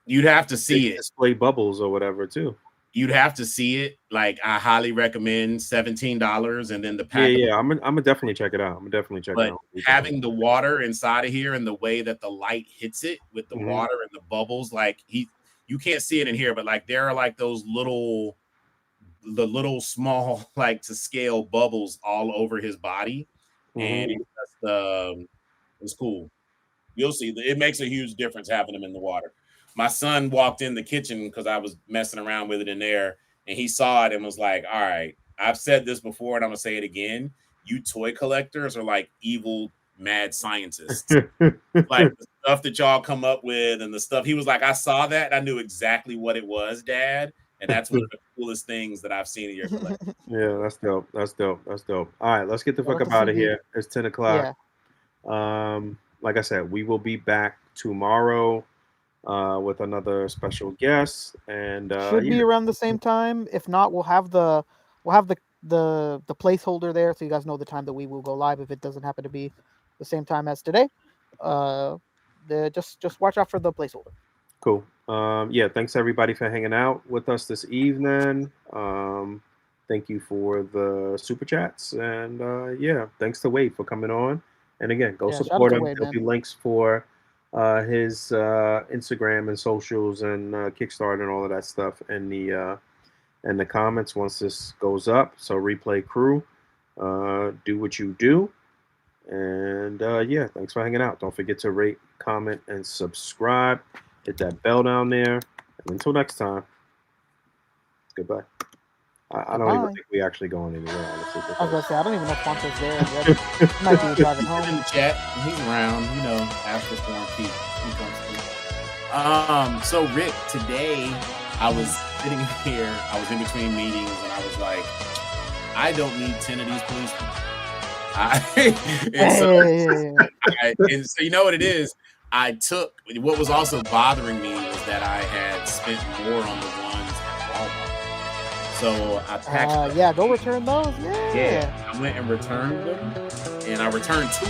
you'd have to see it. Display bubbles or whatever too. You'd have to see it. Like I highly recommend $17 and then the pack. Yeah. I'm gonna definitely check it out. I'm gonna definitely check it out. Having the water inside of here and the way that the light hits it with the water and the bubbles, like you can't see it in here, but like there are like those little small like to scale bubbles all over his body, and it's cool. You'll see. It makes a huge difference having them in the water. My son walked in the kitchen because I was messing around with it in there, and he saw it and was like, all right, I've said this before and I'm gonna say it again. You toy collectors are like evil mad scientists. Like the stuff that y'all come up with and the stuff. He was like, I saw that. I knew exactly what it was, Dad. And that's one of the coolest things that I've seen in your collection. Yeah, that's dope. That's dope. All right, let's get the fuck up out of here. It's 10 o'clock. Yeah. Like I said, we will be back tomorrow with another special guest, and should be around the same time. If not, we'll have the placeholder there, so you guys know the time that we will go live. If it doesn't happen to be the same time as today, just watch out for the placeholder. Cool. Yeah, thanks everybody for hanging out with us this evening. Thank you for the super chats, and yeah, thanks to Wade for coming on. And again, go Yeah, shout out support to him. Wade, There'll man. be links for his Instagram and socials and Kickstarter and all of that stuff in the comments once this goes up. So replay crew, do what you do. And yeah, thanks for hanging out. Don't forget to rate, comment, and subscribe. Hit that bell down there. And until next time, goodbye. I don't even Goodbye. think we actually going anywhere, honestly. I was gonna say I don't even know if Poncho's there. He might be driving In home. the chat, he's around. You know, after Storm Pete, he comes through. So Rick, today I was sitting here. I was in between meetings, and I was like, I don't need 10 of these policemen. And so you know what it is. I took what was also bothering me was that I had spent more on the ones at Walmart. So I packed. Yeah, go return those. Yeah, I went and returned them, and I returned 2